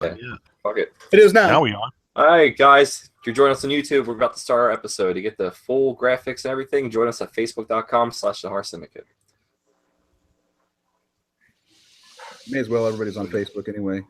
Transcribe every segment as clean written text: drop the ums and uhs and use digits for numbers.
Yeah. Fuck it. It is now. Now we are. All right, guys. If you're joining us on YouTube, we're about to start our episode. To get the full graphics and everything, join us at facebook.com/the Syndicate. May as well. Everybody's on Facebook anyway.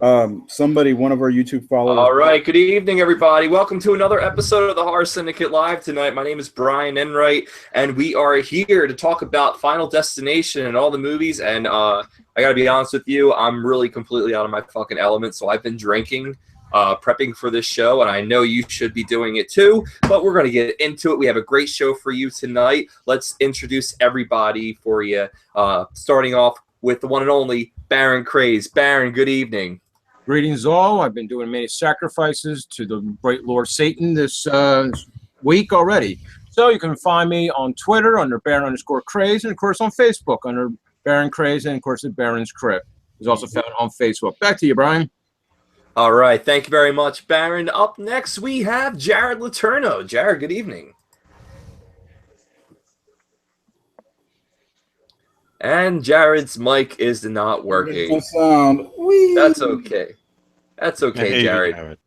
One of our YouTube followers. All right. Good evening, everybody. Welcome to another episode of the Horror Syndicate Live tonight. My name is Brian Enright, and we are here to talk about Final Destination and all the movies. And I got to be honest with you, I'm really completely out of my fucking element, so I've been drinking, prepping for this show, and I know you should be doing it too, but we're going to get into it. We have a great show for you tonight. Let's introduce everybody for you, starting off with the one and only Baron Craze. Baron, good evening. Greetings all. I've been doing many sacrifices to the great Lord Satan this week already. So you can find me on Twitter under Baron_Craze, and of course on Facebook under Baron Craze, and of course at Baron's Crypt. It's also found on Facebook. Back to you, Brian. All right. Thank you very much, Baron. Up next, we have Jared Letourneau. Jared, good evening. And Jared's mic is not working. Sound. That's okay. That's okay, Jared.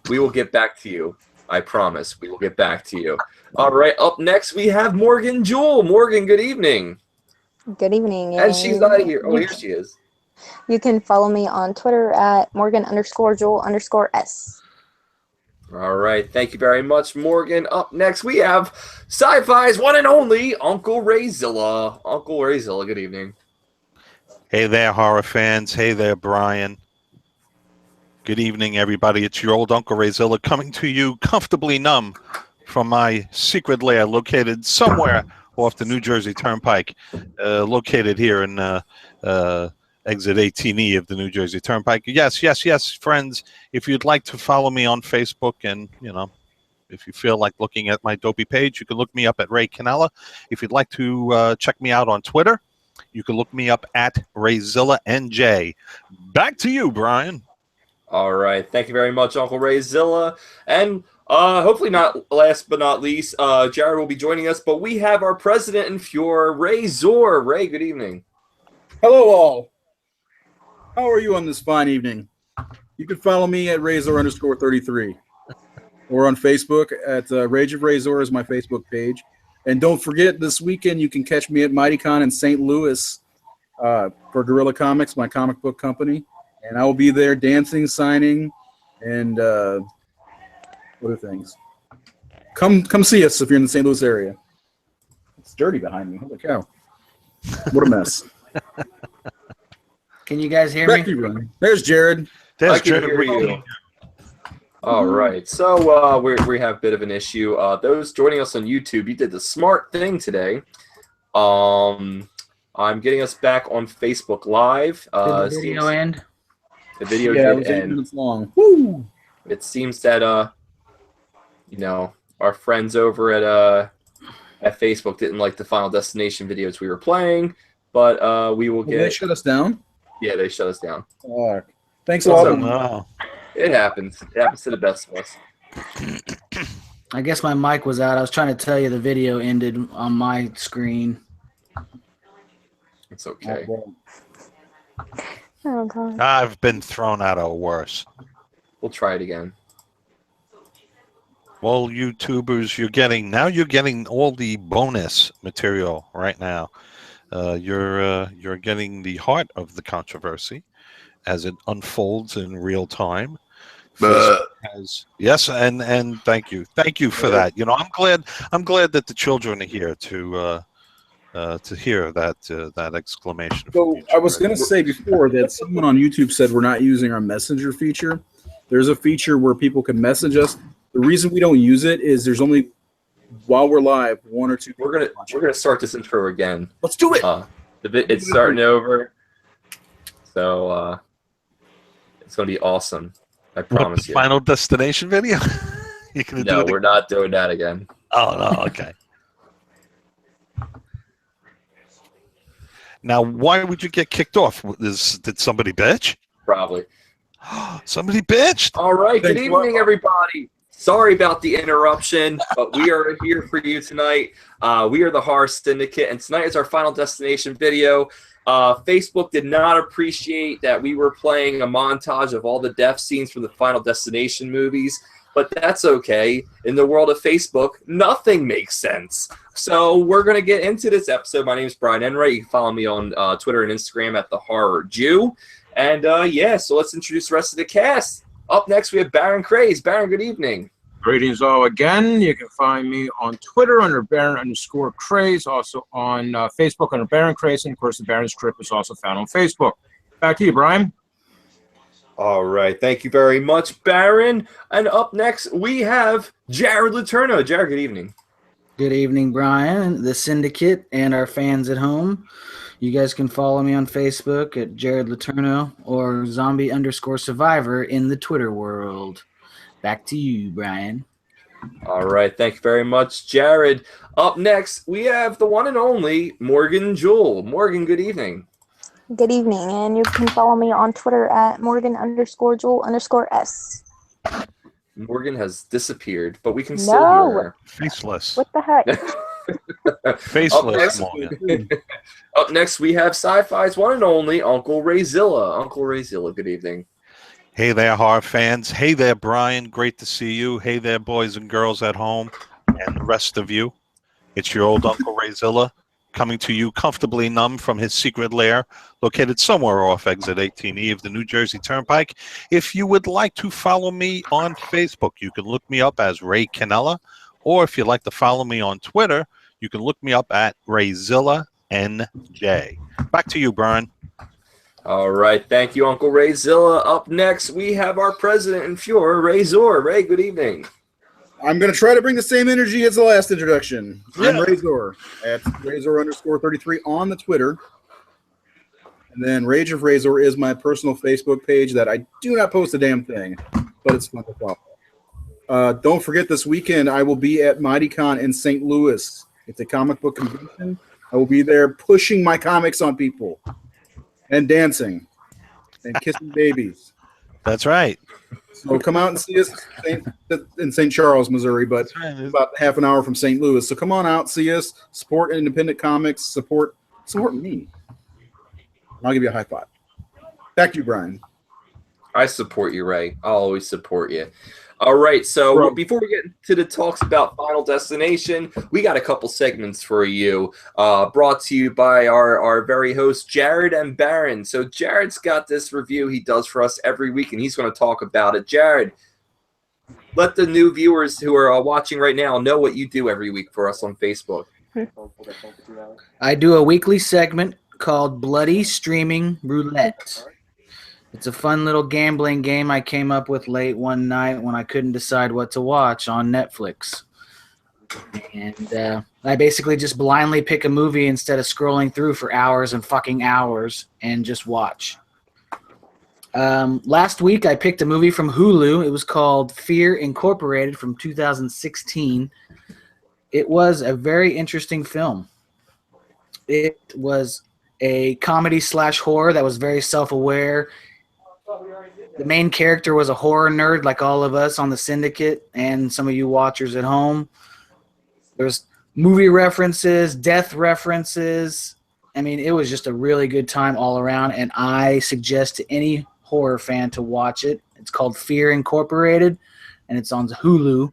We will get back to you. I promise. We will get back to you. All right. Up next, we have Morgan Jewell. Morgan, good evening. Good evening. And she's not here. Oh, here she is. You can follow me on Twitter at Morgan_Jewell_S. All right. Thank you very much, Morgan. Up next, we have Sci-Fi's one and only Uncle Rayzilla. Uncle Rayzilla, good evening. Hey there, horror fans. Hey there, Brian. Good evening, everybody. It's your old Uncle Rayzilla coming to you comfortably numb from my secret lair located somewhere off the New Jersey Turnpike, located here in exit 18E of the New Jersey Turnpike. Yes, friends. If you'd like to follow me on Facebook and, if you feel like looking at my dopey page, you can look me up at Ray Canella. If you'd like to check me out on Twitter, you can look me up at RayzillaNJ. Back to you, Brian. All right. Thank you very much, Uncle Rayzilla. And hopefully not last but not least, Jared will be joining us, but we have our president and Fuhrer, Ray Zor. Ray, good evening. Hello, all. How are you on this fine evening? You can follow me at Razor_33 or on Facebook at Rage of Razor is my Facebook page. And don't forget, this weekend you can catch me at MightyCon in St. Louis for Guerrilla Comics, my comic book company. And I will be there dancing, signing, and other things. Come see us if you're in the St. Louis area. It's dirty behind me. Holy cow. What a mess. Can you guys hear Back me? to you, Ron. There's Jared. There's Jared. Hear you. All right. So we have a bit of an issue. Those joining us on YouTube, you did the smart thing today. I'm getting us back on Facebook Live. Did the video end? The video Yeah, it did was 8 end. minutes long. Woo! It seems that our friends over at Facebook didn't like the Final Destination videos we were playing, but we will Did they shut us down? Yeah, they shut us down. Thanks a lot. Wow. It happens. It happens to the best of us. I guess my mic was out. I was trying to tell you the video ended on my screen. It's okay. Oh, God. I've been thrown out of worse. We'll try it again. Well, YouTubers, you're getting all the bonus material right now. You're getting the heart of the controversy as it unfolds in real time. Yes, and thank you for that. I'm glad that the children are here to hear that exclamation. So I was going to say before that someone on YouTube said we're not using our messenger feature. There's a feature where people can message us. The reason we don't use it is there's only, while we're live, one or two. We're gonna start this intro again. Let's do it. It's starting over, so it's gonna be awesome. I promise you. Final Destination video? No, we're not doing that again. Oh no, okay. Now, why would you get kicked off? Did somebody bitch? Probably. Somebody bitched. All right. Good evening, everybody. Sorry about the interruption, but we are here for you tonight. We are the Horror Syndicate, and tonight is our Final Destination video. Facebook did not appreciate that we were playing a montage of all the death scenes from the Final Destination movies, but that's okay. In the world of Facebook, nothing makes sense. So we're going to get into this episode. My name is Brian Enright. You can follow me on Twitter and Instagram at The Horror Jew. And so let's introduce the rest of the cast. Up next, we have Baron Craze. Baron, good evening. Greetings all again. You can find me on Twitter under Baron_Craze, also on Facebook under Baron Craze, and of course the Baron's Trip is also found on Facebook. Back to you, Brian. All right, thank you very much, Baron. And up next, we have Jared Letourneau. Jared, good evening. Good evening, Brian, the Syndicate, and our fans at home. You guys can follow me on Facebook at Jared Letourneau or Zombie_Survivor in the Twitter world. Back to you, Brian. All right, thank you very much, Jared. Up next, we have the one and only Morgan Jewell. Morgan, good evening. Good evening, and you can follow me on Twitter at Morgan_Jewell_S. Morgan has disappeared, but we can No. still hear Faceless. What the heck? her. Faceless Morgan. Up next, we have Sci-Fi's one and only Uncle Rayzilla. Uncle Rayzilla, good evening. Hey there, horror fans. Hey there, Brian. Great to see you. Hey there, boys and girls at home and the rest of you. It's your old Uncle Rayzilla coming to you comfortably numb from his secret lair located somewhere off exit 18E of the New Jersey Turnpike. If you would like to follow me on Facebook, you can look me up as Ray Canella, or if you'd like to follow me on Twitter, you can look me up at Rayzilla NJ. Back to you, Brian. All right, thank you, Uncle Rayzilla. Up next, we have our president and Fuhrer, Ray Zor. Ray, good evening. I'm going to try to bring the same energy as the last introduction. I'm Yeah. Razor at Razor_33 on the Twitter. And then Rage of Razor is my personal Facebook page that I do not post a damn thing, but it's fun to follow. Don't forget, this weekend I will be at MightyCon in St. Louis. It's a comic book convention. I will be there pushing my comics on people and dancing and kissing babies. That's right. So come out and see us in St. Charles, Missouri, but about half an hour from St. Louis. So come on out, see us, support independent comics, support me. I'll give you a high five. Back to you, Brian. I support you, Ray. I'll always support you. All right, so Bro. before we get to the talks about Final Destination, we got a couple segments for you, brought to you by our very hosts, Jared and Baron. So Jared's got this review he does for us every week, and he's going to talk about it. Jared, let the new viewers who are watching right now know what you do every week for us on Facebook. I do a weekly segment called Bloody Streaming Roulette. It's a fun little gambling game I came up with late one night when I couldn't decide what to watch on Netflix. And I basically just blindly pick a movie instead of scrolling through for hours and fucking hours and just watch. Last week I picked a movie from Hulu. It was called Fear Incorporated from 2016. It was a very interesting film. It was a comedy/horror that was very self-aware. The main character was a horror nerd like all of us on the Syndicate and some of you watchers at home. There's movie references, death references. I mean, it was just a really good time all around, and I suggest to any horror fan to watch it. It's called Fear Incorporated, and it's on Hulu.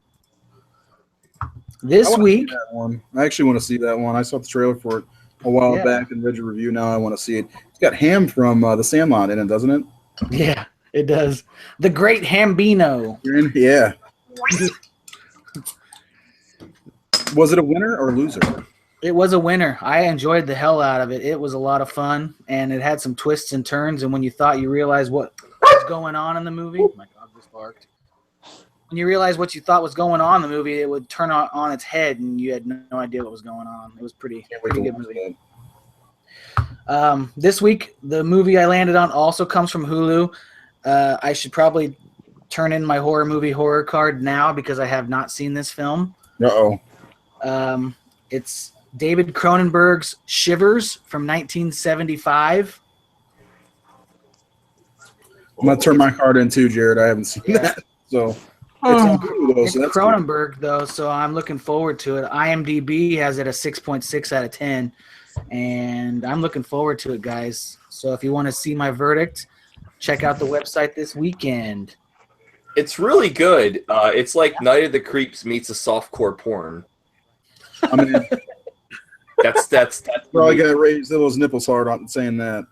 This week, that one. I actually want to see that one. I saw the trailer for it a while Yeah. back and read your review. Now I want to see it. It's got Ham from The Sandlot in it, doesn't it? yeah, it does. The Great Hambino. Yeah. Was it a winner or loser? It was a winner. I enjoyed the hell out of it. It was a lot of fun, and it had some twists and turns, and when you thought you realized what was going on in the movie, my dog just barked. When you realized what you thought was going on in the movie, it would turn on its head, and you had no idea what was going on. It was pretty good movie. This week, the movie I landed on also comes from Hulu. I should probably turn in my horror card now because I have not seen this film. Uh-oh. It's David Cronenberg's Shivers from 1975. I'm going to turn my card in too, Jared. I haven't seen that. So it's on Hulu, though, It's so that's Cronenberg, though, so I'm looking forward to it. IMDb has it a 6.6 out of 10. and I'm looking forward to it, guys. So if you want to see my verdict, check out the website this weekend. It's really good. It's like Night of the Creeps meets a softcore porn. I mean, That's probably got Ray Zillow's nipples hard on saying that.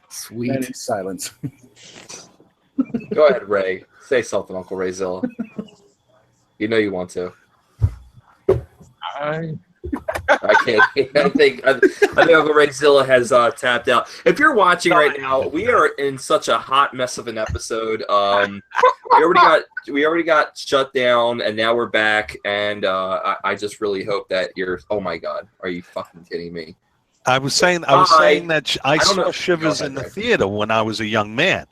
Sweet. And it's silence. Go ahead, Ray. Say something, Uncle Ray Zilla. You know you want to. I can't. I think Uncle Ray Zilla has tapped out. If you're watching right now, we are in such a hot mess of an episode. We already got shut down, and now we're back. And I just really hope that you're. Oh my God, are you fucking kidding me? I was saying that I saw Shivers in the theater when I was a young man.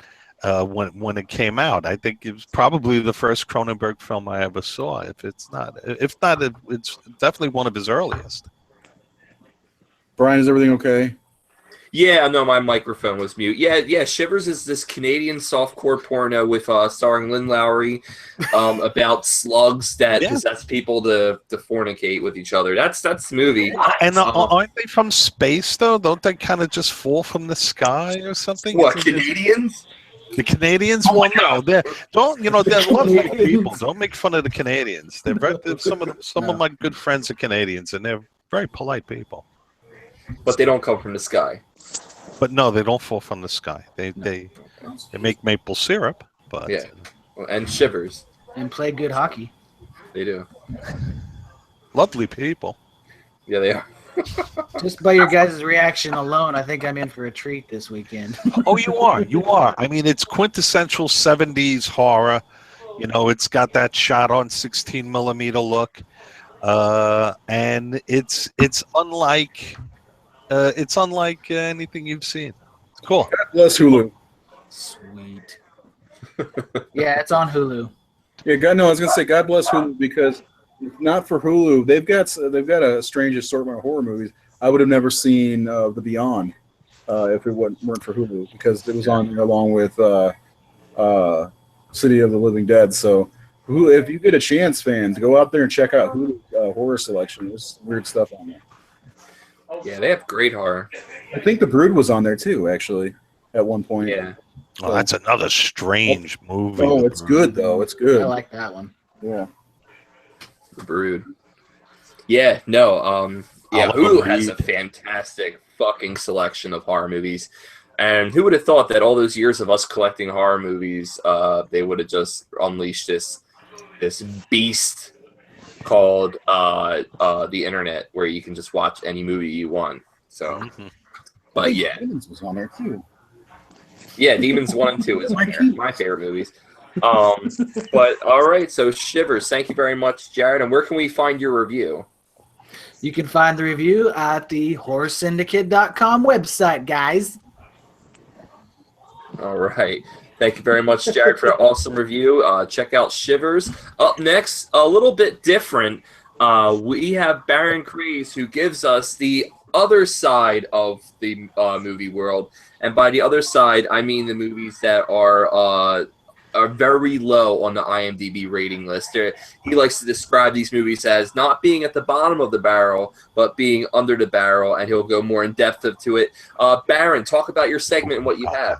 When it came out, I think it was probably the first Cronenberg film I ever saw. If it's not, it's definitely one of his earliest. Brian, is everything okay? Yeah, no, my microphone was mute. Yeah. Shivers is this Canadian softcore porno with starring Lynn Lowry about slugs that possess people to fornicate with each other. That's the movie. And aren't they from space though? Don't they kind of just fall from the sky or something? What, Canadians? The Canadians? Well, no, they're lovely people. Don't make fun of the Canadians. Some of my good friends are Canadians, and they're very polite people. But they don't come from the sky. But no, they don't fall from the sky. They make maple syrup, but yeah, and shivers, and play good hockey. They do. Lovely people. Yeah, they are. Just by your guys' reaction alone, I think I'm in for a treat this weekend. Oh, you are. You are. I mean, it's quintessential 70s horror. You know, it's got that shot on 16 millimeter look, and it's unlike anything you've seen. It's cool. God bless Hulu. Sweet. Yeah, it's on Hulu. Yeah, I was gonna say God bless Hulu, because if not for Hulu, they've got a strange assortment of horror movies. I would have never seen The Beyond if it weren't for Hulu, because it was on there along with City of the Living Dead. So, Hulu, if you get a chance, fans, go out there and check out Hulu horror selection. There's weird stuff on there. Yeah, they have great horror. I think The Brood was on there too, actually, at one point. Yeah. Oh, that's another strange movie. Oh, it's good though. It's good. I like that one. Yeah. The Brood. Yeah, no, Hulu has a fantastic fucking selection of horror movies. And who would have thought that all those years of us collecting horror movies, they would have just unleashed this beast called the internet, where you can just watch any movie you want. So, but yeah. Demons was on there too. Yeah, Demons 1 and 2 is my favorite movies. But all right, so Shivers, thank you very much, Jared. And where can we find your review? You can find the review at the horrorsyndicate.com website, guys. All right. Thank you very much, Jared, for an awesome review. Check out Shivers. Up next, a little bit different, we have Baron Kreese, who gives us the other side of the movie world. And by the other side, I mean the movies that are very low on the IMDb rating list. He likes to describe these movies as not being at the bottom of the barrel, but being under the barrel, and he'll go more in depth to it. Baron, talk about your segment and what you have.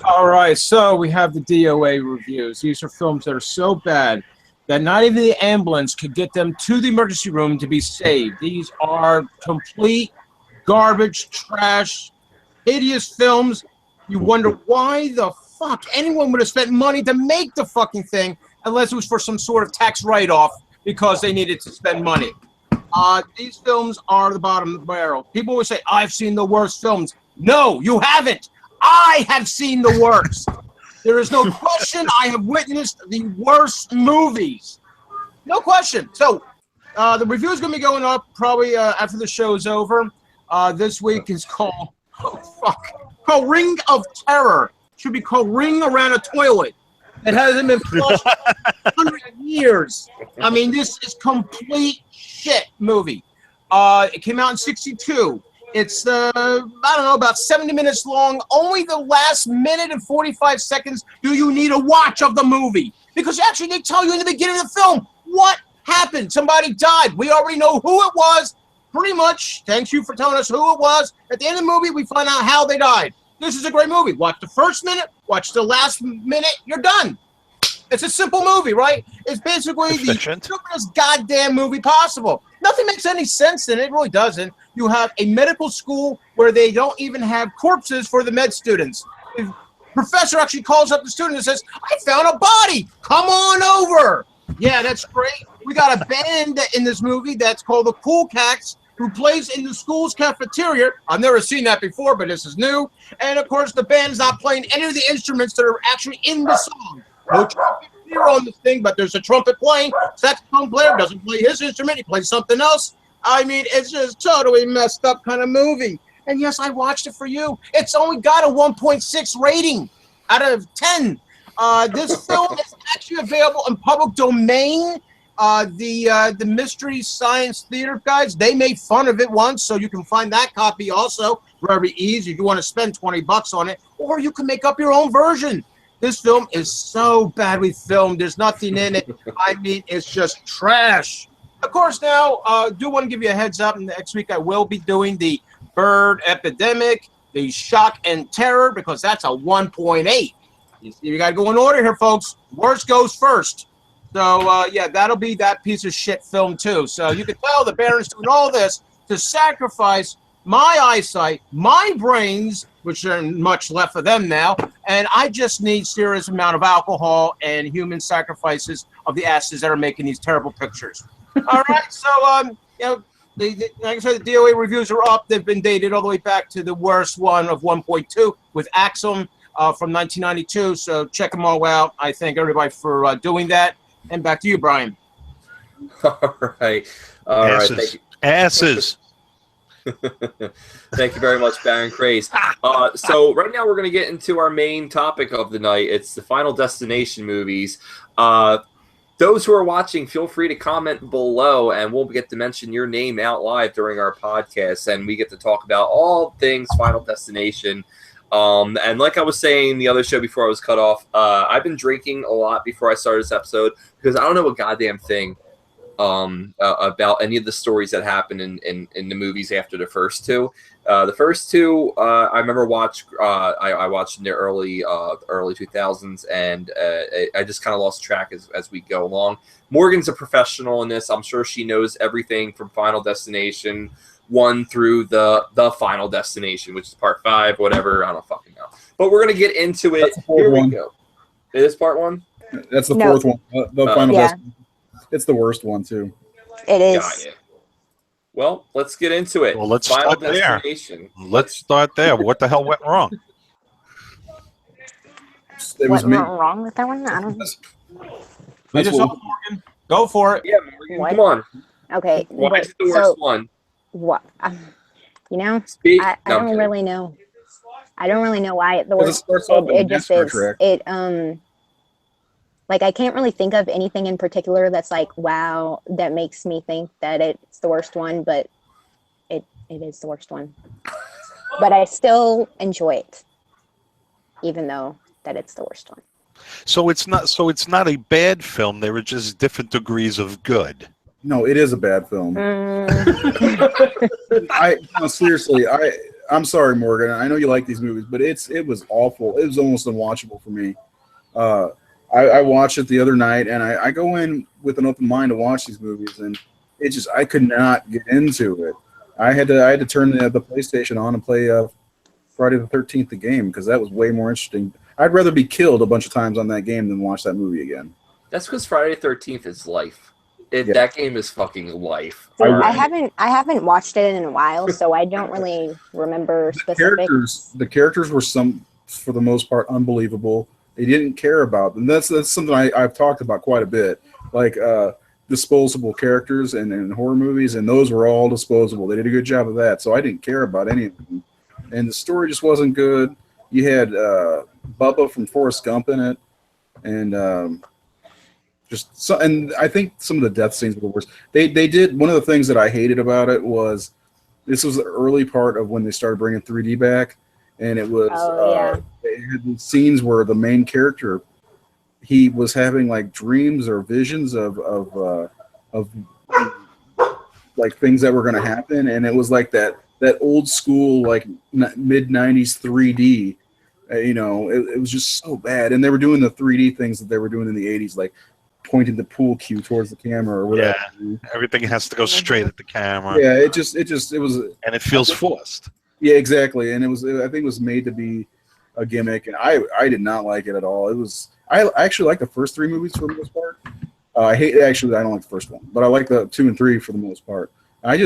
All right, so we have the DOA reviews. These are films that are so bad that not even the ambulance could get them to the emergency room to be saved. These are complete garbage, trash, hideous films. You wonder why the fuck anyone would have spent money to make the fucking thing, unless it was for some sort of tax write-off because they needed to spend money. These films are the bottom of the barrel. People always say, I've seen the worst films. No, you haven't. I have seen the worst. There is no question I have witnessed the worst movies. No question. So the review is going to be going up probably after the show is over. This week is called, called Ring of Terror. Should be called Ring Around a Toilet. It hasn't been flushed in 100 years. I mean, this is complete shit movie. It came out in 1962. It's, I don't know, about 70 minutes long. Only the last minute and 45 seconds do you need a watch of the movie. Because actually they tell you in the beginning of the film what happened. Somebody died. We already know who it was. Pretty much. Thanks you for telling us who it was. At the end of the movie, we find out how they died. This is a great movie. Watch the first minute. Watch the last minute. You're done. It's a simple movie, right? It's basically Efficient. the stupidest goddamn movie possible. Nothing makes any sense in it. It really doesn't. You have a medical school where they don't even have corpses for the med students. The professor actually calls up the student and says, I found a body. Come on over. Yeah, that's great. We got a band in this movie that's called the Cool Cats who plays in the school's cafeteria. I've never seen that before, but this is new. And, of course, the band's not playing any of the instruments that are actually in the song. No trumpet player on this thing, but there's a trumpet playing. Saxophone player doesn't play his instrument. He plays something else. I mean, it's just totally messed up kind of movie. And, yes, I watched it for you. It's only got a 1.6 rating out of 10. This film is actually available in public domain. The Mystery Science Theater guys, they made fun of it once, so you can find that copy also very easy if you want to spend $20 on it, or you can make up your own version. This film is so badly filmed. There's nothing in it. I mean, it's just trash. Of course, now, do want to give you a heads up. Next week, I will be doing the bird epidemic, the shock and terror, because that's a 1.8. You got to go in order here, folks. Worst goes first. So, yeah, that'll be that piece of shit film, too. So you can tell the Baron's doing all this to sacrifice my eyesight, my brains, which are much left of them now, and I just need serious amount of alcohol and human sacrifices of the asses that are making these terrible pictures. All right, so, you know, like I said, the DOA reviews are up. They've been dated all the way back to the worst one of 1.2 with Axum from 1992. So check them all out. I thank everybody for doing that. And back to you, Brian. All right. All right. Thank you. Asses. Thank you very much, Baron Craze. So right now we're going to get into our main topic of the night. It's the Final Destination movies. Those who are watching, feel free to comment below, and we'll get to mention your name out live during our podcast, and we get to talk about all things Final Destination. And like I was saying the other show before I was cut off, I've been drinking a lot before I started this episode because I don't know a goddamn thing about any of the stories that happened in the movies after the first two. The first two, I remember I watched in the early 2000s, and I just kind of lost track as we go along. Morgan's a professional in this. I'm sure she knows everything from Final Destination 1 through the Final Destination, which is part 5, whatever. I don't fucking know. But we're gonna get into it. Here we go. It is part 1? That's the fourth one. The Final Destination. It's the worst one too. It is. Got it. Well, let's get into it. Well, let's Final start there. Destination. Let's start there. What the hell went wrong? It was What me. went wrong with that one? I don't know. Lead us off, Morgan. Go for it. Yeah, Morgan, What? come on. Okay. Why is it the worst one? What? You know, Speak. I No, I'm don't kidding. really know. I don't really know why the Because it worst. starts off in It just Star is. Trek. Like I can't really think of anything in particular that's like, wow, that makes me think that it's the worst one, but it is the worst one. But I still enjoy it, even though that it's the worst one. So it's not a bad film. There are just different degrees of good. No, it is a bad film. Mm, Seriously, I'm sorry, Morgan. I know you like these movies, but it was awful. It was almost unwatchable for me. I watched it the other night, and I go in with an open mind to watch these movies, and I could not get into it. I had to turn the PlayStation on and play Friday the 13th the game because that was way more interesting. I'd rather be killed a bunch of times on that game than watch that movie again. That's because Friday the 13th is life. Yeah. That game is fucking life. see, All I right. haven't watched it in a while, so I don't really remember specific. The characters were for the most part, unbelievable. They didn't care about them. That's something I've talked about quite a bit. Like disposable characters in horror movies, and those were all disposable. They did a good job of that, so I didn't care about any of them. And the story just wasn't good. You had Bubba from Forrest Gump in it, and and I think some of the death scenes were the worst. They did one of the things that I hated about it was this was the early part of when they started bringing 3D back, and it was they had these scenes where the main character he was having like dreams or visions of of like things that were going to happen, and it was like that old school like mid 90s 3D. You know, it was just so bad, and they were doing the 3D things that they were doing in the 80s, like pointing the pool cue towards the camera or whatever. Yeah, everything has to go straight at the camera. Yeah, it was, and it feels forced. Yeah, exactly, and I think it was made to be a gimmick, and I did not like it at all. I actually like the first three movies for the most part. I don't like the first one, but I like the 2 and 3 for the most part. I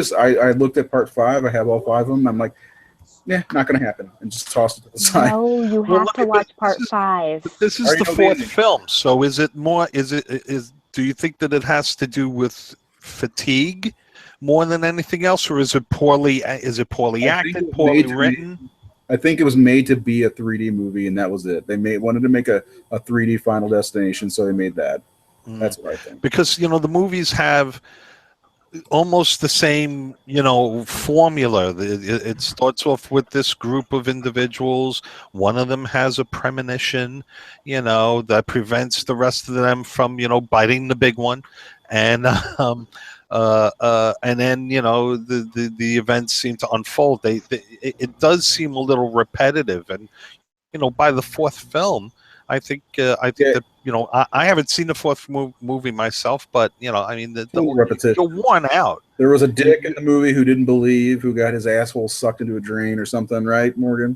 looked at part 5. I have all 5 of them. I'm like, yeah, not going to happen, and just tossed it to the side. No, you have to watch part 5. This is the 4th film, so is it more? Do you think that it has to do with fatigue more than anything else, or is it poorly acted, poorly written? I think it was made to be a 3D movie, and that was it. They wanted to make a 3D Final Destination, so they made that. That's what I think. Because the movies have almost the same, formula. It starts off with this group of individuals. One of them has a premonition, that prevents the rest of them from, biting the big one, and then the events seem to unfold. It does seem a little repetitive, and by the 4th film, I think that I haven't seen the 4th movie myself, but repetition. You're worn out. There was a dick in the movie who didn't believe, who got his asshole sucked into a drain or something, right, Morgan?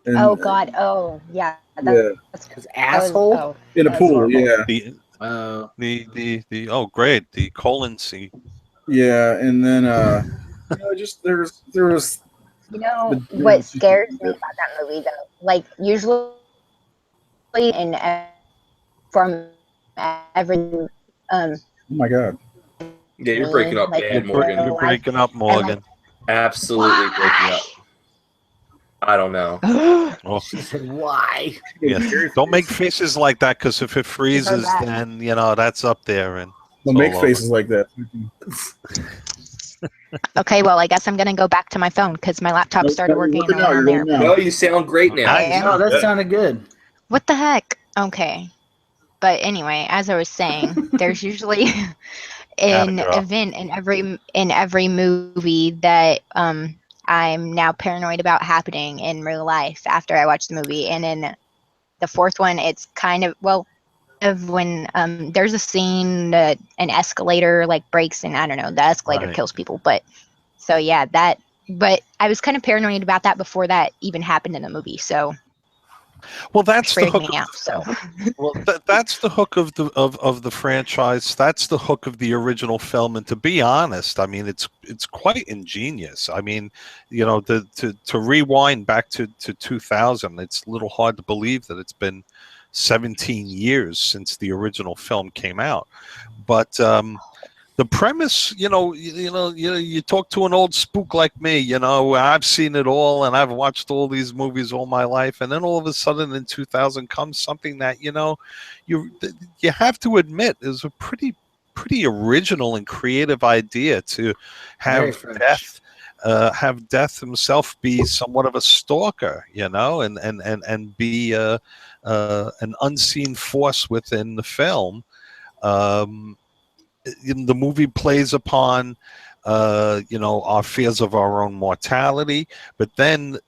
And, oh God! Oh yeah. That's his asshole in a pool. Yeah. Oh great, the colon C. Yeah, and then just there was. What scares me about that movie though, like usually. And from every oh my God. Yeah, you're breaking up bad, Morgan. You're breaking up, Morgan. Absolutely breaking up. I don't know. She said, why? Yeah. Don't make faces like that, because if it freezes, then that's up there. And don't make faces like that. Okay, well, I guess I'm gonna go back to my phone because my laptop started working on there. No, you sound great now. Oh, that sounded good. What the heck? Okay. But anyway, as I was saying, there's usually an event in every movie that I'm now paranoid about happening in real life after I watch the movie. And in the 4th one, it's kind of when there's a scene that an escalator like breaks, and I don't know, the escalator kills people. But so yeah, but I was kind of paranoid about that before that even happened in the movie. So well, that's the hook. That's the hook of the franchise. That's the hook of the original film. And to be honest, I mean, it's quite ingenious. I mean, to rewind back to 2000, it's a little hard to believe that it's been 17 years since the original film came out. But the premise, you talk to an old spook like me, I've seen it all and I've watched all these movies all my life. And then all of a sudden in 2000 comes something that, you have to admit is a pretty original and creative idea to have Death himself be somewhat of a stalker, and be an unseen force within the film. The movie plays upon our fears of our own mortality, but then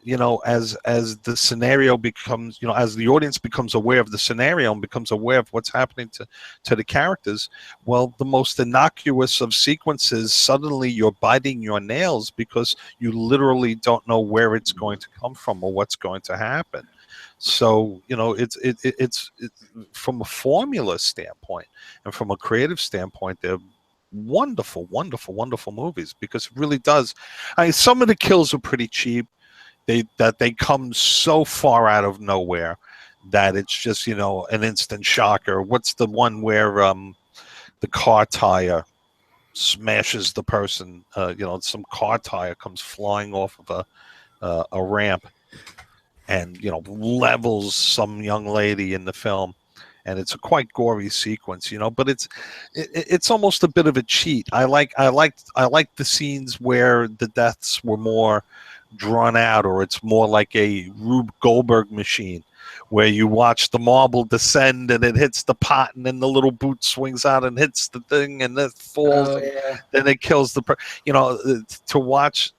as the scenario becomes, as the audience becomes aware of the scenario and becomes aware of what's happening to the characters, well, the most innocuous of sequences, suddenly you're biting your nails because you literally don't know where it's going to come from or what's going to happen. So it's from a formula standpoint and from a creative standpoint, they're wonderful movies, because it really does. I mean, some of the kills are pretty cheap. They come so far out of nowhere that it's just an instant shocker. What's the one where the car tire smashes the person? Some car tire comes flying off of a ramp and levels some young lady in the film, and it's a quite gory sequence, but it's almost a bit of a cheat. I like the scenes where the deaths were more drawn out, or it's more like a Rube Goldberg machine, where you watch the marble descend and it hits the pot, and then the little boot swings out and hits the thing, and it falls, Oh, and yeah. then it kills the to watch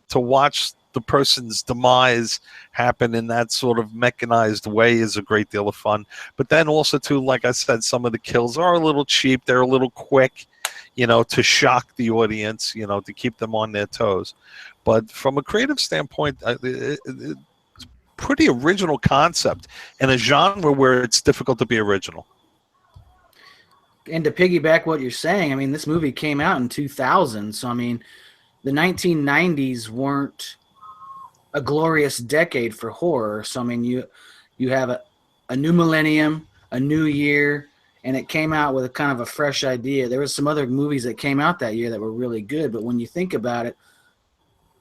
the person's demise happen in that sort of mechanized way is a great deal of fun. But then also too, like I said, some of the kills are a little cheap, they're a little quick, to shock the audience, to keep them on their toes. But from a creative standpoint, it's pretty original concept in a genre where it's difficult to be original. And to piggyback what you're saying, I mean, this movie came out in 2000, so I mean, the 1990s weren't a glorious decade for horror. So I mean, you have a new millennium, a new year, and it came out with a kind of a fresh idea. There was some other movies that came out that year that were really good, but when you think about it,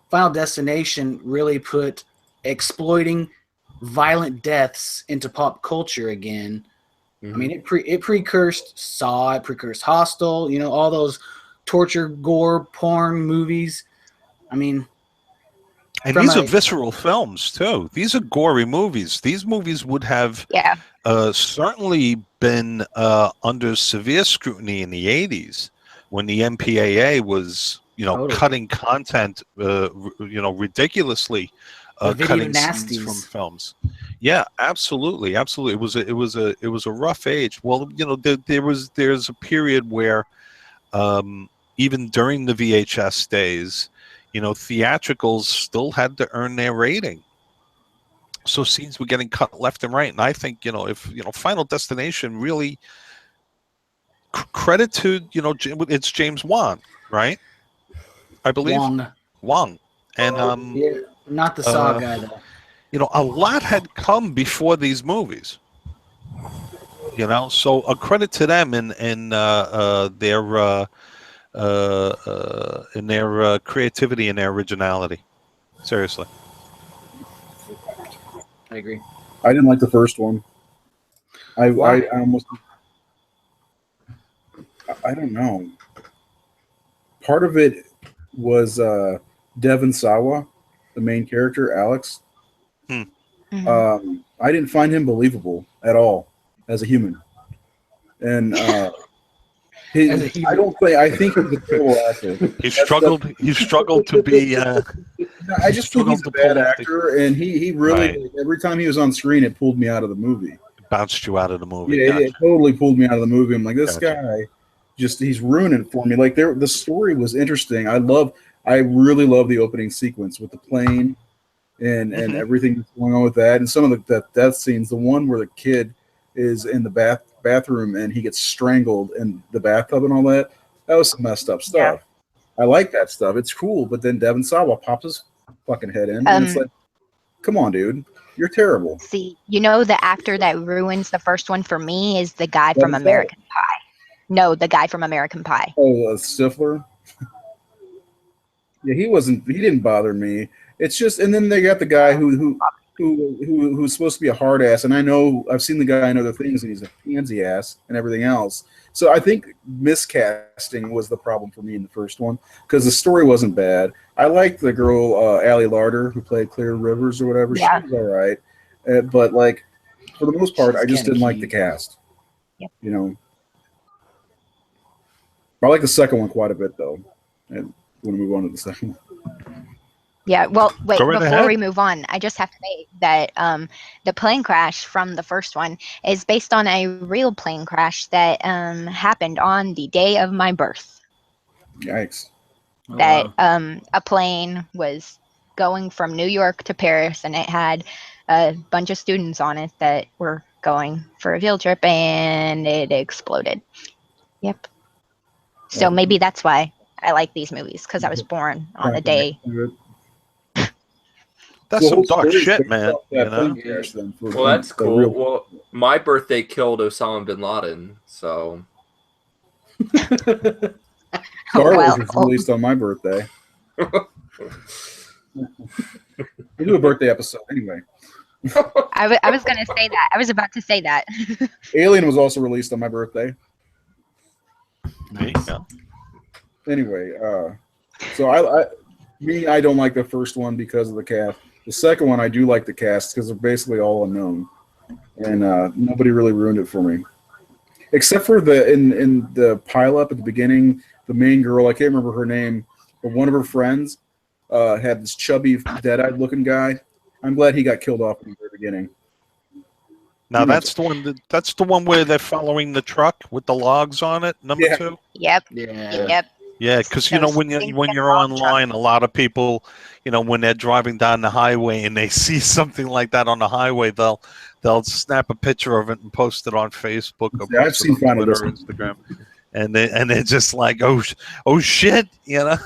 Final Destination really put exploiting violent deaths into pop culture again. I mean, it precursed Saw, it precursed Hostel, all those torture, gore, porn movies. I mean, and these are visceral films too. These are gory movies. These movies would have certainly been under severe scrutiny in the 80s when the MPAA was, Totally. cutting content, ridiculously. Cutting scenes from films. Yeah, absolutely. It was a rough age. Well, there's a period where even during the VHS days, theatricals still had to earn their rating. So scenes were getting cut left and right. And I think, if Final Destination really credit to, it's James Wan, right? I believe Wong. And yeah, not the Saw guy though. A lot had come before these movies. So a credit to them in their creativity and their originality. Seriously, I agree. I didn't like the first one. I almost, I don't know. Part of it was Devon Sawa, the main character, Alex. I didn't find him believable at all as a human, and I think he's a terrible actor. He struggled to be. I just think he's a bad actor, and he really every time he was on screen, it pulled me out of the movie. Bounced you out of the movie. Yeah, it totally pulled me out of the movie. I'm like, this guy, he's ruining it for me. Like the story was interesting. I really love the opening sequence with the plane and everything that's going on with that, and some of the death scenes. The one where the kid is in the bathroom and he gets strangled in the bathtub and all that. That was some messed up stuff. Yeah. I like that stuff. It's cool, but then Devon Sawa pops his fucking head in, and it's like, come on, dude, you're terrible. See, the actor that ruins the first one for me is the guy from American Pie. No, the guy from American Pie. Oh, Stifler. Yeah, he didn't bother me. It's just, and then they got the guy who's supposed to be a hard ass, and I've seen the guy in other things, and he's a pansy ass and everything else. So I think miscasting was the problem for me in the first one, because the story wasn't bad. I liked the girl Allie Larder, who played Clear Rivers or whatever. Yeah. She was all right, but like for the most part, I just didn't like the cast. Yep. I like the second one quite a bit, though. And we'll move on to the second one. Yeah, well, wait, before we move on, I just have to say that the plane crash from the first one is based on a real plane crash that happened on the day of my birth. Yikes. That a plane was going from New York to Paris, and it had a bunch of students on it that were going for a field trip, and it exploded. Yep. So maybe that's why I like these movies, because I was born on the day. That's some dark shit, man. Well, that's cool. Well, my birthday killed Osama bin Laden, so. Star Wars was released on my birthday. We do a birthday episode anyway. I was going to say that. I was about to say that. Alien was also released on my birthday. There you go. Anyway, so Me, I don't like the first one because of the cast. The second one, I do like the cast because they're basically all unknown, and nobody really ruined it for me, except for in the pileup at the beginning. The main girl, I can't remember her name, but one of her friends had this chubby, dead-eyed looking guy. I'm glad he got killed off in the very beginning. Now that's the one. That's the one where they're following the truck with the logs on it. Number Yeah. 2. Yep. Yeah. Yep. Yeah, because you know Those when stinking you're log online, a lot of people, when they're driving down the highway and they see something like that on the highway, they'll snap a picture of it and post it on Facebook or See, I've post it seen on Final Twitter or Destination. Instagram, and they're just like, oh shit, I'm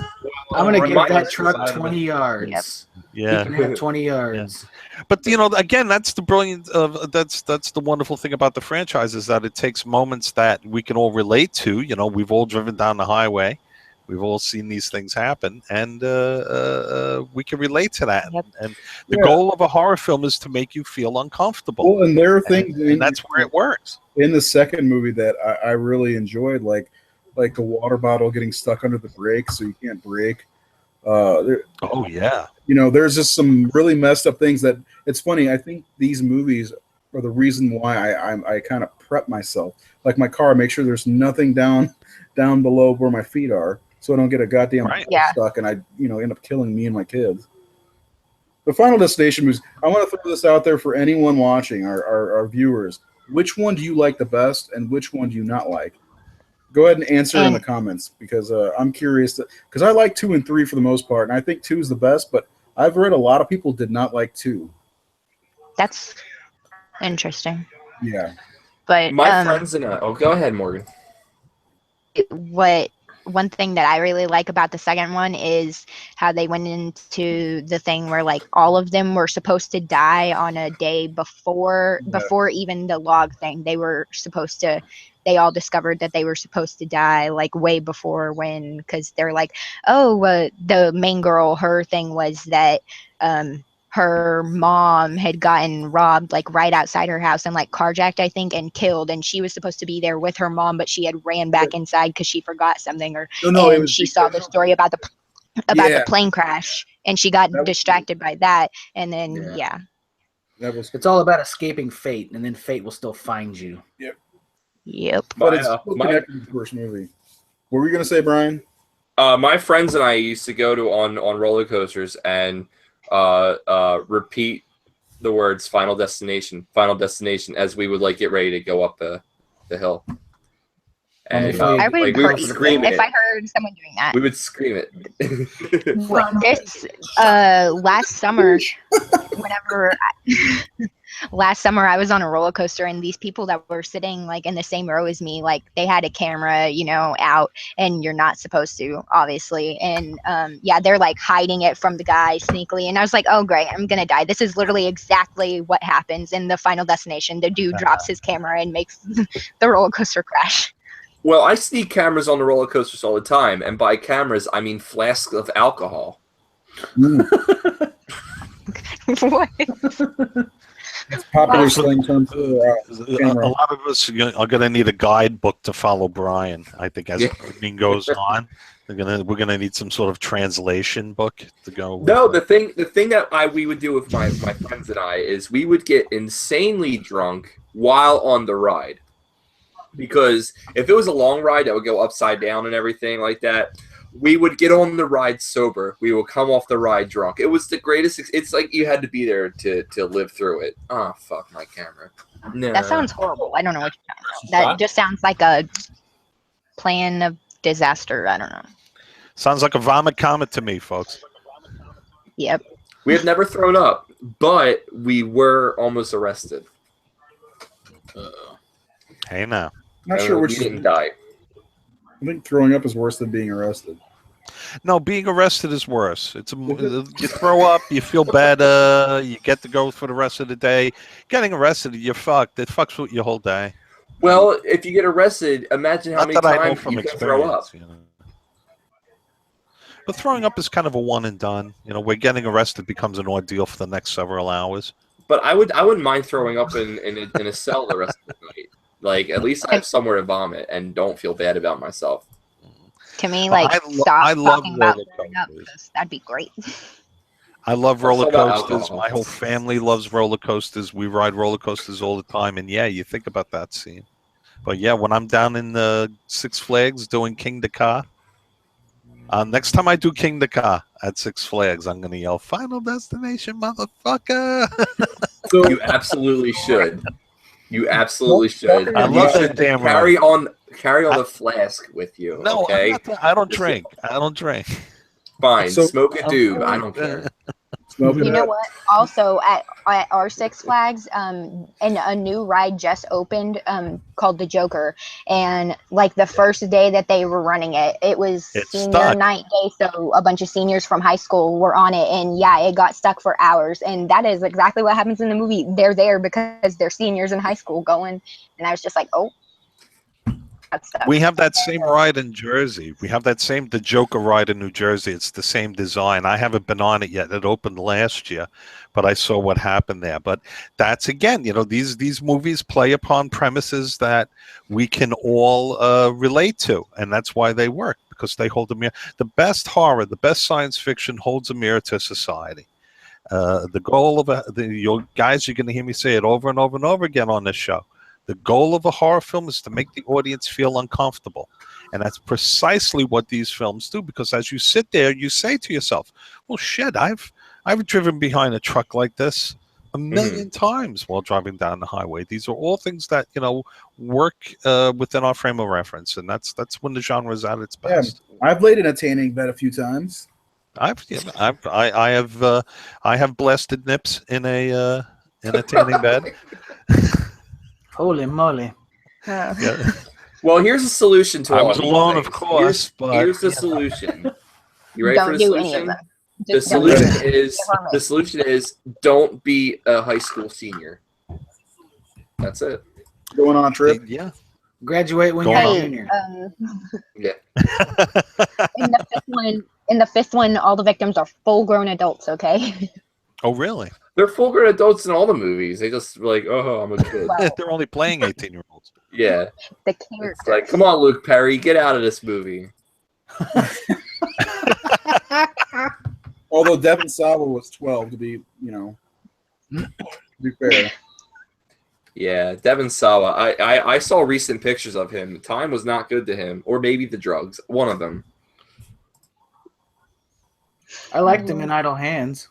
gonna give Remind that us truck inside of it. 20 yards. yeah. You can have 20 yards. But again, that's the brilliant that's the wonderful thing about the franchise is that it takes moments that we can all relate to. We've all driven down the highway, we've all seen these things happen, and we can relate to that. Yep. And the Yeah. goal of a horror film is to make you feel uncomfortable, Well, and there are things and that's where it works. in the second movie that I really enjoyed, like the water bottle getting stuck under the brake so you can't brake. Oh yeah, There's just some really messed up things that it's funny. I think these movies are the reason why I kind of prep myself. Like my car, I make sure there's nothing down below where my feet are, so I don't get a goddamn Right. Yeah. stuck and I end up killing me and my kids. The Final Destination movies. I want to throw this out there for anyone watching, our viewers. Which one do you like the best, and which one do you not like? Go ahead and answer in the comments because I'm curious. Because I like 2 and 3 for the most part, and I think 2 is the best. But I've read a lot of people did not like 2. That's interesting. Yeah. But My friends and I. Oh, go ahead, Morgan. one thing that I really like about the second one is how they went into the thing where like all of them were supposed to die on a day before even the log thing. They all discovered that they were supposed to die like way before because they're like, the main girl, her thing was that her mom had gotten robbed like right outside her house and like carjacked, I think, and killed, and she was supposed to be there with her mom, but she had ran back inside because she forgot something, and she saw the story about the plane crash, and she got distracted by that, and then It's all about escaping fate, and then fate will still find you. Yep. But it's still connected to the first movie. What were you gonna say, Brian? My friends and I used to go on roller coasters and repeat the words Final Destination as we would like get ready to go up the hill. And I would we would crazy scream if it. I heard someone doing that. We would scream it. This last summer, last summer I was on a roller coaster, and these people that were sitting like in the same row as me, like they had a camera, out, and you're not supposed to, obviously, and they're like hiding it from the guy sneakily, and I was like, oh great, I'm gonna die. This is literally exactly what happens in the Final Destination. The dude drops his camera and makes the roller coaster crash. Well, I sneak cameras on the roller coasters all the time, and by cameras I mean flasks of alcohol. What? It's popular slang term for a lot of us are going to need a guidebook to follow Brian. I think as the evening goes on, we're gonna need some sort of translation book to go. No, the thing that we would do with my friends and I is we would get insanely drunk while on the ride. Because if it was a long ride that would go upside down and everything like that, we would get on the ride sober. We would come off the ride drunk. It was the greatest. It's like you had to be there to live through it. Oh, fuck my camera. No. That sounds horrible. I don't know what you're talking about. That just sounds like a plan of disaster. I don't know. Sounds like a vomit comet to me, folks. Yep. We have never thrown up, but we were almost arrested. Hey now. Not sure which we didn't die. I think throwing up is worse than being arrested. No, being arrested is worse. You throw up, you feel better, you get to go for the rest of the day. Getting arrested, you're fucked. It fucks with your whole day. Well, if you get arrested, imagine how many times you can throw up. But throwing up is kind of a one and done. Where getting arrested becomes an ordeal for the next several hours. But I wouldn't mind throwing up in a cell the rest of the night. Like, at least I have somewhere to vomit and don't feel bad about myself. Can we Well, like I stop love talking about roller growing up? coasters. 'Cause that'd be great. I love It's roller all about coasters. alcohol. My whole family loves roller coasters. We ride roller coasters all the time. And yeah, you think about that scene. But yeah, when I'm down in the Six Flags doing King the Car, next time I do King the Car at Six Flags, I'm gonna yell "Final Destination, motherfucker!" So You absolutely should. You absolutely should. I And love you that should damn carry on the flask with you. No, Okay, I'm not. I don't drink. I don't drink. fine. So- Smoke a I'm doob. I fine. don't care. smoking You know that. what? Also, at our Six Flags, and a new ride just opened, called the Joker. And like the first day that they were running it, it was It's senior stuck. night day, so a bunch of seniors from high school were on it, and yeah, it got stuck for hours. And that is exactly what happens in the movie. They're there because they're seniors in high school going, and I was just like, oh, that's stuck. We have that same ride in Jersey. We have the Joker ride in New Jersey. It's the same design. I haven't been on it yet. It opened last year, but I saw what happened there. But that's again, these movies play upon premises that we can all relate to, and that's why they work, because they hold a mirror. The best horror, the best science fiction holds a mirror to society. The goal of you guys, you're going to hear me say it over and over and over again on this show. The goal of a horror film is to make the audience feel uncomfortable. And that's precisely what these films do, because as you sit there, you say to yourself, well, shit, I've driven behind a truck like this a million times while driving down the highway. These are all things that, work within our frame of reference. And that's when the genre is at its Yeah, best. I've laid in a tanning bed a few times. I have blasted nips in a tanning bed. Holy moly. Yeah. Well, here's a solution to I all was these alone, things. of course, Here's the but solution. You ready for Don't the do any of solution? them. The Just don't. solution is don't be a high school senior. That's it. Going on a trip. yeah. Graduate when Go you're a on. junior. Yeah. In the fifth one, all the victims are full-grown adults. Okay. Oh, really? They're full-grown adults in all the movies. They just like, oh, I'm a kid. Wow. They're only playing 18-year-olds. Yeah. The It's characters. like, come on, Luke Perry, get out of this movie. Although Devin Sawa was 12 to be, to be fair. Yeah, Devin Sawa. I saw recent pictures of him. Time was not good to him, or maybe the drugs. One of them. I liked him in Idle Hands.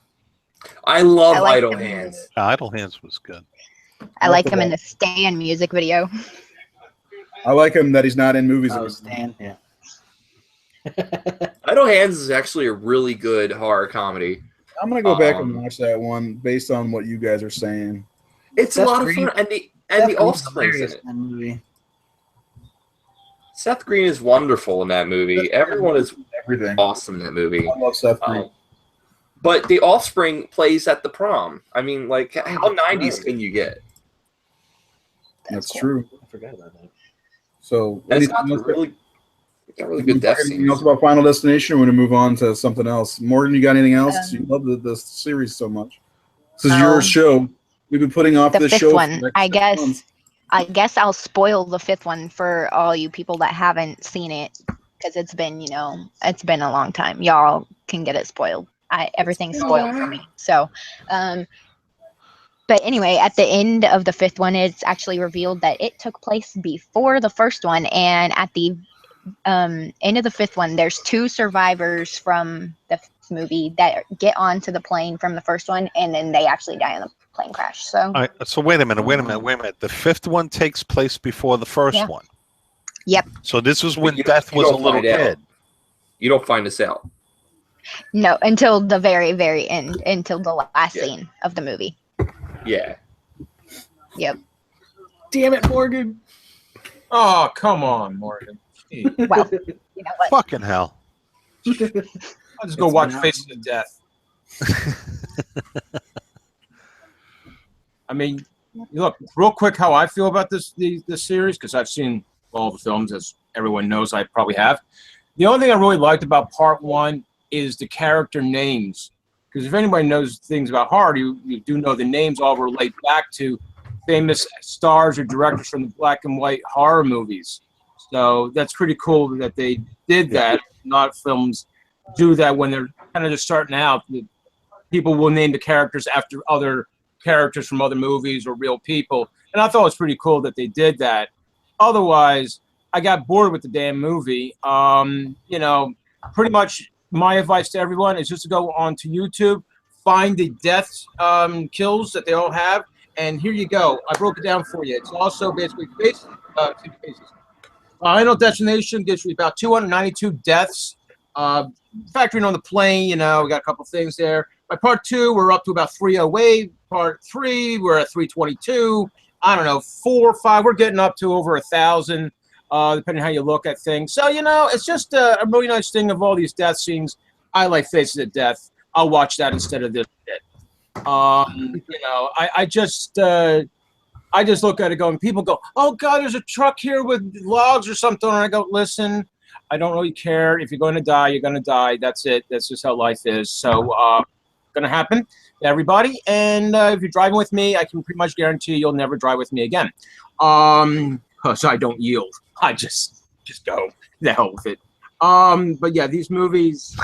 I love I like Idle him. Hands. Idle Hands was good. I like him in the Stan music video. I like him that he's not in movies. Oh, Stan, yeah. Idle Hands is actually a really good horror comedy. I'm gonna go back and watch that one based on what you guys are saying. It's Seth a lot Green- of fun, and Seth the Green's Offspring's in hilarious it. in that movie. Seth Green is wonderful in that movie. Everyone is Everything. awesome in that movie. I love Seth Green. But the Offspring plays at the prom. I mean, like, how 90s can you get? That's true. I forgot about that. So, And it's anything got else, really good death anything scenes. else about Final Destination? We're gonna move on to something else. Morgan, you got anything else? You love the series so much. This is your show. We've been putting off The this fifth show. one, for like I 6 guess. months. I guess I'll spoil the fifth one for all you people that haven't seen it, because it's been a long time. Y'all can get it spoiled. Everything's spoiled for me. So, but anyway, at the end of the fifth one, it's actually revealed that it took place before the first one, and at the end of the fifth one, there's 2 survivors from the movie that get onto the plane from the first one, and then they actually die in the plane crash. So, All right, so wait a minute. The fifth one takes place before the first one. Yep. So this was when You Death was a don't little find out. kid. You don't find this out. no, until the very, very end, until the last scene of the movie. Yeah. Yep. Damn it, Morgan. Oh, come on, Morgan. Gee, Well, you know what? Fucking hell. I'll just go watch Faces of Death. I mean, look, real quick, how I feel about this series, because I've seen all the films, as everyone knows I probably have. The only thing I really liked about part 1 is the character names. Because if anybody knows things about horror, you do know the names all relate back to famous stars or directors from the black and white horror movies. So that's pretty cool that they did that. Not films do that when they're kind of just starting out. People will name the characters after other characters from other movies or real people. And I thought it was pretty cool that they did that. Otherwise, I got bored with the damn movie. You know, pretty much my advice to everyone is just to go onto YouTube, find the death kills that they all have, and here you go. I broke it down for you. It's also basically Final Destination gives you about 292 deaths. Factoring on the plane, you know, we got a couple things there. By part 2, we're up to about 308. Part 3, we're at 322. I don't know, 4 or 5. We're getting up to over 1,000, depending on how you look at things. So, you know, it's just a really nice thing of all these death scenes. I like Faces of Death. I'll watch that instead of this shit. You know, I just look at it going, people go, oh, God, there's a truck here with logs or something. And I go, listen, I don't really care. If you're going to die, you're going to die. That's it. That's just how life is. So, going to happen to everybody. And if you're driving with me, I can pretty much guarantee you'll never drive with me again. So I don't yield. I just go. The hell with it. But yeah, these movies.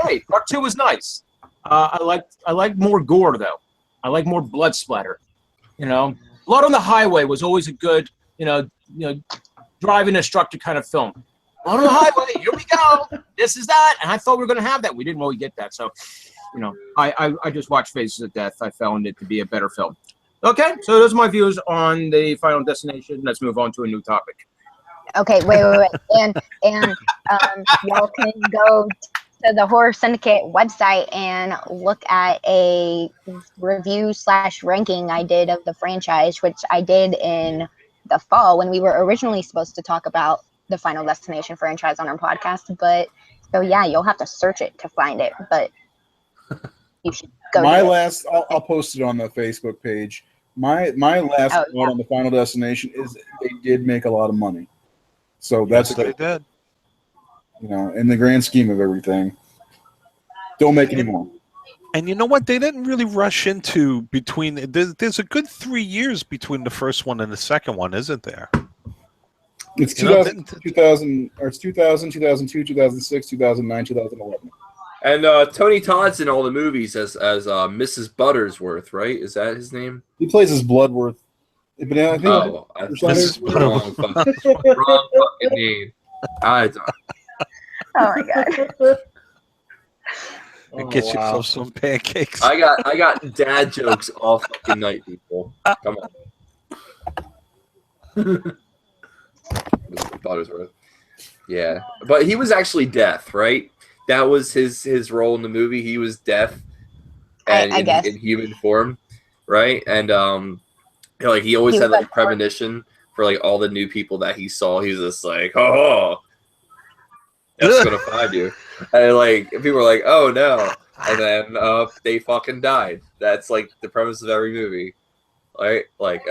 Okay, part 2 was nice. I like more gore though. I like more blood splatter. You know, Blood on the Highway was always a good, you know, driving instructor kind of film. Blood on the Highway. Here we go. This is that. And I thought we were going to have that. We didn't really get that. So, you know, I just watched Faces of Death. I found it to be a better film. Okay, so those are my views on the Final Destination. Let's move on to a new topic. Okay, wait. And y'all can go to the Horror Syndicate website and look at a review/ranking I did of the franchise, which I did in the fall when we were originally supposed to talk about the Final Destination franchise on our podcast. But so yeah, you'll have to search it to find it, but you should go. I'll post it on the Facebook page. My last thought on the Final Destination is they did make a lot of money. So that's they did. You know, in the grand scheme of everything, don't make any more. And you know what? They didn't really rush into between. There's a good 3 years between the first one and the second one, isn't there? It's 2000, or it's 2000, 2002, 2006, 2009, 2011. And Tony Todd's in all the movies as Mrs. Buttersworth, right? Is that his name? He plays as Bloodworth. But I think Mrs. Butterworth. Wrong fucking name. I don't. Oh my God. And get yourself some pancakes. I got dad jokes all fucking night, people. Come on. Buttersworth. Yeah, but he was actually Death, right? That was his role in the movie. He was Death, and I guess. in human form, right? And like he always had like premonition for like all the new people that he saw. He was just like, oh. That's gonna find you, and like people were like, "Oh no!" And then they fucking died. That's like the premise of every movie, right? Like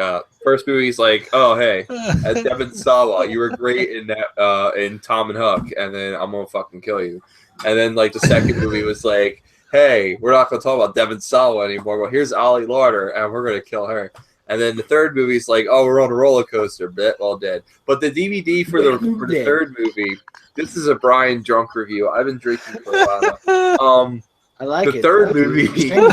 first movie's like, "Oh hey, as Devin Sawa, you were great in that in Tom and Huck," and then I'm gonna fucking kill you. And then like the second movie was like, "Hey, we're not gonna talk about Devin Sawa anymore. Well, here's Ollie Lauder, and we're gonna kill her." And then the third movie is like, "Oh, we're on a roller coaster, bit well dead." But the DVD for the third movie. This is a Brian drunk review. I've been drinking for a while now. I like the third movie. There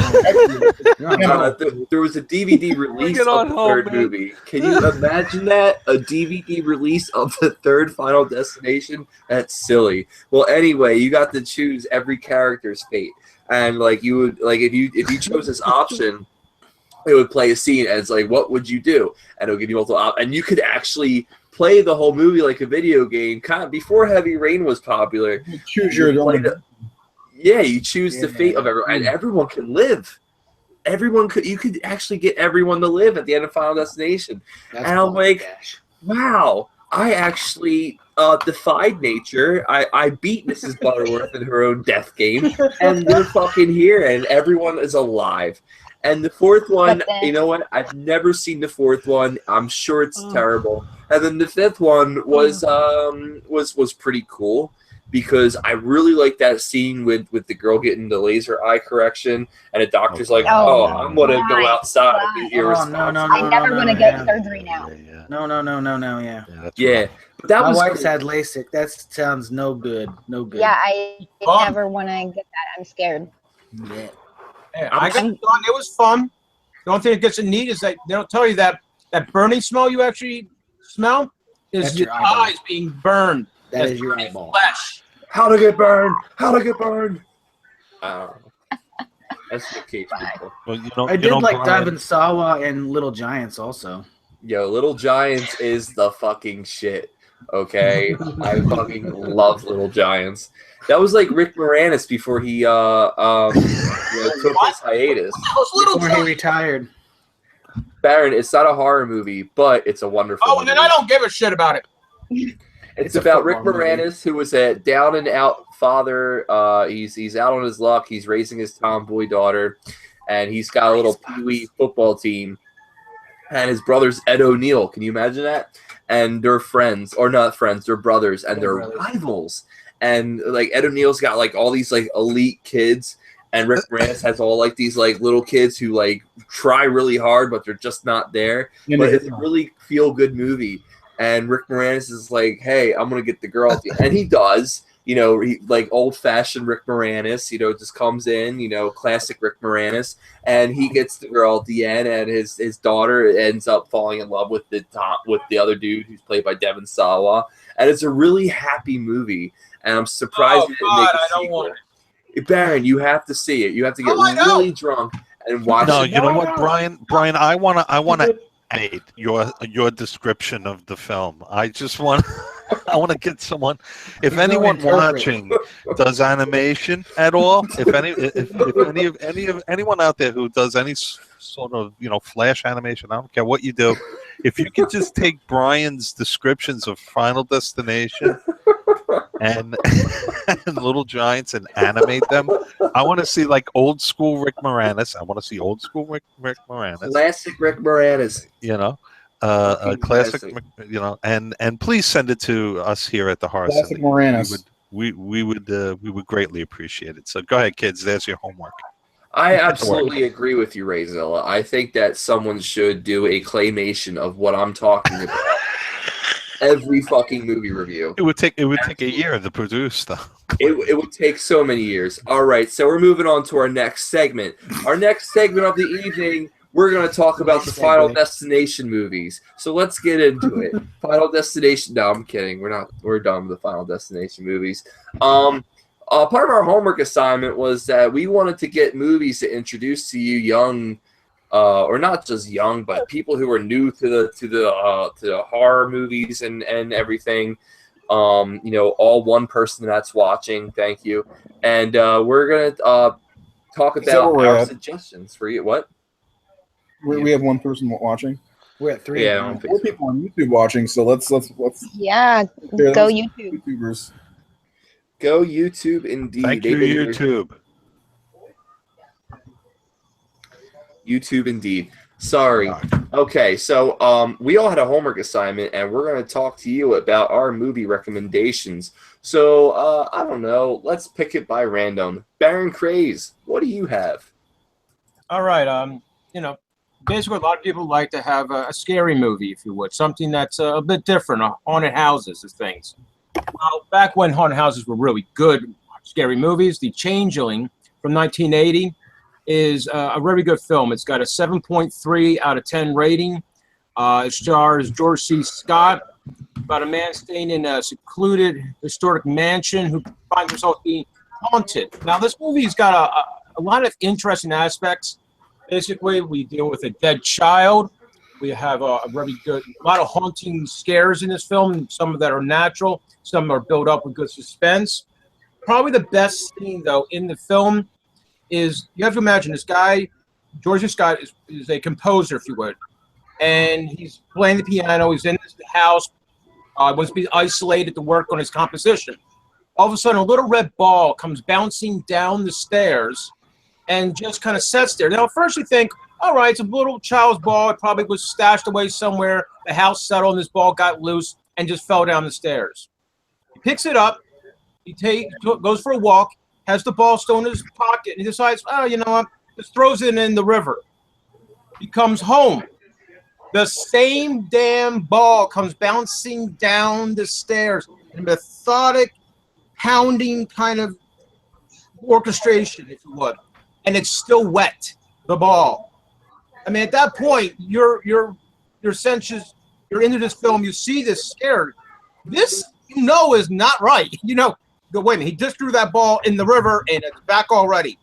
was a DVD release of the third movie. Can you imagine that? A DVD release of the third Final Destination? That's silly. Well, anyway, you got to choose every character's fate, and like you would like if you chose this option, it would play a scene, and it's like, what would you do? And it would give you multiple options, and you could actually play the whole movie like a video game, kind of before Heavy Rain was popular. You choose your own. You choose the fate of everyone, and everyone can live. You could actually get everyone to live at the end of Final Destination. And I'm like, wow, I actually defied nature. I beat Mrs. Butterworth in her own death game, and we're fucking here, and everyone is alive. And the fourth one, you know what? I've never seen the fourth one. I'm sure it's terrible. And then the fifth one was pretty cool. because I really like that scene with the girl getting the laser eye correction, and the doctor's like, "Oh, I'm gonna go outside and be irresponsible." I never want to get surgery now. Yeah. No. Yeah, that's Yeah, rough. but that My was wife's cool. had LASIK. That sounds no good. No good. Yeah, I Fun. never want to get that. I'm scared. Yeah. Hey, I got it done. It was fun. The only thing that gets neat is that they don't tell you that burning smell you actually smell is That's your your eyeball. eyes being burned. That That's is your burning eyeball. flesh. How to get burned? How to get burned? I don't know. That's the case, people. Well, I did like Brian, Diamond Sawa and Little Giants also. Yo, Little Giants is the fucking shit. Okay, I fucking love Little Giants. That was like Rick Moranis before he took his hiatus. That was Little Before he Giants. retired. Baron, it's not a horror movie, but it's a wonderful Oh, and then movie. I don't give a shit about it. It's a about Rick football movie. Moranis, who was a down and out father. He's out on his luck. He's raising his tomboy daughter, and he's got a little pee-wee football team. And his brother's Ed O'Neill. Can you imagine that? And they're friends, or not friends, they're brothers, and they're rivals. And like Ed O'Neill's got like all these like elite kids, and Rick Moranis has all like these like little kids who like try really hard, but they're just not there. But it's a really feel good movie. And Rick Moranis is like, "Hey, I'm gonna get the girl," and he does. You know, he, like old-fashioned Rick Moranis. You know, just comes in. You know, classic Rick Moranis, and he gets the girl at the end. And his daughter ends up falling in love with the other dude who's played by Devon Sawa. And it's a really happy movie. And I'm surprised he didn't make a I don't sequel. want it. Baron, you have to see it. You have to get I know. really drunk and watch No, it. you know what, Brian? Brian, I wanna aid your description of the film. I just want I want to get someone. If anyone watching does animation at all, if anyone out there who does any sort of flash animation, I don't care what you do. If you could just take Brian's descriptions of Final Destination and Little Giants and animate them, I want to see like old school Rick Moranis. I want to see old school Rick Moranis. Classic Rick Moranis. A classic, and please send it to us here at the Horror Classic Syndicate. Moranis. We would greatly appreciate it. So go ahead, kids. There's your homework. I absolutely agree with you, Rayzilla. I think that someone should do a claymation of what I'm talking about. Every fucking movie review. It would take a year to produce, though. It would take so many years. All right, so we're moving on to our next segment. Our next segment of the evening, we're going to talk about the Final Destination movies. So let's get into it. Final Destination. No, I'm kidding. We're done with the Final Destination movies. Part of our homework assignment was that we wanted to get movies to introduce to you young, or not just young, but people who are new to the horror movies and everything. All one person that's watching. Thank you. And we're gonna talk about our suggestions for you. What? We have one person watching. We're at 3. Yeah, now. on 4 people on YouTube watching. So let's Yeah, compare go those YouTube. YouTubers. Go YouTube, indeed. Thank you, YouTube. YouTube, indeed. Sorry. Okay, so we all had a homework assignment, and we're going to talk to you about our movie recommendations. So, I don't know. Let's pick it by random. Baron Craze, what do you have? All right. Basically, a lot of people like to have a scary movie, if you would, something that's a bit different, haunted houses and things. Well, back when haunted houses were really good, scary movies, The Changeling from 1980 is a very good film. It's got a 7.3 out of 10 rating. It stars George C. Scott, about a man staying in a secluded historic mansion who finds himself being haunted. Now, this movie's got a lot of interesting aspects. Basically, we deal with a dead child. We have a lot of haunting scares in this film. Some of that are natural. Some are built up with good suspense. Probably the best scene, though, in the film is you have to imagine this guy, George Scott, is a composer, if you would. And he's playing the piano. He's in his house. Wants to be isolated to work on his composition. All of a sudden, a little red ball comes bouncing down the stairs and just kind of sits there. Now, at first you think, all right, it's a little child's ball. It probably was stashed away somewhere. The house settled and this ball got loose and just fell down the stairs. He picks it up, Goes for a walk, has the ball still in his pocket, and he decides, oh, you know what? Just throws it in the river. He comes home. The same damn ball comes bouncing down the stairs in a methodic, pounding kind of orchestration, if you would, and it's still wet. The ball. I mean, at that point, your senses, you're into this film. You see this scared. This, is not right. Go, wait a minute. He just threw that ball in the river, and it's back already.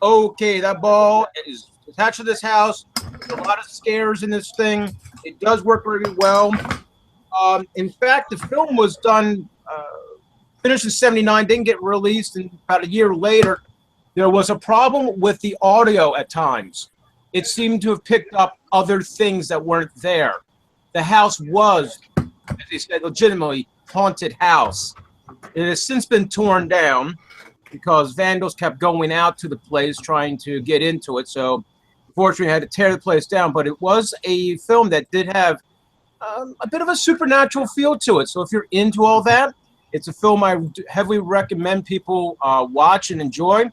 Okay, that ball is attached to this house. There's a lot of scares in this thing. It does work really well. In fact, the film was done, finished in '79, didn't get released, and about a year later, there was a problem with the audio at times. It seemed to have picked up other things that weren't there. The house was, as they said, legitimately haunted house. It has since been torn down because vandals kept going out to the place trying to get into it. So, unfortunately, I had to tear the place down. But it was a film that did have a bit of a supernatural feel to it. So if you're into all that, it's a film I heavily recommend people watch and enjoy.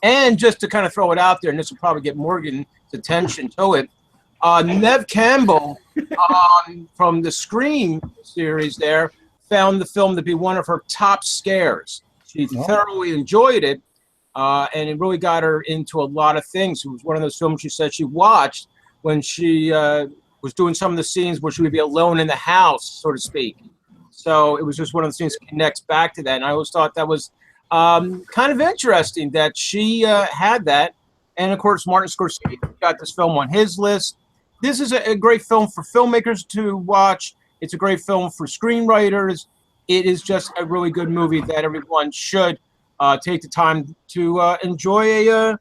And just to kind of throw it out there, and this will probably get Morgan's attention to it, Nev Campbell from the Scream series there found the film to be one of her top scares. She thoroughly enjoyed it, and it really got her into a lot of things. It was one of those films she said she watched when she was doing some of the scenes where she would be alone in the house, so to speak. So it was just one of the things that connects back to that. And I always thought that was kind of interesting that she had that. And of course, Martin Scorsese got this film on his list. This is a great film for filmmakers to watch. It's a great film for screenwriters. It is just a really good movie that everyone should take the time to enjoy a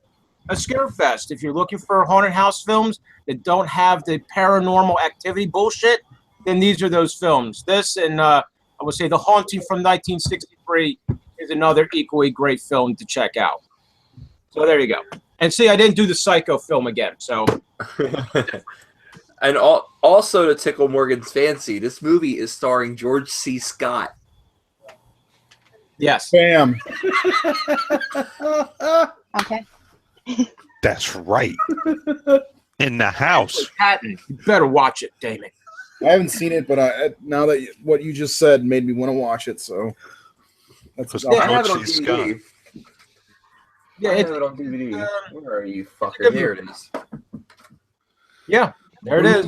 scare fest. If you're looking for haunted house films that don't have the paranormal activity bullshit, then these are those films. This and I would say The Haunting from 1963 is another equally great film to check out. So there you go. And see, I didn't do the Psycho film again. So, and also to tickle Morgan's fancy, this movie is starring George C. Scott. Yes. Bam. Okay. That's right. In the house. Patton, you better watch it, damn it. I haven't seen it, but now that what you just said made me want to watch it. So that's I have it on George C. DVD. Yeah, I have it on DVD. Where are you, fucker? Here it is. Yeah, there it is.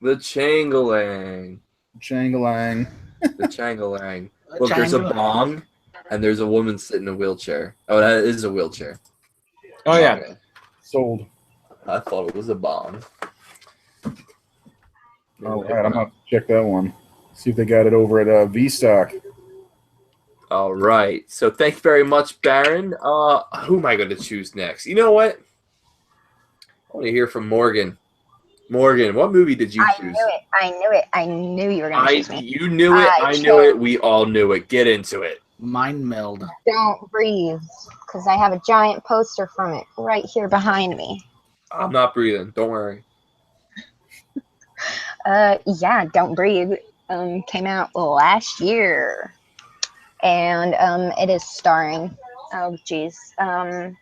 The Changeling. Jangalang. The Changeling. Look, there's a bong, and there's a woman sitting in a wheelchair. Oh, that is a wheelchair. Oh, yeah. Okay. Sold. I thought it was a bong. All right, I'm gonna check that one. See if they got it over at V-Stock. All right. So thank you very much, Baron. Who am I going to choose next? You know what? I want to hear from Morgan. Morgan, what movie did you choose? I knew you were going to choose me. You knew it. I knew it. We all knew it. Get into it. Mind meld. Don't Breathe, because I have a giant poster from it right here behind me. I'm not breathing. Don't worry. Yeah, Don't Breathe came out last year. And it is starring, oh geez, I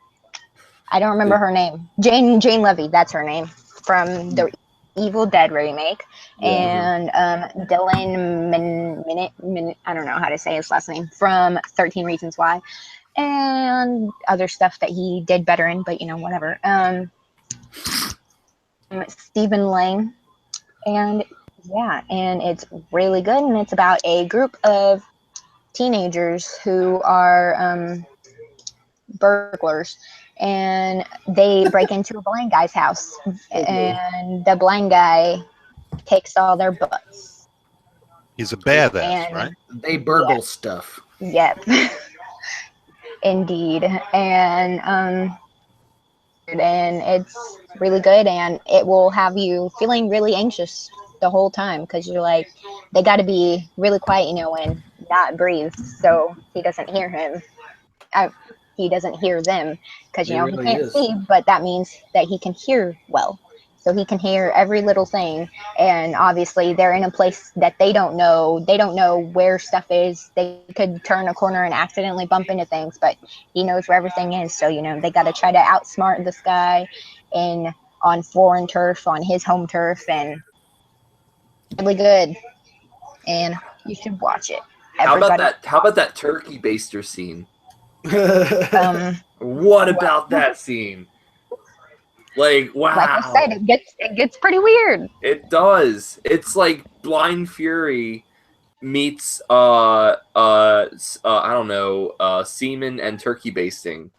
don't remember her name. Jane Levy, that's her name, from the Evil Dead remake. And Dylan Minute, I don't know how to say his last name, from 13 Reasons Why, and other stuff that he did better in, but whatever. Stephen Lang, and yeah, and it's really good, and it's about a group of teenagers who are burglars, and they break into a blind guy's house, and the blind guy takes all their butts. He's a badass, And- right? They burgle stuff. Yep. Indeed. And it's really good, and it will have you feeling really anxious the whole time, because you're like, they got to be really quiet, and not breathe, so he doesn't hear him. He doesn't hear them, because He he really can't is. see, but that means that he can hear well. so he can hear every little thing. And obviously they're in a place that they don't know. They don't know where stuff is. They could turn a corner and accidentally bump into things, but he knows where everything is. So, you know, they got to try to outsmart this guy on foreign turf, on his home turf, and really good. And you should watch it. Everybody. How about that turkey baster scene? Um, What about that scene? Like, wow. like I said, it gets pretty weird. It does. It's like Blind Fury meets I don't know, semen and turkey basting.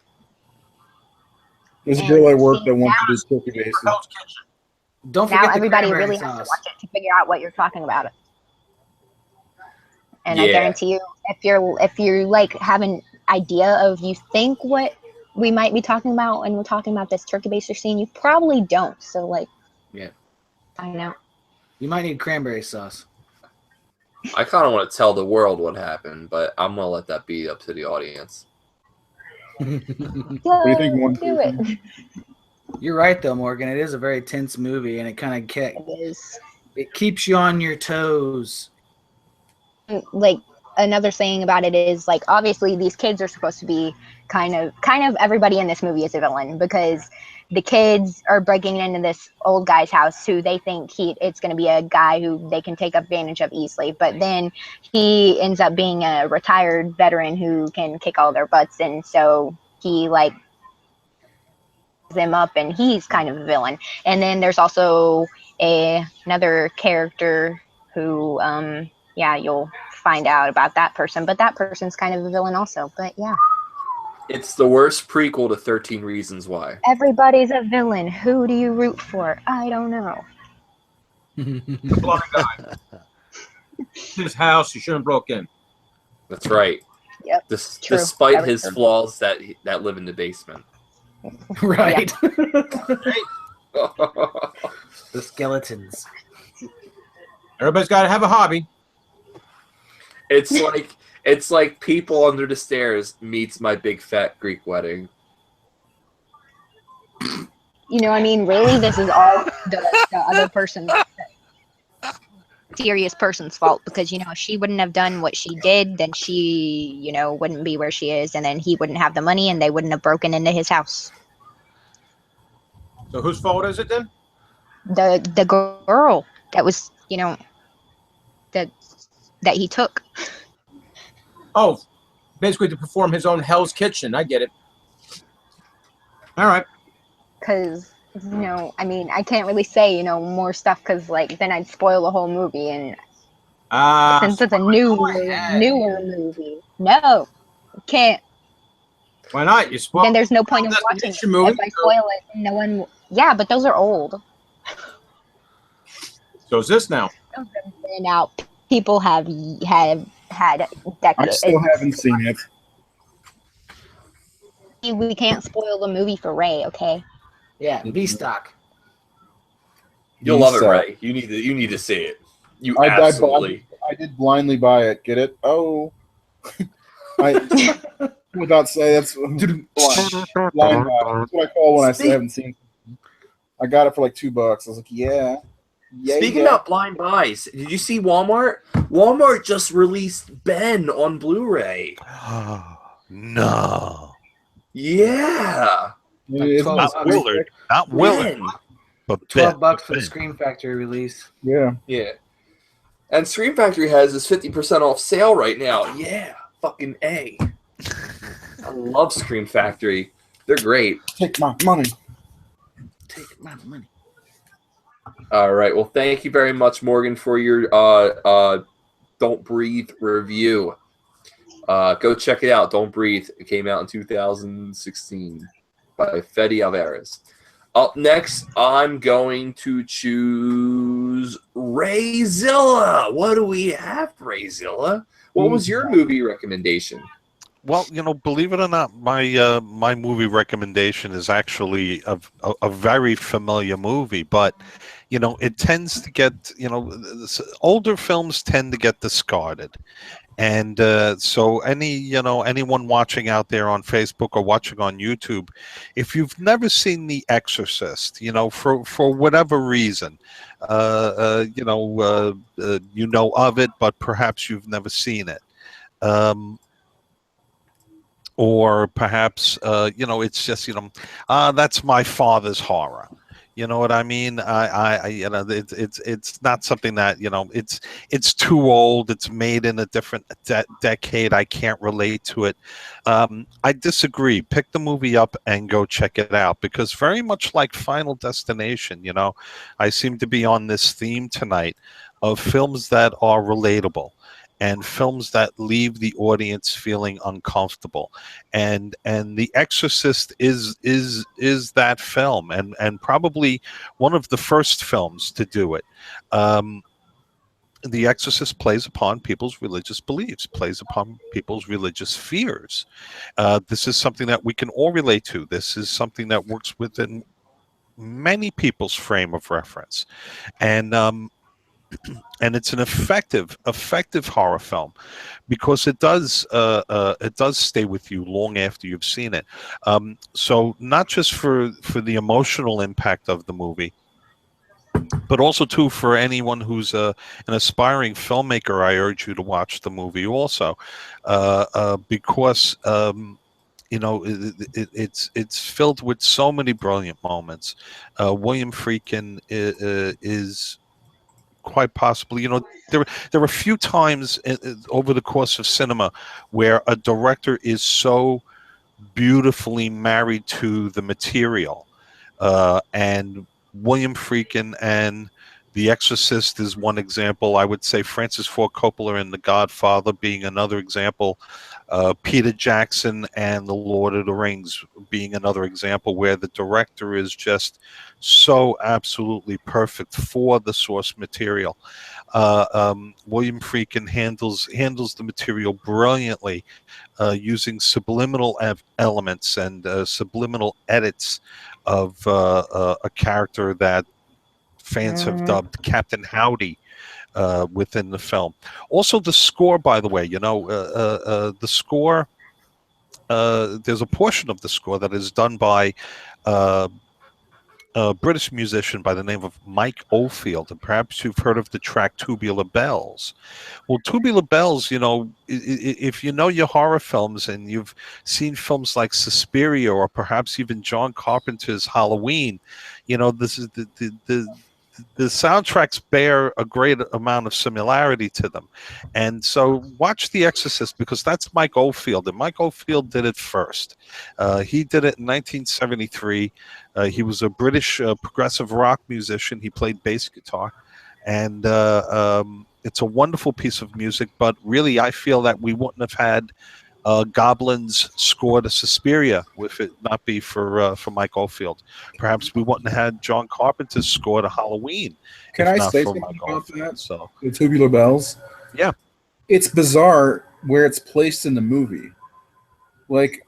There's a And girl at work see, that wants now- to do turkey basting. Hell's Kitchen. Don't forget Now the everybody cranberry really has to sauce. watch it to figure out what you're talking about. And I Yeah. guarantee you, if you're like have an idea of you think what we might be talking about, and we're talking about this turkey baster scene, you probably don't. So like, Yeah. I know. You might need cranberry sauce. I kind of want to tell the world what happened, but I'm gonna let that be up to the audience. do you think one Do it. person- You're right though, Morgan. It is a very tense movie, and it kind of It is. it keeps you on your toes. Like another thing about it is like obviously these kids are supposed to be kind of everybody in this movie is a villain, because the kids are breaking into this old guy's house who they think it's going to be a guy who they can take advantage of easily, but then he ends up being a retired veteran who can kick all their butts, and so he like them up, and he's kind of a villain. And then there's also another character who you'll find out about that person, but that person's kind of a villain also. But yeah, It's the worst prequel to 13 Reasons Why. everybody's a villain. Who do you root for? I don't know. The blind guy. His house, you shouldn't have broke in. That's right. Yep, true. Despite That was his true. flaws that live in the basement. Right. The skeletons. Everybody's got to have a hobby. It's like People Under the Stairs meets My Big Fat Greek Wedding. You know, I mean, really, this is all the other person's serious person's fault, because you know if she wouldn't have done what she did, then she, you know, wouldn't be where she is, and then he wouldn't have the money, and they wouldn't have broken into his house. So whose fault is it then? The girl that was, you know, that he took. Oh, basically to perform his own Hell's Kitchen. I get it. All right. Because, you know, I mean, I can't really say, you know, more stuff, because like then I'd spoil the whole movie, and since it's a newer movie, no, can't. Why not? You spoil. Then there's no point in That's watching an it. movie, If I spoil it, no one. Yeah, but those are old. So is this now? Those have been out. People have had I decades. still haven't seen it. We can't spoil the movie for Ray, okay? Yeah, B stock. You'll love it, So, Ray. You need to see it. You I absolutely. did blindly buy it. Get it? Oh, I without saying that's blind buy. That's what I call when I say I haven't seen. I got it for like $2. I was like, yeah. Speaking about blind buys, did you see Walmart? Walmart just released Ben on Blu-ray. No. Yeah. It's Not not Willard. Not Willard. Ben. But $12 Ben. for the Scream Factory release. Yeah. Yeah. And Scream Factory has this 50% off sale right now. Yeah. Fucking A. I love Scream Factory. They're great. Take my money. Take my money. All right. Well, thank you very much, Morgan, for your Don't Breathe review. Go check it out. Don't Breathe. It came out in 2016 by Fede Alvarez. Up next, I'm going to choose Rayzilla. What do we have, Rayzilla? What was your movie recommendation? Well, you know, believe it or not, my movie recommendation is actually a very familiar movie, but it tends to get, older films tend to get discarded. And so anyone watching out there on Facebook or watching on YouTube, if you've never seen The Exorcist, for whatever reason, of it, but perhaps you've never seen it. Or perhaps it's just that's my father's horror. You know what I mean? It's not something that it's too old. It's made in a different decade. I can't relate to it. I disagree. Pick the movie up and go check it out, because very much like Final Destination, I seem to be on this theme tonight of films that are relatable and films that leave the audience feeling uncomfortable, and The Exorcist is that film, and probably one of the first films to do it. The Exorcist plays upon people's religious beliefs, plays upon people's religious fears. This is something that we can all relate to. This is something that works within many people's frame of reference, and it's an effective horror film, because it does stay with you long after you've seen it. So not just for the emotional impact of the movie, but also too for anyone who's an aspiring filmmaker. I urge you to watch the movie also, because it's filled with so many brilliant moments. William Friedkin is quite possibly, there are a few times over the course of cinema where a director is so beautifully married to the material, and William Friedkin and The Exorcist is one example. I would say Francis Ford Coppola and The Godfather being another example. Peter Jackson and The Lord of the Rings being another example, where the director is just so absolutely perfect for the source material. William Friedkin handles the material brilliantly, using subliminal elements and subliminal edits of a character that fans have dubbed Captain Howdy within the film. Also, the score, by the way, the score, there's a portion of the score that is done by a British musician by the name of Mike Oldfield, and perhaps you've heard of the track Tubular Bells. Well, Tubular Bells, if you know your horror films and you've seen films like Suspiria or perhaps even John Carpenter's Halloween, this is the soundtracks bear a great amount of similarity to them. And so watch The Exorcist, because that's Mike Oldfield, and Mike Oldfield did it first. He did it in 1973. He was a British progressive rock musician. He played bass guitar, and it's a wonderful piece of music. But really, I feel that we wouldn't have had Goblin's score to Suspiria if it not be for Mike Oldfield. Perhaps we wouldn't have had John Carpenter's score to Halloween. Can if I not say for something Mike about Oldfield. that? So The Tubular Bells? yeah, It's bizarre where it's placed in the movie. Like,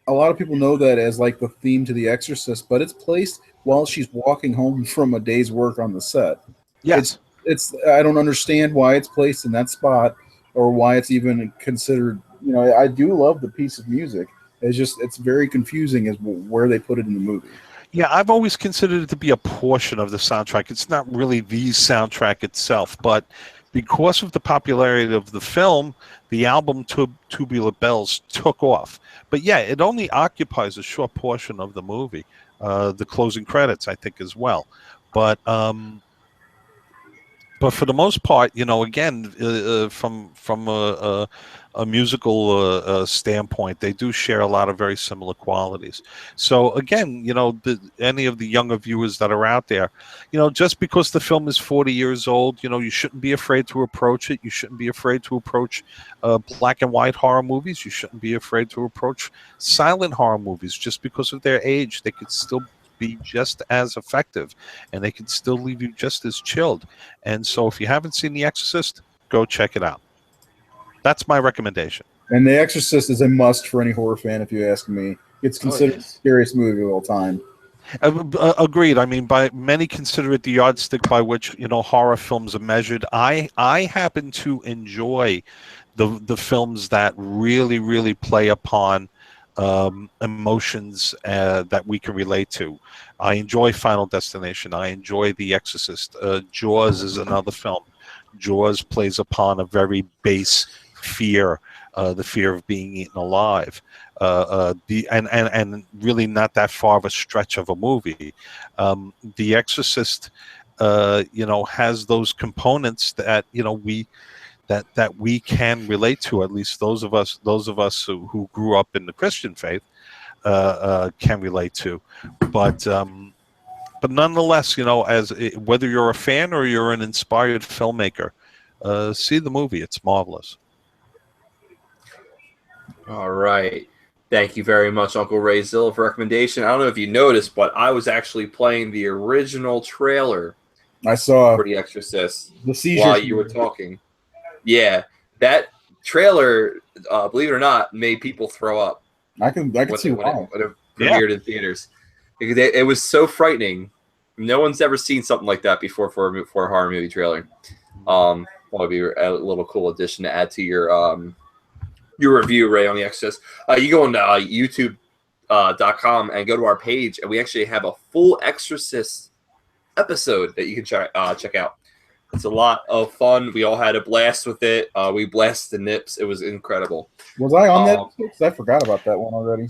a lot of people know that as like the theme to The Exorcist, but it's placed while she's walking home from a day's work on the set. yes. It's I don't understand why it's placed in that spot, or why it's even considered. I do love the piece of music. It's very confusing as where they put it in the movie. Yeah, I've always considered it to be a portion of the soundtrack. It's not really the soundtrack itself, but because of the popularity of the film, the album Tubular Bells took off. But yeah, it only occupies a short portion of the movie, the closing credits, I think, as well. But for the most part, again, from a musical standpoint, they do share a lot of very similar qualities. So again, any of the younger viewers that are out there, just because the film is 40 years old, you shouldn't be afraid to approach it. You shouldn't be afraid to approach black and white horror movies. You shouldn't be afraid to approach silent horror movies. Just because of their age, they could still be just as effective, and they can still leave you just as chilled. And so if you haven't seen The Exorcist, go check it out. That's my recommendation. And The Exorcist is a must for any horror fan, if you ask me. It's considered the scariest movie of all time. Agreed. I mean, by many consider it the yardstick by which horror films are measured. I happen to enjoy the films that really play upon emotions that we can relate to. I enjoy Final Destination. I enjoy The Exorcist. Jaws is another film. Jaws plays upon a very base fear, the fear of being eaten alive. And really not that far of a stretch of a movie. The Exorcist, has those components that we can relate to. At least those of us who grew up in the Christian faith can relate to. But nonetheless, whether you're a fan or you're an inspired filmmaker, see the movie. It's marvelous. All right. Thank you very much, Uncle Ray Zilla, for recommendation. I don't know if you noticed, but I was actually playing the original trailer I saw for The Exorcist the seizure while you were talking. Yeah, that trailer, believe it or not, made people throw up. I can see why. When it premiered in theaters. Because it was so frightening. No one's ever seen something like that before for a horror movie trailer. That would be a little cool addition to add to your review, Ray, on The Exorcist. You go on YouTube.com and go to our page, and we actually have a full Exorcist episode that you can check out. It's a lot of fun. We all had a blast with it. We blasted the nips. It was incredible. Was I on that? Because I forgot about that one already.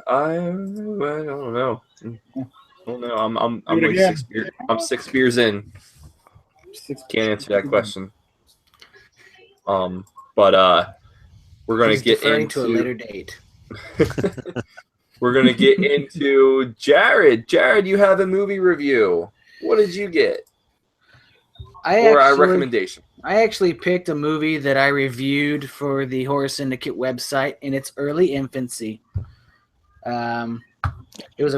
I don't know. I'm Do it like again. 6 beers. I'm 6 beers in. Can't answer that question. But we're gonna He's get deferring into to a later date. We're gonna get into Jared. Jared, you have a movie review. What did you get? Or a recommendation? I actually picked a movie that I reviewed for the Horror Syndicate website in its early infancy. It was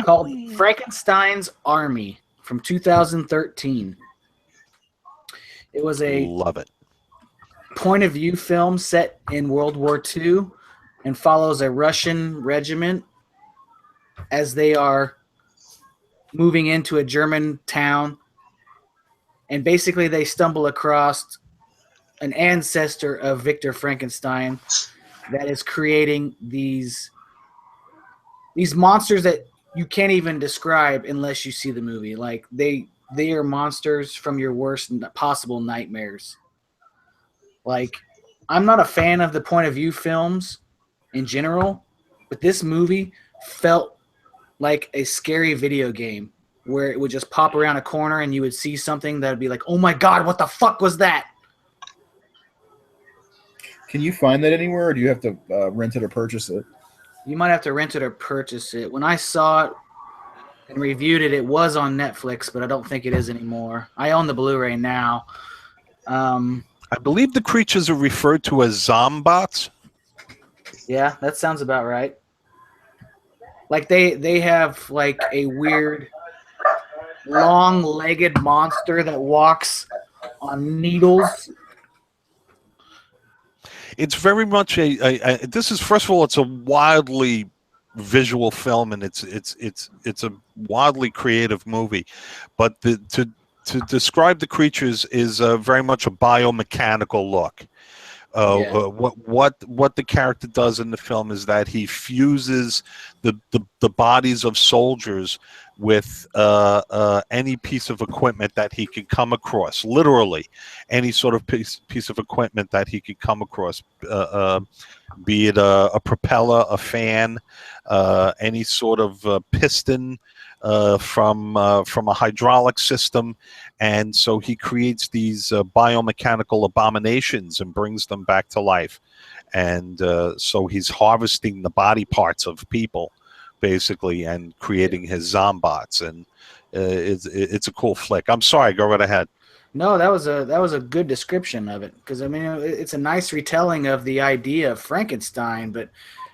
called Frankenstein's Army from 2013. It was a Love it. point of view film set in World War II and follows a Russian regiment as they are moving into a German town. And basically they stumble across an ancestor of Victor Frankenstein that is creating these monsters that you can't even describe unless you see the movie. Like they are monsters from your worst possible nightmares. Like, I'm not a fan of the point of view films in general, but this movie felt like a scary video game where it would just pop around a corner and you would see something that would be like, oh my God, what the fuck was that? Can you find that anywhere, or do you have to rent it or purchase it? You might have to rent it or purchase it. When I saw it and reviewed it, it was on Netflix, but I don't think it is anymore. I own the Blu-ray now. I believe the creatures are referred to as zombots. Yeah, that sounds about right. Like they have like a weird long-legged monster that walks on needles. It's very much this is, first of all, it's a wildly visual film, and it's a wildly creative movie, but to describe the creatures is very much a biomechanical look. What the character does in the film is that he fuses the bodies of soldiers with any piece of equipment that he could come across. Literally, any sort of piece of equipment that he could come across, be it a propeller, a fan, any sort of piston from a hydraulic system. And so he creates these biomechanical abominations and brings them back to life. And so he's harvesting the body parts of people, basically, and creating his zombots. And it's a cool flick. I'm sorry, go right ahead. No, that was a good description of it, because I mean it's a nice retelling of the idea of Frankenstein, but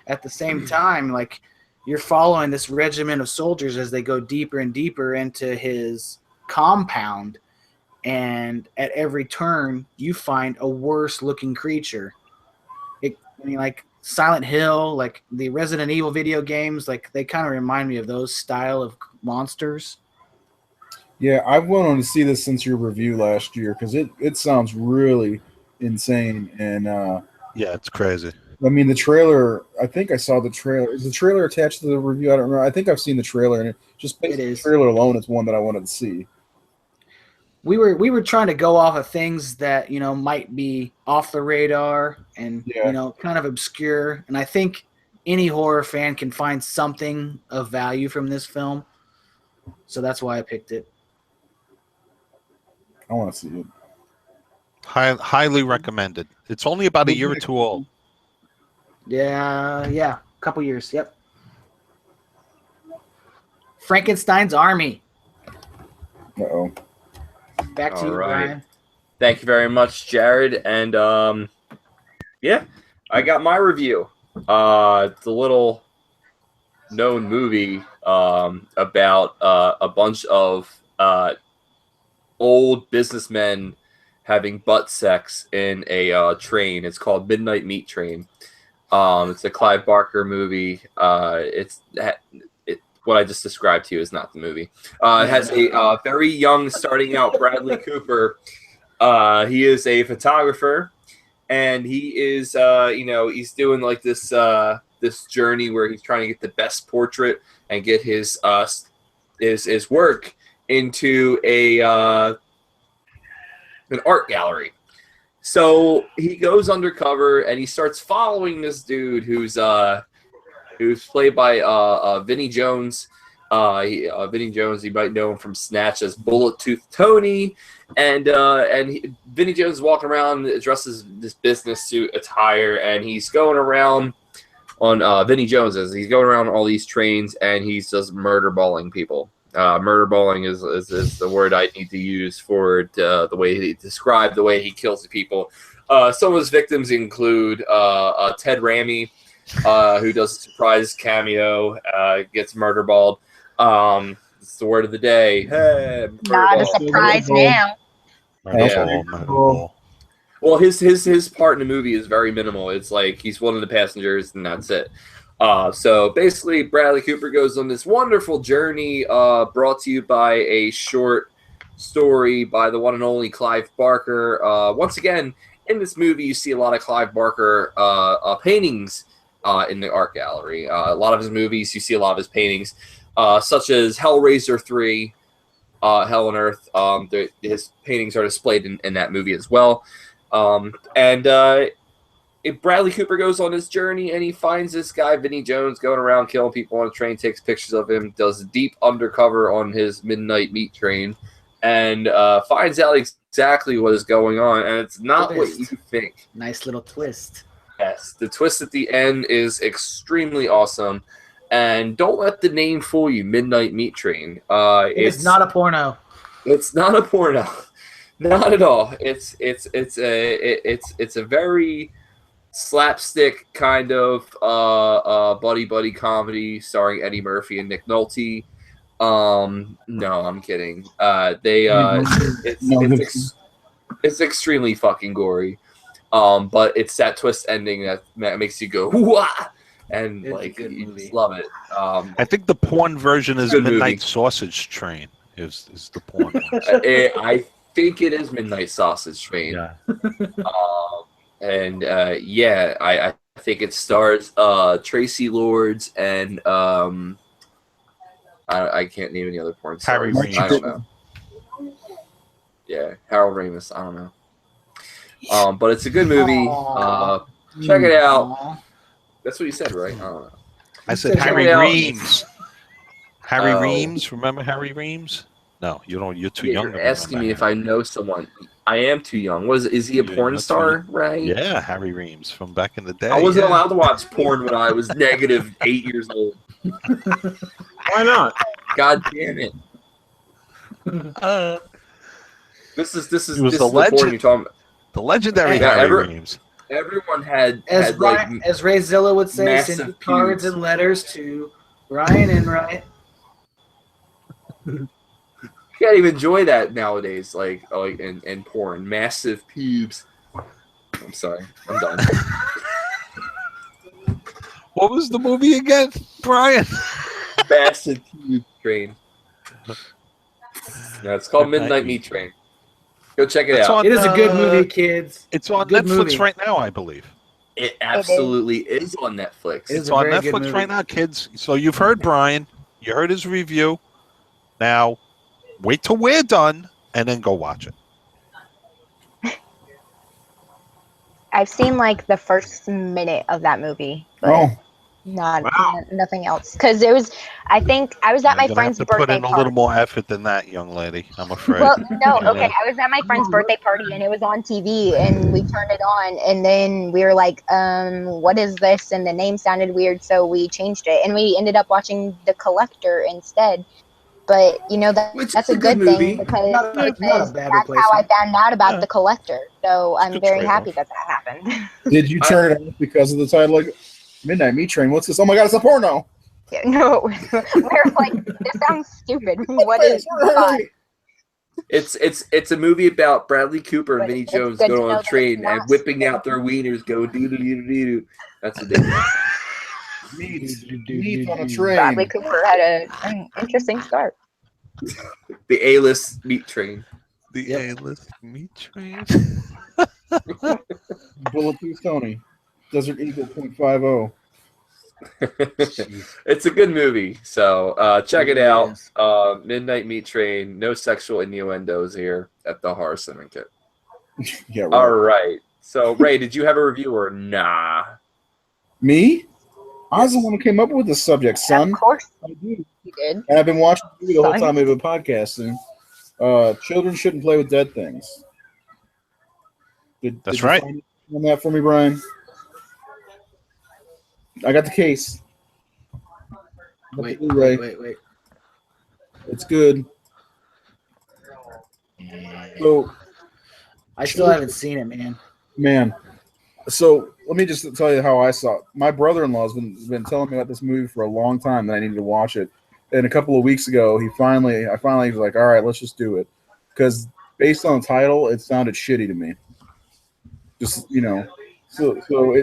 at the same time, like, you're following this regiment of soldiers as they go deeper and deeper into his compound, and at every turn you find a worse looking creature. Silent Hill, like the Resident Evil video games, like they kind of remind me of those style of monsters. Yeah, I've wanted to see this since your review last year because it sounds really insane. And Yeah, it's crazy. I mean, the trailer. I think I saw the trailer. Is the trailer attached to the review? I don't remember. I think I've seen the trailer, and just based on the trailer alone, it's one that I wanted to see. We were trying to go off of things that might be off the radar and kind of obscure, and I think any horror fan can find something of value from this film, so that's why I picked it. I want to see it. Highly recommended. It's only about a year or two old. Yeah, a couple years. Yep. Frankenstein's Army. Uh-oh. Back to you, Brian. Thank you very much, Jared. And I got my review. It's a little known movie about a bunch of old businessmen having butt sex in a train. It's called Midnight Meat Train. It's a Clive Barker movie. What I just described to you is not the movie. It has a very young, starting out Bradley Cooper. He is a photographer, and he is, he's doing like this journey where he's trying to get the best portrait and get his work into an art gallery. So he goes undercover and he starts following this dude who's played by Vinnie Jones. Vinnie Jones, you might know him from Snatch as Bullet Tooth Tony, and Vinnie Jones is walking around dressed as this business suit attire, and he's going around on Vinnie Jones's. He's going around all these trains, and he's just murder balling people. Murder balling is the word I need to use for the way he described the way he kills the people. Some of his victims include Ted Raimi, who does a surprise cameo, gets murder balled. It's the word of the day. Hey, not a surprise now. Yeah. Well, his part in the movie is very minimal. It's like he's one of the passengers, and that's it. So basically, Bradley Cooper goes on this wonderful journey, brought to you by a short story by the one and only Clive Barker. Once again, in this movie, you see a lot of Clive Barker paintings in the art gallery. A lot of his movies, you see a lot of his paintings, such as Hellraiser 3, Hell on Earth. His paintings are displayed in that movie as well. If Bradley Cooper goes on his journey and he finds this guy, Vinnie Jones, going around killing people on a train, takes pictures of him, does a deep undercover on his midnight meat train, and finds out exactly what is going on. And it's not what you think. Nice little twist. Yes, the twist at the end is extremely awesome. And don't let the name fool you, Midnight Meat Train. It's not a porno. It's not a porno. Not at all. It's a very slapstick kind of buddy comedy starring Eddie Murphy and Nick Nolte. No, I'm kidding. It's extremely fucking gory. But it's that twist ending that makes you go wah, and like you just love it. I think the porn version is Good Midnight movie. Sausage Train. Is the porn? I think it is Midnight Sausage Train. Yeah. I think it stars Tracy Lords and I can't name any other porn stars. Harry I don't know. Yeah, Harold Ramis. I don't know. But it's a good movie. Check it out. That's what you said, right? I don't know. I said Harry Reams. Harry Reams. Remember Harry Reams? No, you don't. You're too young. You're asking me if I know someone. I am too young. Is he a porn star, right? Yeah, Harry Reams from back in the day. I wasn't allowed to watch porn when I was negative 8 years old. Why not? God damn it! This is was the the legend. porn you're talking about. The legendary Yeah, Harry Reams. Everyone had As Ray Zilla would say, massive send cards pubes. and letters to Brian Enright. You can't even enjoy that nowadays, like in porn. Massive pubes. I'm sorry. I'm done. What was the movie again, Brian? Fast Tube Train. No, it's called Midnight Meat Train. Go check it It's out. on, It is a good movie, kids. It's on Good Netflix movie. right now, I believe. It absolutely is on Netflix. It is It's a on very good Netflix movie. right now, kids. So you've heard Brian. You heard his review. Now, wait till we're done and then go watch it. I've seen like the first minute of that movie, but Oh, nothing else. Because it was, I think I was at my You're gonna have friend's to put birthday in a party. little more effort than that, young lady. I'm afraid. Well, no, Yeah. okay. I was at my friend's birthday party and it was on TV and we turned it on and then we were like, what is this? And the name sounded weird, so we changed it and we ended up watching The Collector instead. But you know Which that's is a good movie. thing because Not a bad that's how I replacement. found out about Yeah. The Collector. So It's a I'm good very trade-off. happy that happened. did you turn it off because of the title? Like Midnight Meat Train. What's this? Oh my God, it's a porno. No, we're like, this sounds stupid. What is fun? It's a movie about Bradley Cooper and But Vinnie it's Jones good to going know on a that train it's and not whipping out their wieners, go doo doo doo doo doo. That's what they do. Meat on a Bradley train. Cooper had an interesting start. The A-list meat train. The Yep. A-list meat train. Bulletproof Tony. Desert Eagle .50. It's a good movie, so check it It out. is. Midnight Meat Train. No sexual innuendos here at the Horror Syndicate. Yeah, right. All right. So Ray, did you have a review or nah? Me? I was the one who came up with the subject, son. Of course I do. you did. And I've been watching the movie the whole Son. time we've been podcasting. Children shouldn't play with dead things. That's did you right. find it on that for me, Brian? I got the case. Got the Blu-ray. Wait. It's good. So, I still haven't seen it, man. man. So let me just tell you how I saw it. My brother-in-law's been telling me about this movie for a long time that I needed to watch it. And a couple of weeks ago, I finally was like, all right, let's just do it. Because based on the title, it sounded shitty to me. Just, so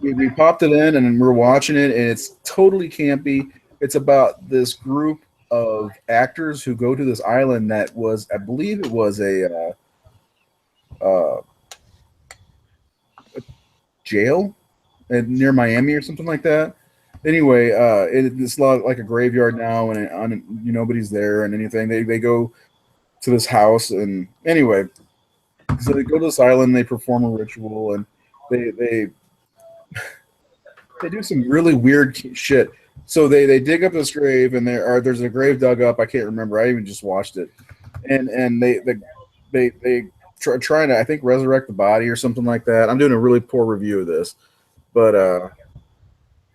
we popped it in and we're watching it, and it's totally campy. It's about this group of actors who go to this island that was, I believe it was a jail near Miami or something like that. Anyway, it's like a graveyard now, and nobody's there and anything. They go to this house, and anyway, so they go to this island. They perform a ritual, and they do some really weird shit. So they dig up this grave, and there's a grave dug up. I can't remember. I even just watched it, and they trying to, I think, resurrect the body or something like that. I'm doing a really poor review of this, but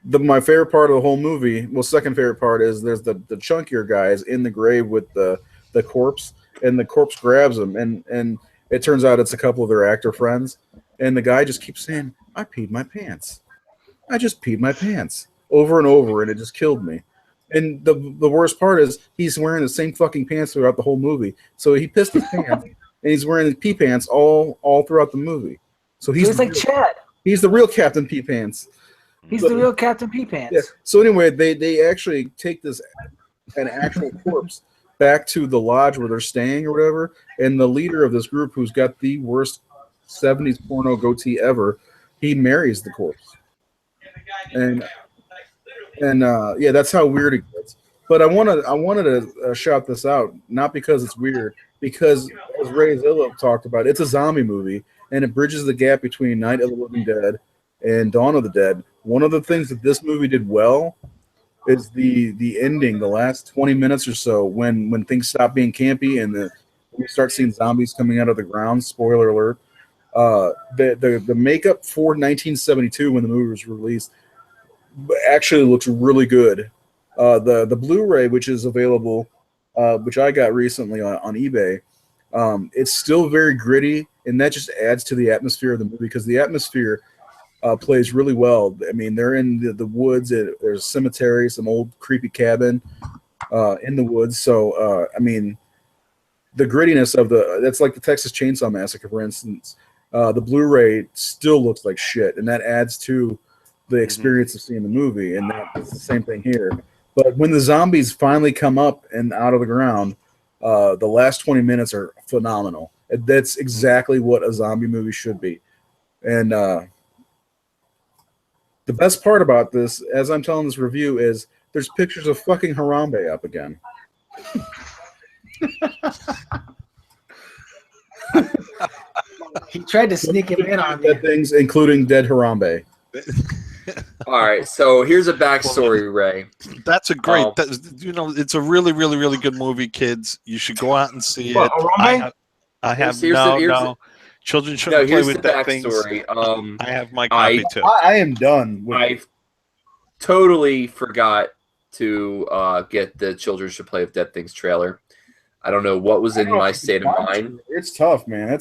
my favorite part of the whole movie, well, second favorite part is there's the chunkier guys in the grave with the corpse, and the corpse grabs them, and it turns out it's a couple of their actor friends, and the guy just keeps saying, "I peed my pants. I just peed my pants," over and over, and it just killed me. And the worst part is he's wearing the same fucking pants throughout the whole movie. So he pissed his pants, and he's wearing his pee pants all throughout the movie. So He's like Chad. he's the real Captain Pee Pants. He's So- the real Captain Pee Pants. Yeah. So anyway, they actually take an actual corpse back to the lodge where they're staying or whatever, and the leader of this group, who's got the worst 70s porno goatee ever, he marries the corpse. And yeah, that's how weird it gets. But I wanted to shout this out, not because it's weird, because as Ray Zilla talked about, it's a zombie movie, and it bridges the gap between Night of the Living Dead and Dawn of the Dead. One of the things that this movie did well is the ending, the last 20 minutes or so, when things stop being campy and we start seeing zombies coming out of the ground. Spoiler alert. The makeup for 1972 when the movie was released actually looks really good. The Blu-ray, which is available, which I got recently on eBay, it's still very gritty, and that just adds to the atmosphere of the movie, because the atmosphere plays really well. I mean, they're in the woods. There's a cemetery, some old creepy cabin in the woods. So, I mean, the grittiness of that's like the Texas Chainsaw Massacre, for instance. The Blu-ray still looks like shit, and that adds to the experience of seeing the movie, and that's the same thing here. But when the zombies finally come up and out of the ground, the last 20 minutes are phenomenal. That's exactly what a zombie movie should be. And the best part about this, as I'm telling this review, is there's pictures of fucking Harambe up again. He tried to sneak him in on dead you. things, including dead Harambe. All right, so here's a backstory, Ray. That's a great. It's a really, really, really good movie, kids. You should go out and see What, it. Harambe? I have Here's no. Children shouldn't play here's with the dead things. backstory. I have my copy too. I am done. I totally forgot to get the Children Should Play with Dead Things trailer. I don't know what was in my state of mind. It's tough, man.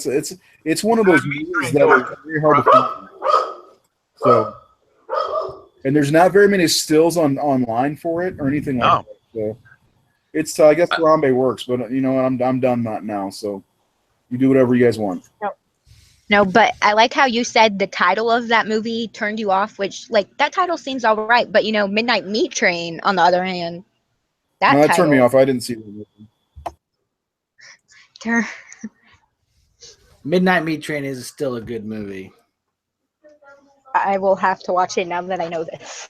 It's one of those movies that are very hard to find. So, and there's not very many stills online for it or anything like that. So, it's I guess Harambe works, but you know what? I'm done now. So, you do whatever you guys want. No, but I like how you said the title of that movie turned you off, which, like, that title seems all right. But, Midnight Meat Train, on the other hand, That turned me off. I didn't see the movie. Midnight Meat Train is still a good movie. I will have to watch it now that I know this.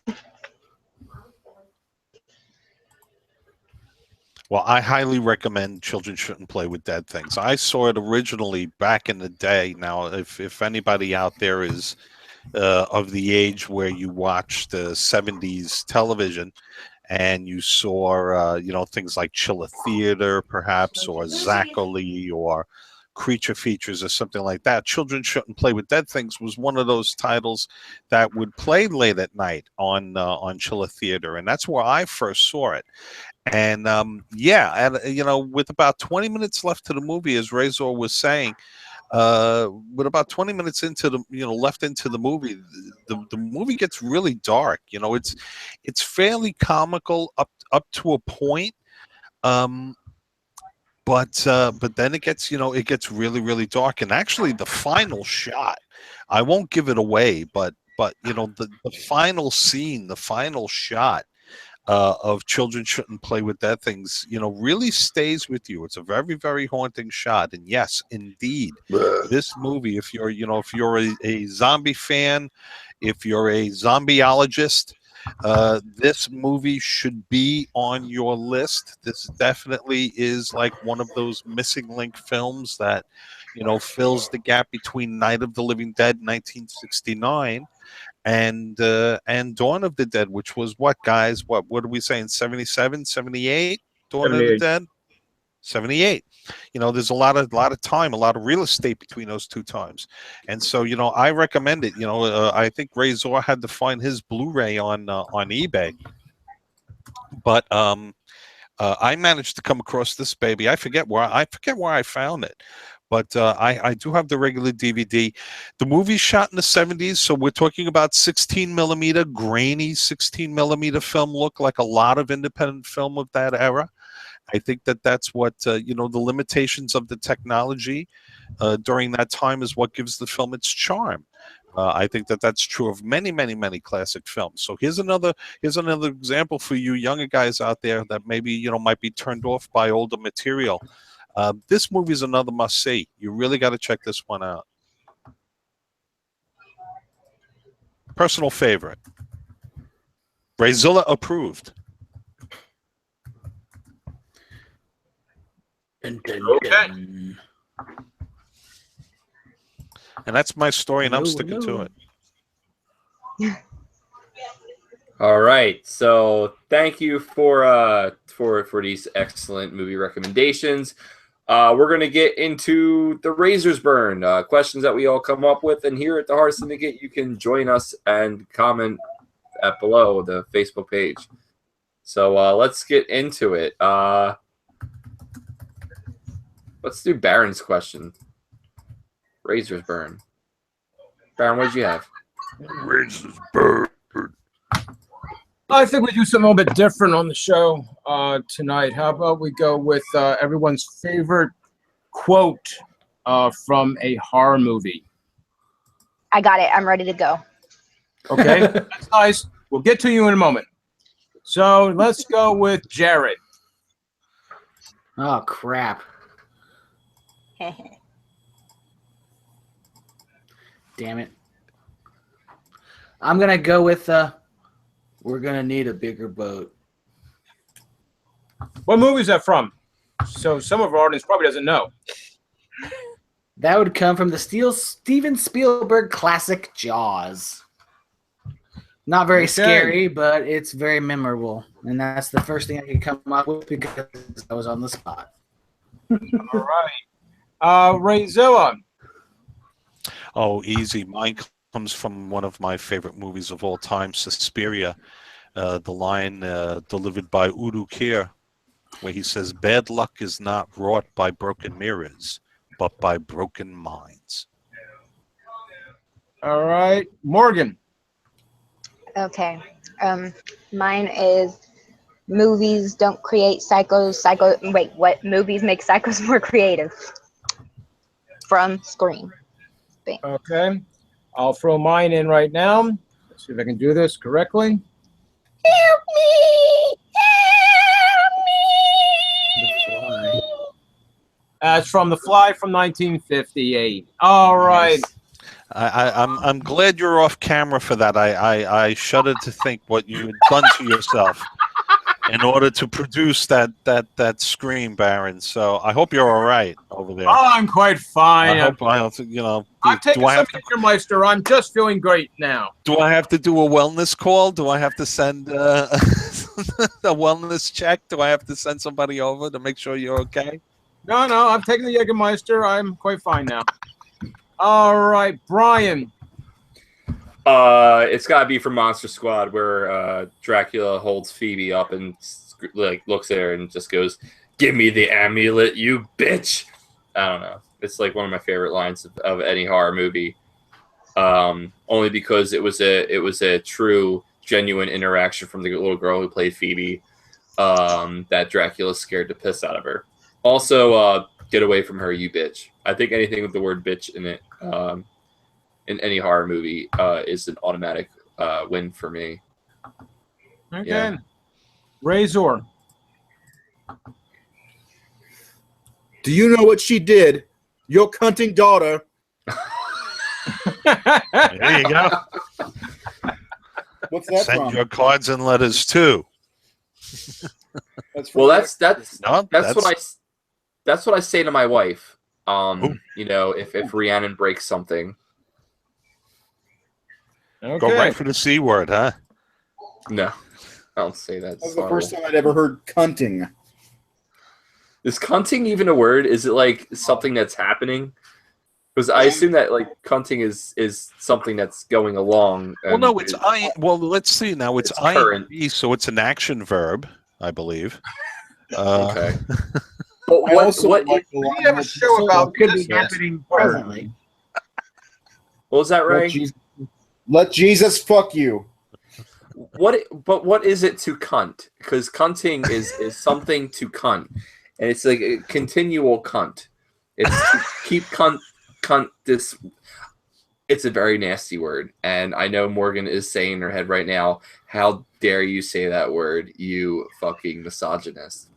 Well, I highly recommend Children Shouldn't Play with Dead Things. I saw it originally back in the day. Now, if anybody out there is of the age where you watched the 70s television and you saw, things like Chilla Theater, perhaps, or Zachary, or Creature Features, or something like that, Children Shouldn't Play with Dead Things was one of those titles that would play late at night on Chilla Theater, and that's where I first saw it. And with about 20 minutes left to the movie, as Razor was saying, with about 20 minutes into the left into the movie, the movie gets really dark. It's fairly comical up to a point, but then it gets really, really dark. And actually, the final shot, I won't give it away, but the final scene, the final shot of Children Shouldn't Play with Dead Things, really stays with you. It's a very, very haunting shot. And yes, indeed, this movie, if you're a zombie fan, if you're a zombieologist, this movie should be on your list. This definitely is like one of those missing link films that, fills the gap between Night of the Living Dead, 1969, and Dawn of the Dead, which was what, guys? What are we saying? 77, 78? Dawn 78. of the Dead? 78. There's a lot of time, a lot of real estate between those two times. And so, I recommend it. I think Razor had to find his Blu-ray on eBay. But I managed to come across this baby. I forget where I found it. But I do have the regular DVD. The movie's shot in the 70s, so we're talking about 16 millimeter, grainy 16 millimeter film look, like a lot of independent film of that era. I think that's what, the limitations of the technology during that time is what gives the film its charm. I think that's true of many, many, many classic films. So here's another example for you younger guys out there that maybe, might be turned off by older material. This movie is another must-see. You really got to check this one out. Personal favorite. Brazilla approved. Okay. And that's my story, and I'm sticking to it. All right, so thank you for these excellent movie recommendations. We're gonna get into the Razor's Burn questions that we all come up with, and here at the Horror Syndicate, you can join us and comment at below the Facebook page. So let's get into it. Let's do Baron's question. Razor's Burn. Baron, what did you have? Razor's Burn. I think we do something a little bit different on the show tonight. How about we go with everyone's favorite quote from a horror movie? I got it. I'm ready to go. Okay, that's nice. We'll get to you in a moment. So let's go with Jared. Oh crap! Damn it! I'm gonna go with we're gonna need a bigger boat. What movie is that from? So some of our audience probably doesn't know. That would come from the Steven Spielberg classic Jaws. Not very scary, but it's very memorable, and that's the first thing I could come up with because I was on the spot. All right. Rayzilla. Oh, easy. Mine comes from one of my favorite movies of all time, Suspiria. The line delivered by Udo Kier, where he says, "Bad luck is not wrought by broken mirrors, but by broken minds." All right. Morgan. Okay. Mine is movies don't create psychos. Wait, what? Movies make psychos more creative. From Scream. Okay. I'll throw mine in right now. Let's see if I can do this correctly. Help me! Help me! That's from The Fly from 1958. All right. Nice. I'm glad you're off camera for that. I shudder to think what you had done to yourself in order to produce that scream, Baron. So I hope you're all right over there. Oh, I'm quite fine. I hope you know. I'm taking do I some have to, Jägermeister. I'm just feeling great now. do I have to do a wellness call? Do I have to send a wellness check? Do I have to send somebody over to make sure you're okay? No, I'm taking the Jägermeister. I'm quite fine now. All right, Brian. It's got to be from Monster Squad, where Dracula holds Phoebe up and like looks at her and just goes, "Give me the amulet, you bitch." I don't know. It's like one of my favorite lines of any horror movie. Only because it was a true, genuine interaction from the little girl who played Phoebe. That Dracula's scared to piss out of her. Also, get away from her, you bitch. I think anything with the word bitch in it, in any horror movie, is an automatic win for me. Okay. Yeah. Razor. Do you know what she did? Your cunting daughter. There you go. What's that Send from? your cards and letters too. That's from Well, that's No, what I say to my wife. Ooh. You know, if Rhiannon breaks something, Okay. Go right for the C word, huh? no, I don't say that. That was the first time I'd ever heard cunting. Is cunting even a word? Is it like something that's happening? Because I assume that like cunting is something that's going along. Well, no, it's I. Well, let's see now. It's current. ing, so it's an action verb, I believe. Okay. But I also what like the We line have a that show about Could be this. happening presently. what was that, let Ray? let Jesus fuck you. But what is it to cunt? Because cunting is something to cunt, and it's like a continual cunt. It's to keep cunt this. It's a very nasty word, and I know Morgan is saying in her head right now, "How dare you say that word, you fucking misogynist?"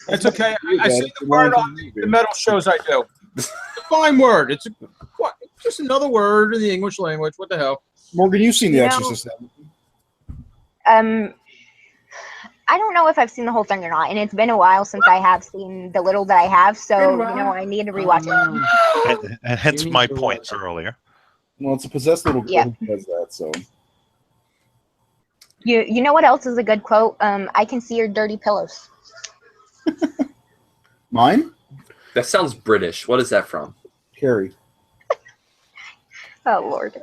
It's okay. I say the word on the metal shows I do. It's a fine word. It's just another word in the English language. What the hell? Morgan, you've seen The You know- Exorcist. I don't know if I've seen the whole thing or not, and it's been a while since I have seen the little that I have, so I need to rewatch it. And hence You need my to points watch it. earlier. Well, it's a possessed little girl Yeah. who does that, so. You know what else is a good quote? I can see your dirty pillows. Mine? That sounds British. What is that from? Carrie. Oh Lord.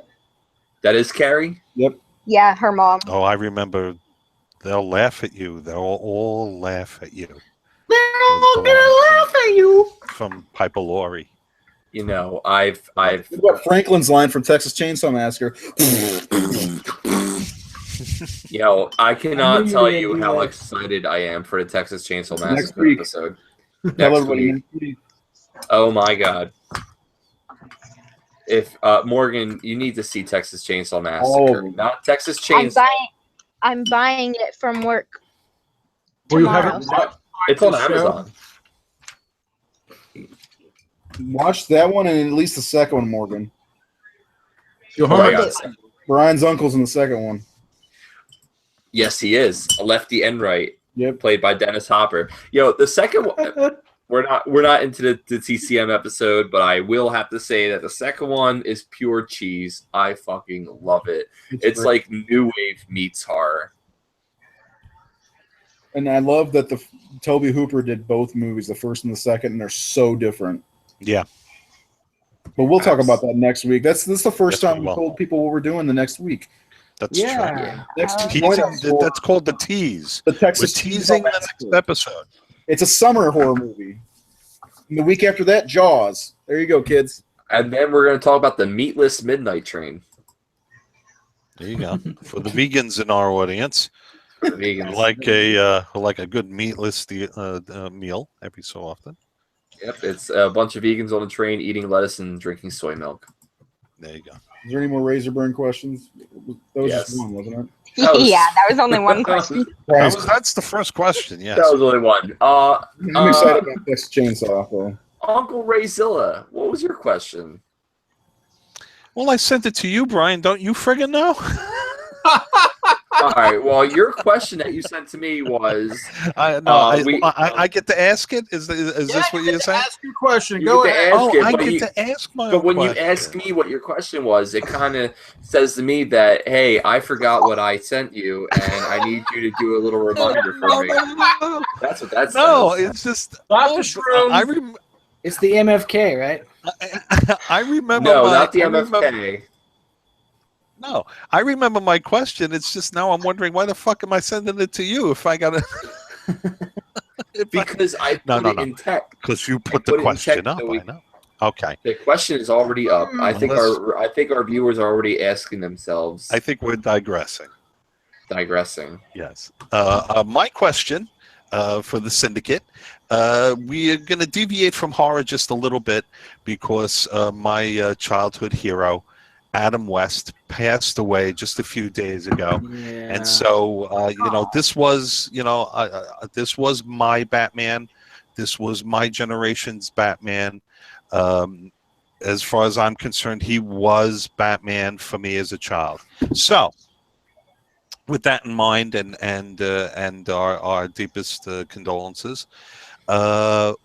That is Carrie? Yep. Yeah, her mom. Oh, I remember. They'll laugh at you. They'll all laugh at you. They're all gonna laugh at you. From Piper Laurie. You know, I've What Franklin's line from Texas Chainsaw Massacre? you know, I cannot you tell were you gonna do how that. excited I am for the Texas Chainsaw Next Massacre week. episode. Tell Next everybody week. Oh my god. if Morgan, you need to see Texas Chainsaw All Massacre, of them. not Texas I'm Chainsaw. buying it from work Well, you tomorrow. haven't So It's on the show? Amazon. Watch that one and at least the second one, Morgan. You're Oh, I home? got it. Brian's uncle's in the second one. Yes, he is a lefty and right, Yep. played by Dennis Hopper. Yo, the second one. We're not into the TCM episode, but I will have to say that the second one is pure cheese. I fucking love it. It's great. like new wave meets horror. And I love that the Toby Hooper did both movies, the first and the second, and they're so different. Yeah. But we'll talk about that next week. This is the first Yes, we time we will. told people what we're doing the next week. That's Yeah. true. Next week, Teasing, join us for that's called the tease. the We're Texas teasing Chainsaw the next Massacre. episode. It's a summer horror movie. And the week after that, Jaws. There you go, kids. And then we're going to talk about the Meatless Midnight Train. There you go. For the vegans in our audience, For the vegans. who like a good meatless meal every so often. Yep, it's a bunch of vegans on a train eating lettuce and drinking soy milk. There you go. Is there any more razor burn questions? That was Yes. just one, wasn't it? That was- yeah, that was only one question. That's the first question, yes. That was only one. I'm excited about this chainsaw, though. Uncle Rayzilla, what was your question? Well, I sent it to you, Brian. Don't you friggin' know? All right. Well, your question that you sent to me was I get to ask it. Is this what you're saying? Ask your question. You Go get to ahead. ask it, I but get you- to ask my. But when you question. ask me what your question was, it kind of says to me that, hey, I forgot what I sent you, and I need you to do a little reminder for me. no. That's what that says. No, it's just. Stop the shroom. It's the MFK, right? I remember. No, my, not the I remember- MFK. No, I remember my question. It's just now I'm wondering why the fuck am I sending it to you if I gotta? Because I put it in text. Because you put put the it in question text up. so we- I know. Okay. The question is already up. I think Unless- our viewers are already asking themselves. I think we're digressing. Digressing. Yes. My question for the Syndicate, we are going to deviate from horror just a little bit because my childhood hero, Adam West, passed away just a few days ago. Yeah. And so, this was, this was my Batman. This was my generation's Batman. As far as I'm concerned, he was Batman for me as a child. So, with that in mind, and our deepest condolences, Batman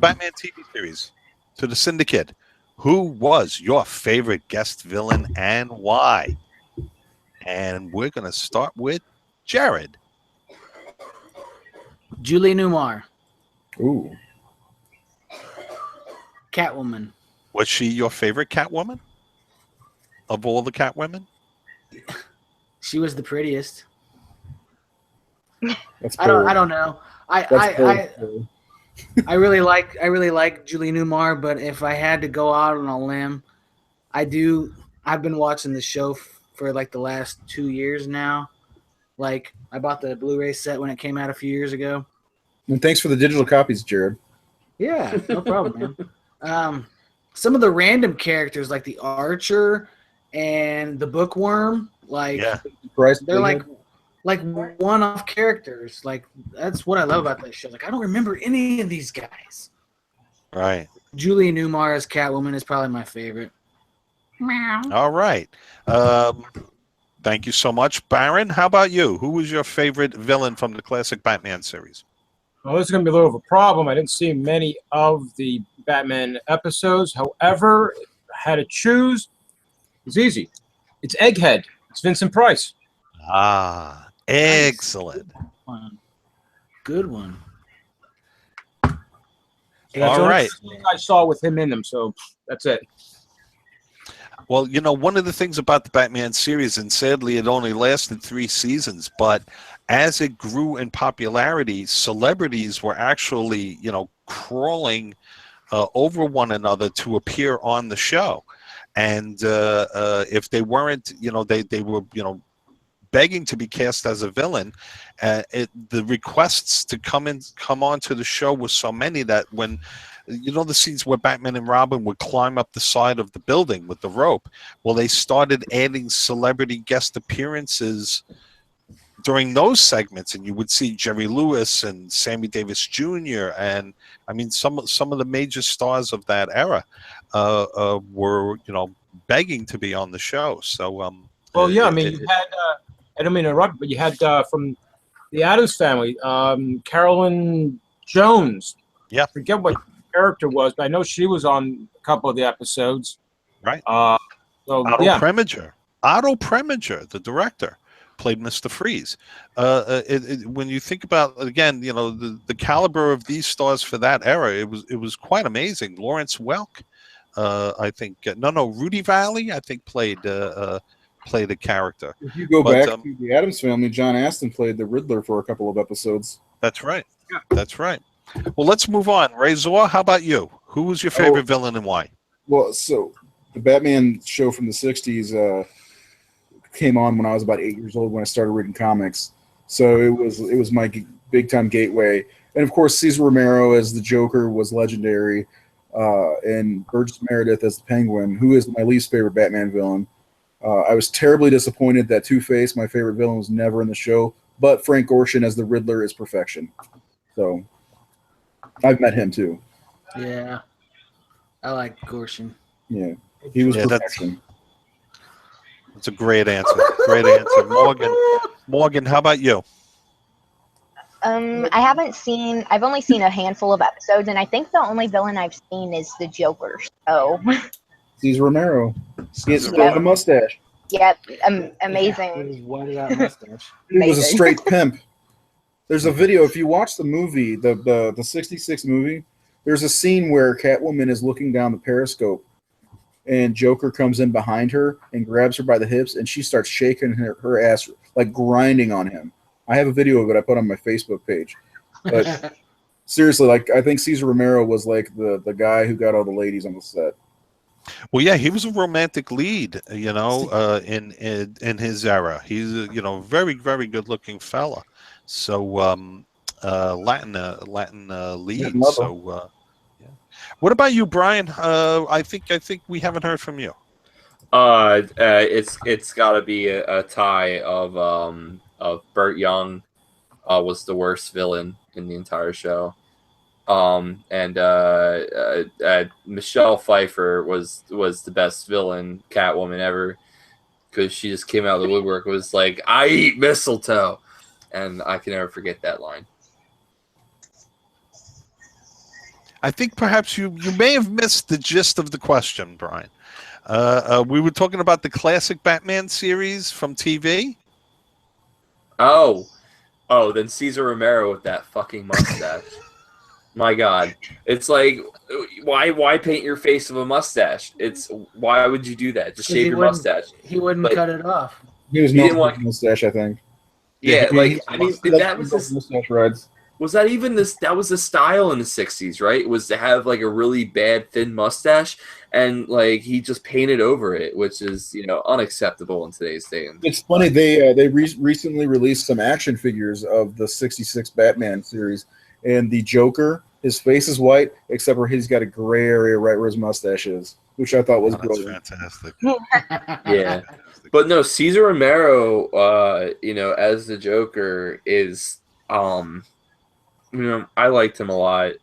TV series to the Syndicate. Who was your favorite guest villain and why? And we're going to start with Jared. Julie Newmar, Ooh. Catwoman. Was she your favorite Catwoman of all the Catwomen? She was the prettiest. That's I don't know. I really like Julie Newmar, but if I had to go out on a limb, I've been watching the show for like the last 2 years now. Like I bought the Blu-ray set when it came out a few years ago. And thanks for the digital copies, Jared. Yeah, no problem, man. Some of the random characters like the Archer and the Bookworm, like they're like one-off characters. Like that's what I love about that show. Like I don't remember any of these guys. Right. Julie Newmar as Catwoman is probably my favorite. All right. Thank you so much, Baron. How about you? Who was your favorite villain from the classic Batman series? Well, this is going to be a little of a problem. I didn't see many of the Batman episodes. However, if I had to choose, it's easy. It's Egghead. It's Vincent Price. Ah, excellent. Good one. So that's All the right. only thing I saw with him in them, so that's it. Well, one of the things about the Batman series, and sadly it only lasted 3 seasons, but as it grew in popularity, celebrities were actually, crawling over one another to appear on the show. And if they weren't, they were, begging to be cast as a villain. The requests to come on to the show was so many that when you know the scenes where Batman and Robin would climb up the side of the building with the rope. Well, they started adding celebrity guest appearances during those segments, and you would see Jerry Lewis and Sammy Davis Jr. and I mean some of the major stars of that era were begging to be on the show. So Well, yeah, I mean, you had, I don't mean to interrupt, but you had from the Addams Family, Carolyn Jones. Yeah. I forget what character was, but I know she was on a couple of the episodes. Right. So, Otto yeah. Preminger, the director, played Mr. Freeze. When you think about, again, the caliber of these stars for that era, it was quite amazing. Lawrence Welk, I think, Rudy Valley, I think played a character. If you go back to the Addams Family, John Astin played the Riddler for a couple of episodes. That's right. Yeah. That's right. Well, let's move on. Razor, how about you? Who was your favorite villain and why? Well, so the Batman show from the 60s came on when I was about 8 years old when I started reading comics. So it was my big time gateway. And of course, Cesar Romero as the Joker was legendary, and Burgess Meredith as the Penguin, who is my least favorite Batman villain. I was terribly disappointed that Two-Face, my favorite villain, was never in the show. But Frank Gorshin as the Riddler is perfection. So I've met him too. Yeah, I like Gorshin. Yeah, he was perfection. That's a great answer. Great answer. Morgan, how about you? I've only seen a handful of episodes, and I think the only villain I've seen is the Joker. So. Cesar Romero. He has a mustache. Yep, amazing. What is that mustache? He was a straight pimp. There's a video, if you watch the movie, the 66 movie, there's a scene where Catwoman is looking down the periscope and Joker comes in behind her and grabs her by the hips, and she starts shaking her ass, like grinding on him. I have a video of it I put on my Facebook page. But seriously, like, I think Cesar Romero was like the guy who got all the ladies on the set. Well, yeah, he was a romantic lead, in his era. He's a, very, very good looking fella. So Latin lead. So yeah. What about you, Brian? I think we haven't heard from you. It's got to be a tie of Burt Young was the worst villain in the entire show. And Michelle Pfeiffer was the best villain, Catwoman, ever, because she just came out of the woodwork. It was like, I eat mistletoe, and I can never forget that line. I think perhaps you may have missed the gist of the question, Brian. We were talking about the classic Batman series from TV. Oh, then Cesar Romero with that fucking mustache. My God, it's like, why paint your face with a mustache? Why would you do that? Just shave your mustache. He wouldn't cut it off. He was not a mustache, I think. Yeah, I mean, that was this mustache rides. Was that even this? That was the style in the 60s, right? It was to have like a really bad thin mustache, and like he just painted over it, which is unacceptable in today's day. It's funny, they recently released some action figures of the 66 Batman series, and the Joker, his face is white except for he's got a gray area right where his mustache is, which I thought was brilliant. Fantastic. Yeah, but no, Cesar Romero, as the Joker is I liked him a lot.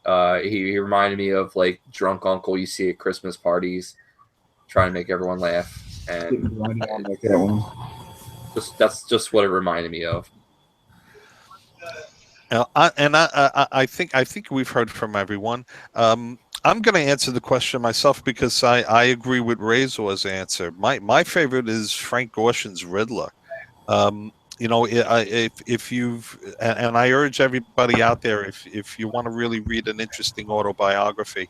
He reminded me of like drunk uncle you see at Christmas parties, trying to make everyone laugh, and that's just what it reminded me of. I think we've heard from everyone. I'm going to answer the question myself because I agree with Razor's answer. My favorite is Frank Gorshin's Riddler. If you've, and I urge everybody out there, if you want to really read an interesting autobiography,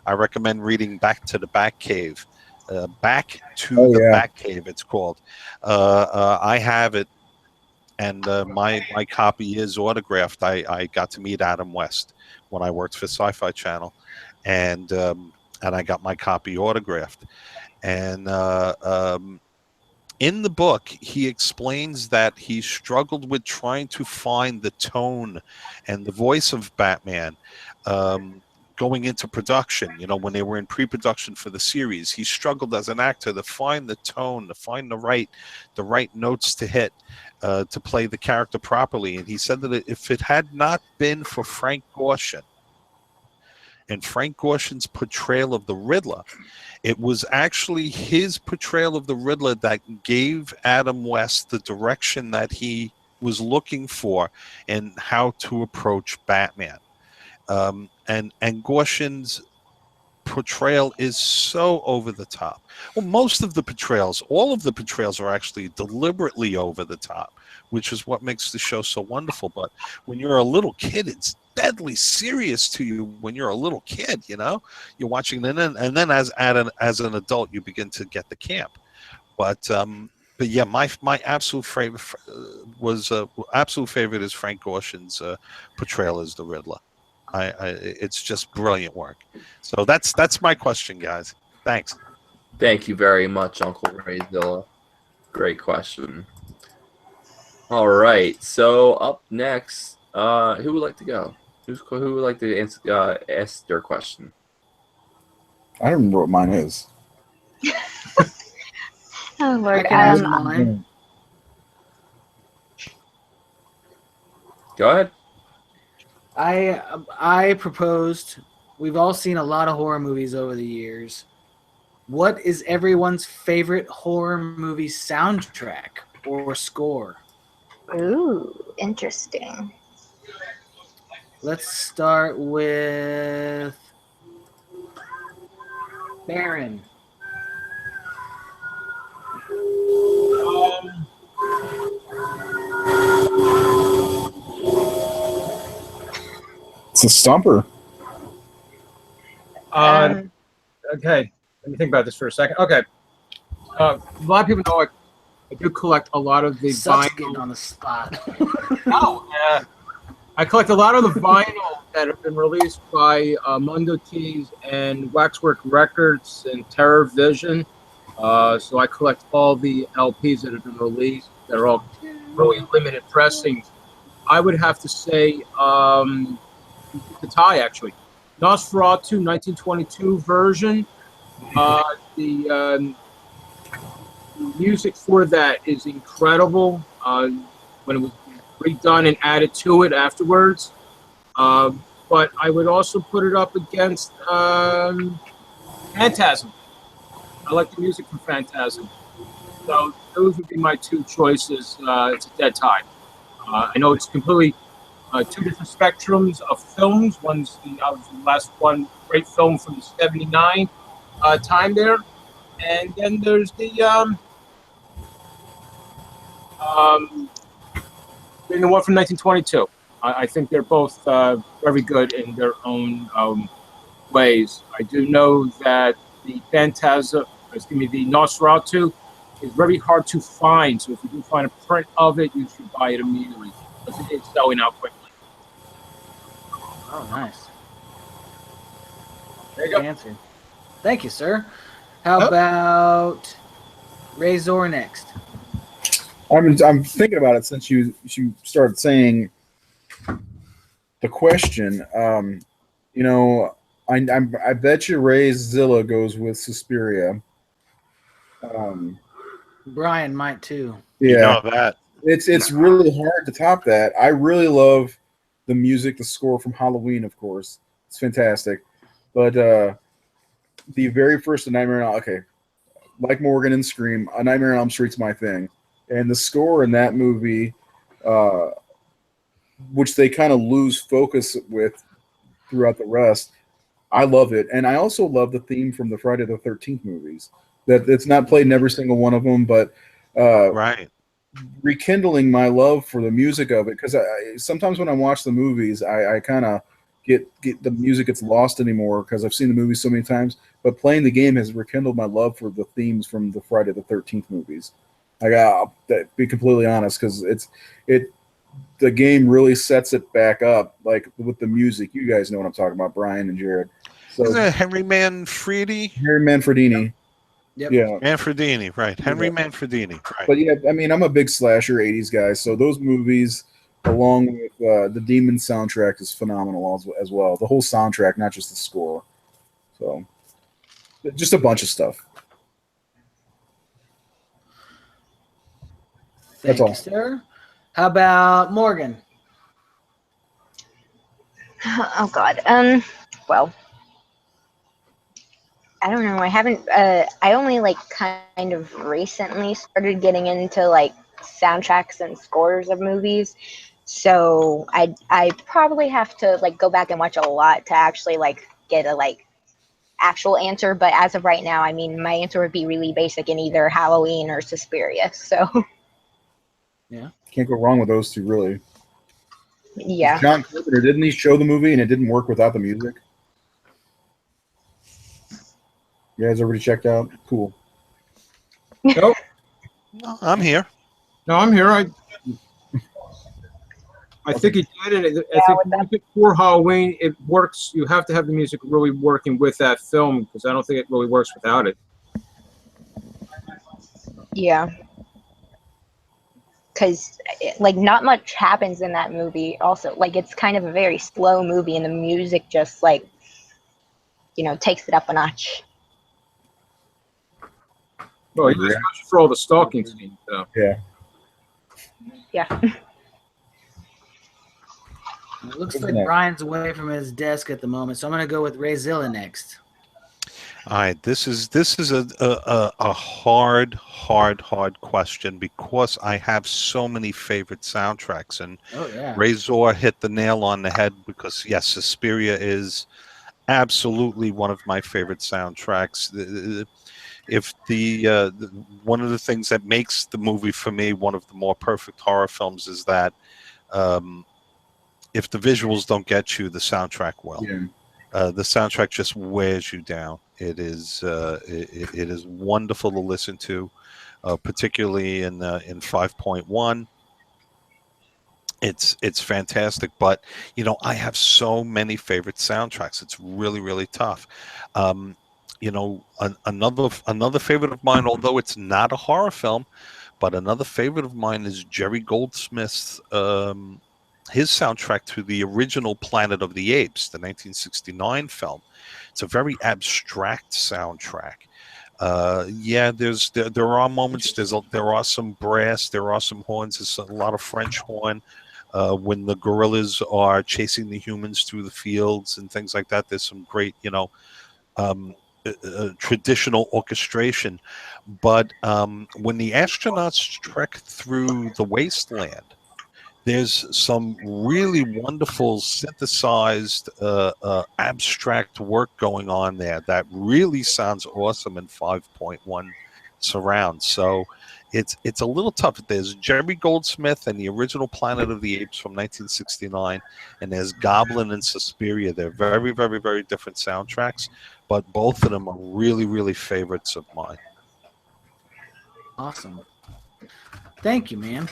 I recommend reading Back to the Batcave. Batcave, it's called. I have it, and my copy is autographed. I got to meet Adam West when I worked for Sci-Fi Channel, and I got my copy autographed. And in the book, he explains that he struggled with trying to find the tone and the voice of Batman, going into production, when they were in pre-production for the series, he struggled as an actor to find the tone, to find the right notes to hit, to play the character properly. And he said that if it had not been for Frank Gorshin and Frank Gorshin's portrayal of the Riddler, it was actually his portrayal of the Riddler that gave Adam West the direction that he was looking for and how to approach Batman. And Gorshin's portrayal is so over the top. Well, most of the portrayals, all of the portrayals are actually deliberately over the top, which is what makes the show so wonderful. But when you're a little kid, it's deadly serious to you when you're a little kid, you're watching, and then as an adult, you begin to get the camp. But yeah, my absolute favorite is Frank Gorshin's portrayal as the Riddler. It's just brilliant work. So that's my question, guys. Thanks. Thank you very much, Uncle Rayzilla. Great question. All right. So up next, who would like to go? Who would like to ask their question? I don't remember what mine is. Oh, Lord. Mine. Go ahead. I proposed. We've all seen a lot of horror movies over the years. What is everyone's favorite horror movie soundtrack or score? Ooh, interesting. Let's start with Baron. It's a stumper. Okay, let me think about this for a second. Okay, a lot of people know I do collect a lot of the Sucks vinyl. getting on the spot. No, I collect a lot of the vinyl that have been released by Mundo Tees and Waxwork Records and Terror Vision. So I collect all the LPs that have been released that are all really limited pressings. I would have to say the tie, actually. Nosferatu 1922 version. The music for that is incredible. When it was redone and added to it afterwards. But I would also put it up against Phantasm. I like the music from Phantasm. So those would be my two choices. It's a dead tie. I know it's completely two different spectrums of films. One's obviously the last one, great film from the 79 time there. And then there's the one from 1922. I think they're both very good in their own ways. I do know that the the Nosferatu is very hard to find. So if you do find a print of it, you should buy it immediately because it is selling out quickly. Oh, nice. There you go. Good answer. Thank you, sir. How about Razor next? I'm thinking about it since you started saying the question. I bet you Rayzilla goes with Suspiria. Brian might too. Yeah, You know that. it's really hard to top that. I really love the music, the score from Halloween, of course. It's fantastic. But the very first A Nightmare on like Morgan and Scream, A Nightmare on Elm Street's my thing. And the score in that movie, which they kind of lose focus with throughout the rest, I love it. And I also love the theme from the Friday the 13th movies. That it's not played in every single one of them, but Right. rekindling my love for the music of it. Because sometimes when I watch the movies, I kind of get the music gets lost anymore because I've seen the movies so many times. But playing the game has rekindled my love for the themes from the Friday the 13th movies. I got to be completely honest because the game really sets it back up, like with the music. You guys know what I'm talking about, Brian and Jared. So Isn't it Henry Manfredi? Harry Manfredini. Yep. Yeah. Manfredini, right. Henry Manfredini, right. But yeah, I mean, I'm a big slasher 80s guy, so those movies along with the Demon soundtrack is phenomenal as well. The whole soundtrack, not just the score. So, just a bunch of stuff. Thank That's all. you, sir. How about Morgan? Oh God. Well, I don't know. I haven't. I only like kind of recently started getting into like soundtracks and scores of movies. So I probably have to like go back and watch a lot to actually like get a like actual answer. But as of right now, I mean, my answer would be really basic in either Halloween or Suspiria. So Can't go wrong with those two, really. yeah. John Carpenter, didn't he show the movie and it didn't work without the music? You guys already checked out? Cool. Nope. No, I'm here. No, I'm here. I think it did, and I think music for Halloween, it works. You have to have the music really working with that film because I don't think it really works without it. Yeah. Because like not much happens in that movie. Also, like it's kind of a very slow movie, and the music just like takes it up a notch. Well, yeah, especially for all the stalking scenes. So. Yeah. Yeah. It looks like Brian's away from his desk at the moment, so I'm going to go with Rayzilla next. All right, this is a hard question because I have so many favorite soundtracks, and Razor hit the nail on the head because yes, Suspiria is absolutely one of my favorite soundtracks. If one of the things that makes the movie for me one of the more perfect horror films is that if the visuals don't get you, the soundtrack will. Yeah. The soundtrack just wears you down. It is it is wonderful to listen to, particularly in 5.1. It's fantastic, but I have so many favorite soundtracks. It's really tough. Another favorite of mine, although it's not a horror film, but another favorite of mine is Jerry Goldsmith's his soundtrack to the original Planet of the Apes, the 1969 film. It's a very abstract soundtrack. There are moments. There are some brass. There are some horns. There's a lot of French horn when the gorillas are chasing the humans through the fields and things like that. There's some great, traditional orchestration. But when the astronauts trek through the wasteland, there's some really wonderful synthesized abstract work going on there that really sounds awesome in 5.1 surround. So it's a little tough. There's Jerry Goldsmith and the original Planet of the Apes from 1969, and there's Goblin and Suspiria. They're very different soundtracks, but both of them are really favorites of mine. Awesome. Thank you, man.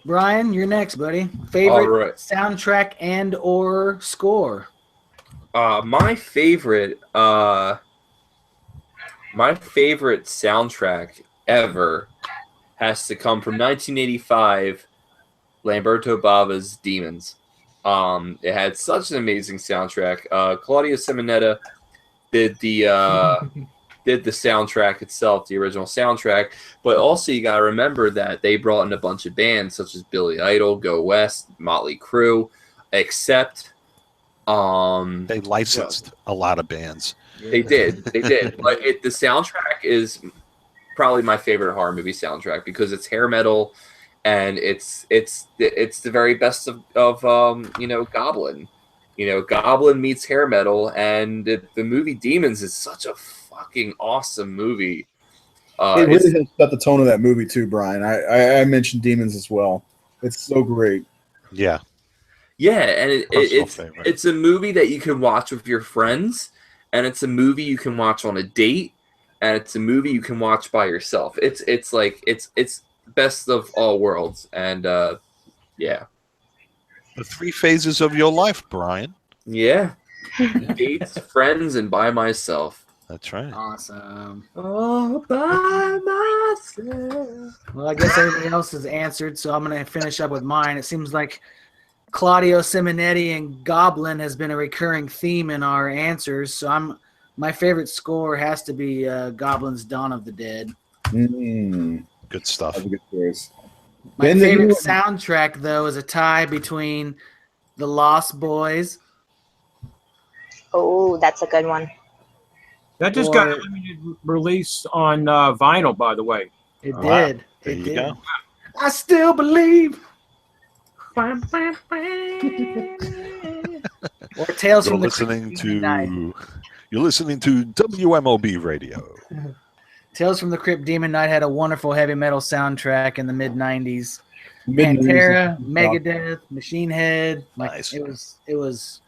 Brian, you're next, buddy. Favorite soundtrack and or score? My favorite soundtrack ever has to come from 1985, Lamberto Bava's Demons. It had such an amazing soundtrack. Claudio Simonetta did the soundtrack itself, the original soundtrack, but also you got to remember that they brought in a bunch of bands such as Billy Idol, Go West, Motley Crue, except they licensed a lot of bands. They did, but the soundtrack is probably my favorite horror movie soundtrack because it's hair metal and it's the very best of Goblin. Goblin meets hair metal, and the movie Demons is such a fucking awesome movie. It really has set the tone of that movie too, Brian. I mentioned Demons as well. It's so great. Yeah, and it's a movie that you can watch with your friends, and it's a movie you can watch on a date, and it's a movie you can watch by yourself. It's best of all worlds, and yeah. The 3 phases of your life, Brian. Yeah. Dates, friends, and by myself. That's right. Awesome. All by myself. Well, I guess everybody else is answered, so I'm going to finish up with mine. It seems like Claudio Simonetti and Goblin has been a recurring theme in our answers, so my favorite score has to be Goblin's Dawn of the Dead. Mm, Good stuff. that's a good choice. My Ben, favorite you- soundtrack, though, is a tie between The Lost Boys. Oh, that's a good one. That just got Or- a limited release on vinyl, by the way. It Wow. did. There It you did. go. I still believe. Or Tales You're from the listening Crypt Demon Night. You're listening to WMOB Radio. Tales from the Crypt Demon Night had a wonderful heavy metal soundtrack in the mid '90s. Mid-90s. Pantera, Megadeth, Machine Head. Like Nice. it was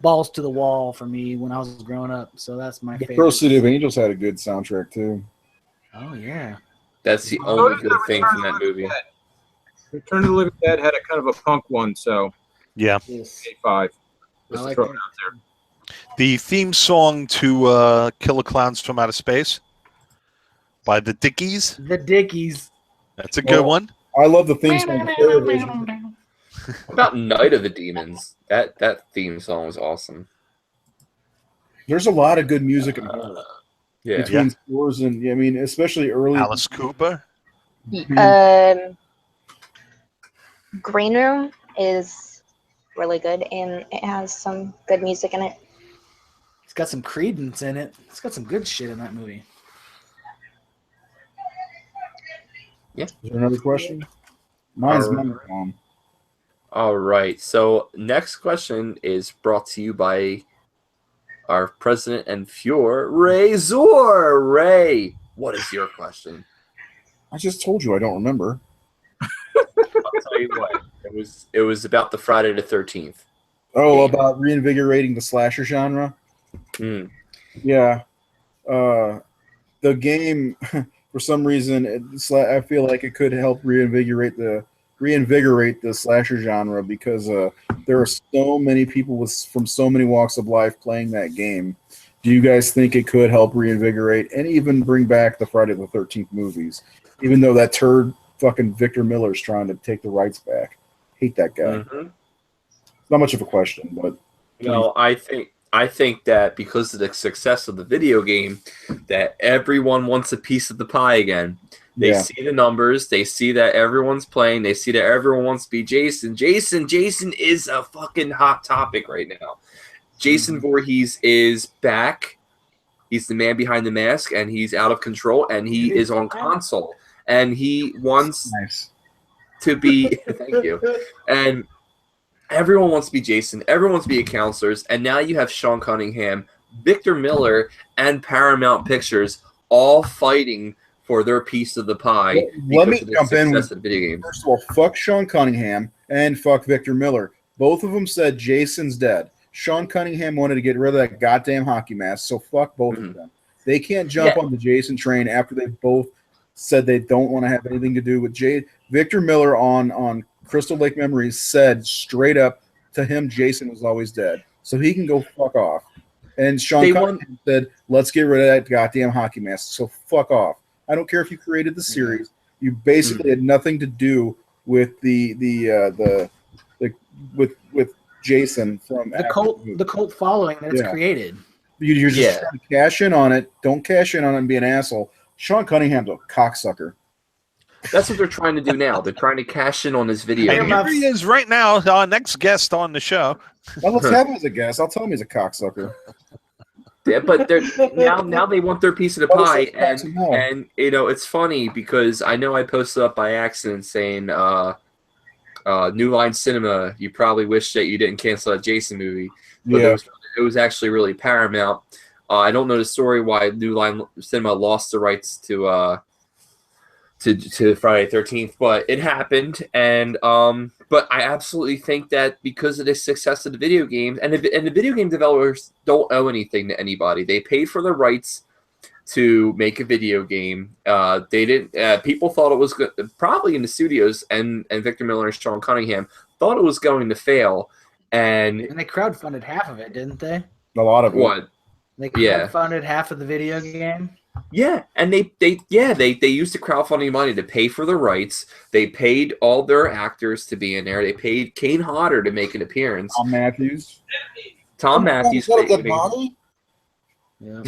balls to the wall for me when I was growing up. So that's my The favorite. Pearl City of Angels had a good soundtrack too. Oh yeah. That's the So only did good the thing Return from of that the Living movie. Dead. Return of the Living Dead had a kind of a punk one, so Yeah. Yes. 85. I Just to like throw it that. out there. The theme song to Killer Clowns from Outer Space by the Dickies. The Dickies. That's a good Well, one. I love the theme song. to Terrorvision. What about Night of the Demons? That theme song was awesome. There's a lot of good music in horror Yeah. between scores and I mean, especially early. Alice Cooper. Green Room is really good, and it has some good music in it. It's got some credence in it. It's got some good shit in that movie. Is there another question? Mine's Megaton. All right. So next question is brought to you by our president and Fuhrer, Ray Zor. Ray, what is your question? I just told you I don't remember. I'll tell you what. It was about the Friday the 13th. Oh, Game. about reinvigorating the slasher genre. Mm. Yeah. The game, for some reason, I feel like it could help reinvigorate the slasher genre because there are so many people from so many walks of life playing that game. Do you guys think it could help reinvigorate and even bring back the Friday the 13th movies? Even though that turd fucking Victor Miller's trying to take the rights back. Hate that guy. Mhm. Not much of a question, but No, I think that because of the success of the video game, that everyone wants a piece of the pie again. They yeah. see the numbers, they see that everyone's playing, they see that everyone wants to be Jason. Jason is a fucking hot topic right now. Jason Voorhees is back. He's the man behind the mask, and he's out of control, and he is on console, and he wants Nice. to be. Thank you. And everyone wants to be Jason. Everyone wants to be a counselors, and now you have Sean Cunningham, Victor Miller, and Paramount Pictures all fighting for their piece of the pie. Let me because of the jump in success with of the video games. First of all, fuck Sean Cunningham and fuck Victor Miller. Both of them said Jason's dead. Sean Cunningham wanted to get rid of that goddamn hockey mask, so fuck both of them. They can't jump on the Jason train after they both said they don't want to have anything to do with Victor Miller on Crystal Lake Memories said straight up to him Jason was always dead. So he can go fuck off. And Sean Cunningham said, let's get rid of that goddamn hockey mask. So fuck off. I don't care if you created the series. You basically had nothing to do with with Jason from the cult following that it's created. You're just trying to cash in on it. Don't cash in on it and be an asshole. Sean Cunningham's a cocksucker. That's what they're trying to do now. They're trying to cash in on this video. And here he is right now, our next guest on the show. Well, let's have him as a guest. I'll tell him he's a cocksucker. Yeah, but they're now they want their piece of the pie, and you know it's funny because I know I posted up by accident saying New Line Cinema, you probably wish that you didn't cancel that Jason movie, but it was actually really Paramount. I don't know the story why New Line Cinema lost the rights to Friday the 13th, but it happened, and but I absolutely think that because of the success of the video games, and the video game developers don't owe anything to anybody. They paid for the rights to make a video game. They didn't. People thought it was good, probably in the studios, and Victor Miller and Sean Cunningham thought it was going to fail, and they crowdfunded half of it, didn't they? A lot of it. What? They Yeah. crowdfunded half of the video game. Yeah, and they used the crowdfunding money to pay for the rights. They paid all their actors to be in there. They paid Kane Hodder to make an appearance. Tom Matthews. Tom Matthews. Is that a dead body? Yeah.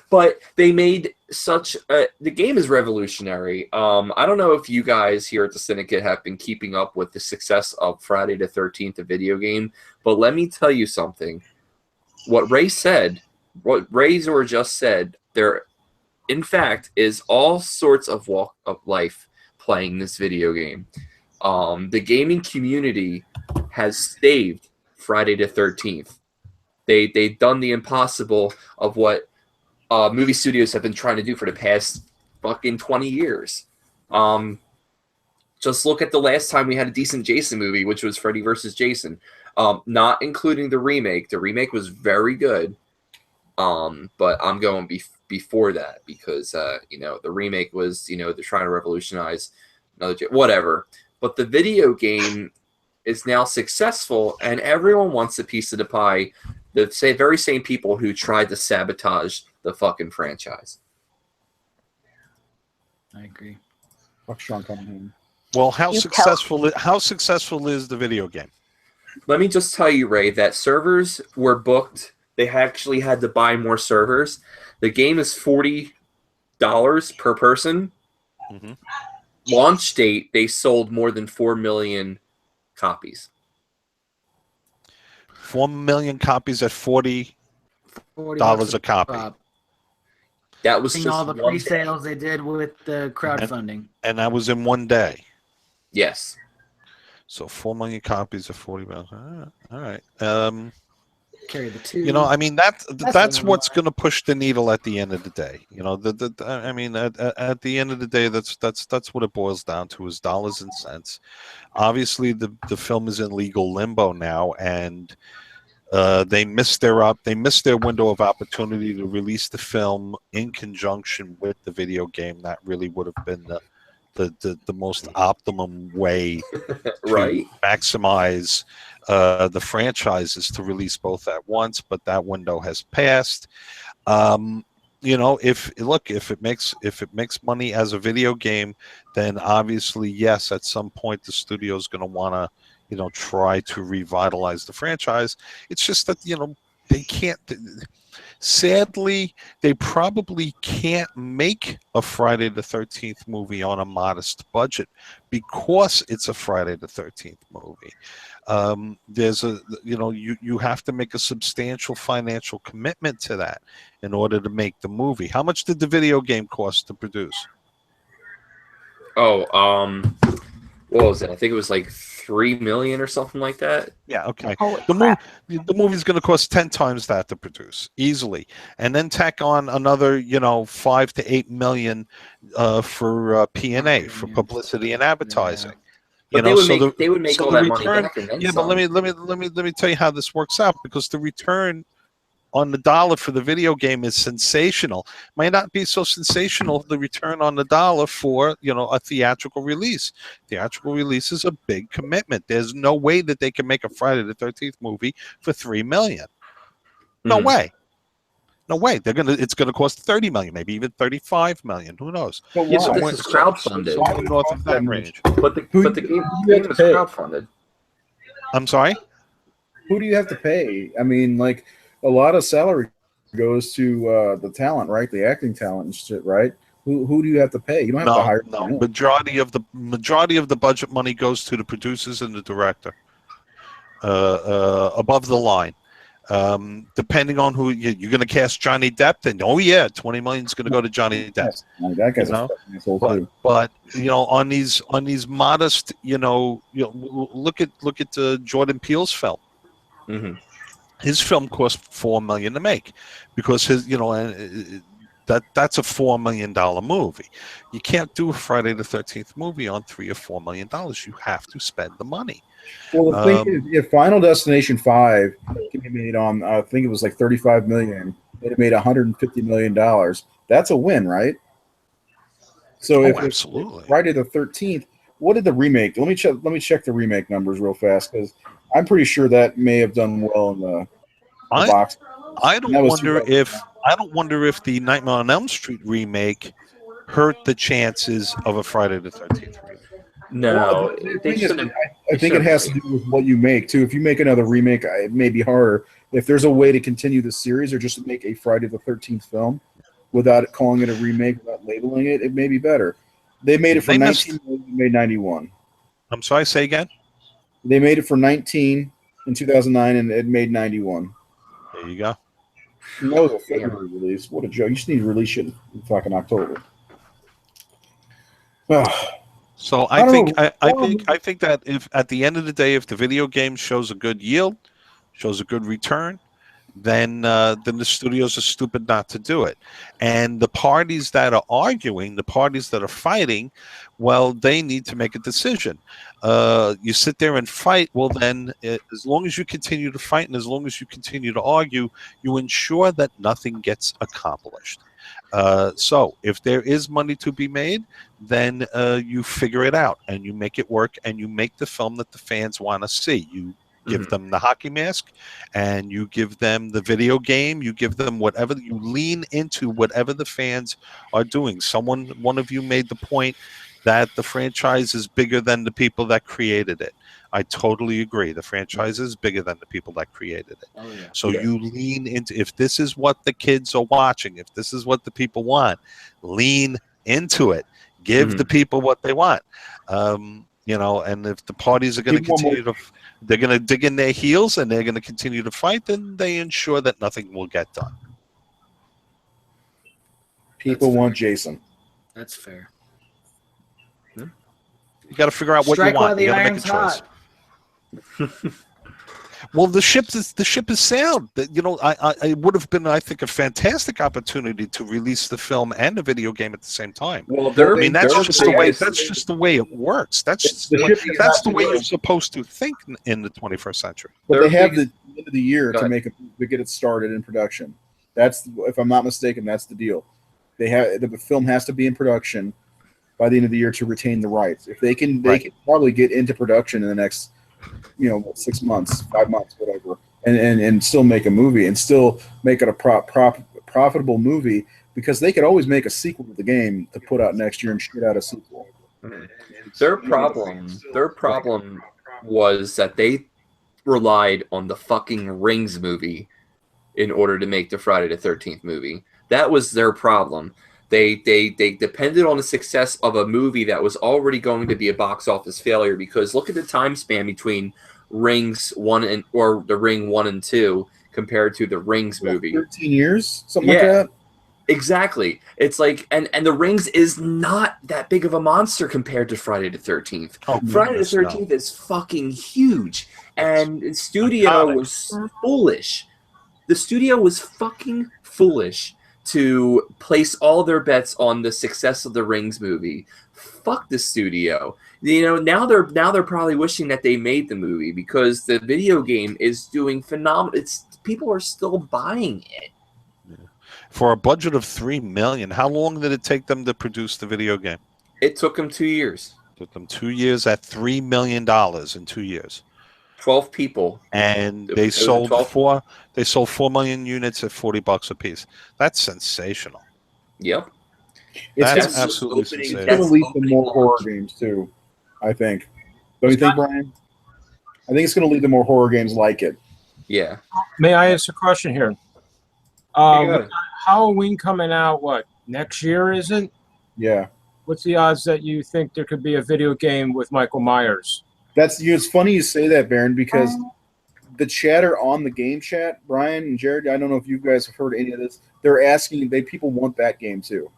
But they made such the game is revolutionary. I don't know if you guys here at the Syndicate have been keeping up with the success of Friday the 13th, a video game, but let me tell you something. What Razor just said, there in fact is all sorts of walk of life playing this video game. The gaming community has saved Friday the 13th. They've done the impossible of what movie studios have been trying to do for the past fucking 20 years. Just look at the last time we had a decent Jason movie, which was Freddy vs. Jason. Not including the remake. The remake was very good. But I'm going before that because, the remake was, they're trying to revolutionize whatever. But the video game is now successful and everyone wants a piece of the pie. The very same people who tried to sabotage the fucking franchise. I agree. Fuck Sean Cunningham. Well, how successful is the video game? Let me just tell you, Ray, that servers were booked. They actually had to buy more servers. The game is $40 per person. Mm-hmm. Launch date, they sold more than 4 million copies. 4 million copies at $40 a copy. That was just all the pre-sales they did with the crowdfunding. And that was in one day. Yes. So 4 million copies of 40 million. All right. Carry the two. I mean that's what's going to push the needle at the end of the day. I mean at the end of the day, that's what it boils down to is dollars and cents. Obviously, the film is in legal limbo now, and they missed their window of opportunity to release the film in conjunction with the video game. That really would have been the most optimum way right. to maximize the franchises to release both at once, but that window has passed. If it makes money as a video game, then obviously yes, at some point the studio is going to want to try to revitalize the franchise. It's just that they can't. Sadly, they probably can't make a Friday the 13th movie on a modest budget because it's a Friday the 13th movie. There's you have to make a substantial financial commitment to that in order to make the movie. How much did the video game cost to produce? What was it? I think it was like 3 million or something like that. Yeah, okay. The movie's going to cost 10 times that to produce easily, and then tack on another 5 to 8 million for P&A, for publicity and advertising. But they would make all that money back and then but some. let me tell you how this works out, because the return on the dollar for the video game is sensational. Might not be so sensational the return on the dollar for a theatrical release. Theatrical release is a big commitment. There's no way that they can make a Friday the 13th movie for 3 million. No way. No way. It's gonna cost 30 million, maybe even 35 million. Who knows? But this is crowdfunded. North of that range. But the game is crowdfunded. I'm sorry? Who do you have to pay? I mean, like, a lot of salary goes to the talent, right? The acting talent and shit, right? Who do you have to pay? You don't have to hire. No, majority of the budget money goes to the producers and the director. Above the line. Depending on who you're going to cast Johnny Depp, then 20 million is going to go to Johnny Depp. That guy's a asshole too. But on these modest, look at Jordan Peele's film. Mm-hmm. His film cost $4 million to make, because that's a $4 million movie. You can't do a Friday the 13th movie on $3 or $4 million. You have to spend the money. Well, the thing is, if Final Destination 5 can be made on, I think it was like $35 million, it made $150 million. That's a win, right? So absolutely. Friday the 13th, what did the remake? Let me check the remake numbers real fast, because I'm pretty sure that may have done well in the box. I And don't that was wonder 2000. if the Nightmare on Elm Street remake hurt the chances of a Friday the 13th remake. No, Well, the they thing is, shouldn't. I think it has to do with what you make too. If you make another remake, it may be harder. If there's a way to continue the series or just make a Friday the 13th film without calling it a remake, without labeling it, it may be better. They made it for They 19 million, they made 91. I'm sorry, say again? They made it for 19 in 2009 and it made 91. There you go. And that was a February release. What a joke. You just need to release shit in fucking October. So I don't know. I think that if at the end of the day, if the video game shows a good yield, shows a good return, then the studios are stupid not to do it. And the parties that are arguing, the parties that are fighting, well, they need to make a decision. You sit there and fight. Well, then, as long as you continue to fight and as long as you continue to argue, you ensure that nothing gets accomplished. So if there is money to be made, then you figure it out and you make it work and you make the film that the fans want to see. You give them the hockey mask and you give them the video game. You give them whatever, you lean into whatever the fans are doing. One of you made the point that the franchise is bigger than the people that created it. I totally agree. The franchise is bigger than the people that created it. Oh, yeah. So you lean into, if this is what the kids are watching, if this is what the people want, lean into it. Give the people what they want. You know, and if the parties are going to continue to, they're going to dig in their heels and they're going to continue to fight, then they ensure that nothing will get done. People want Jason. That's fair. You got to figure out what Strike you while want. the You got to make a iron's choice. hot. Well, the ship is sailed. You know, it would have been, I think, a fantastic opportunity to release the film and the video game at the same time. Well, I mean, that's just the way it works. That's the way you're supposed to think in the 21st century. But they have the end of the year to get it started in production. That's, if I'm not mistaken, that's the deal. The film has to be in production by the end of the year to retain the rights. If they can, they can probably get into production in the next, 6 months, 5 months, whatever, and still make a movie and still make it a profitable movie, because they could always make a sequel to the game to put out next year and shoot out a sequel. Their problem was that they relied on the fucking Rings movie in order to make the Friday the 13th movie. That was their problem. They depended on the success of a movie that was already going to be a box office failure, because look at the time span between Rings 1 or the Ring 1 and 2 compared to the Rings movie. 13 years? Something like that? Exactly. It's like, and the Rings is not that big of a monster compared to Friday the 13th. Friday the 13th is fucking huge. And the studio was foolish. The studio was fucking foolish to place all their bets on the success of the Rings movie. Fuck the studio. Now they're probably wishing that they made the movie, because the video game is doing phenomenal. People are still buying it. For a budget of $3 million, how long did it take them to produce the video game? It took them 2 years. It took them 2 years at $3 million in 2 years. 12 people, and they sold 4 million units at $40 a piece. That's sensational. Yep, that's absolutely sensational. It's going to lead to more horror games too, I think. Don't you think, Brian? I think it's going to lead to more horror games like it. Yeah. May I ask a question here? Halloween coming out, what, next year, is it? Yeah. What's the odds that you think there could be a video game with Michael Myers? It's funny you say that, Baron, because the chatter on the game chat, Brian and Jared, I don't know if you guys have heard any of this. They're asking, people want that game too.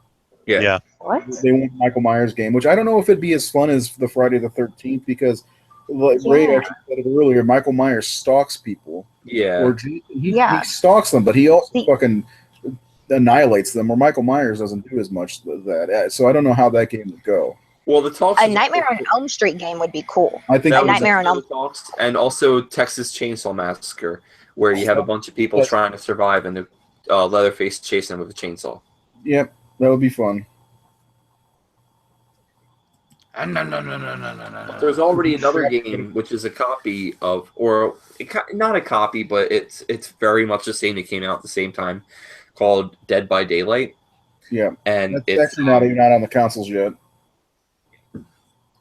Yeah. What? They want Michael Myers game, which I don't know if it'd be as fun as the Friday the 13th, because like Ray actually said it earlier, Michael Myers stalks people. Yeah. Or he stalks them, but he also fucking annihilates them, or Michael Myers doesn't do as much as that. So I don't know how that game would go. Well, the talks. A Nightmare on Elm Street game would be cool. I think a Nightmare on Elm Street, and also Texas Chainsaw Massacre, where you have a bunch of people trying to survive and the Leatherface chasing them with a chainsaw. Yep, that would be fun. No. There's already another game which is a copy of, not a copy, but it's very much the same. It came out at the same time, called Dead by Daylight, Yeah, and that's it's actually not even out on the consoles yet.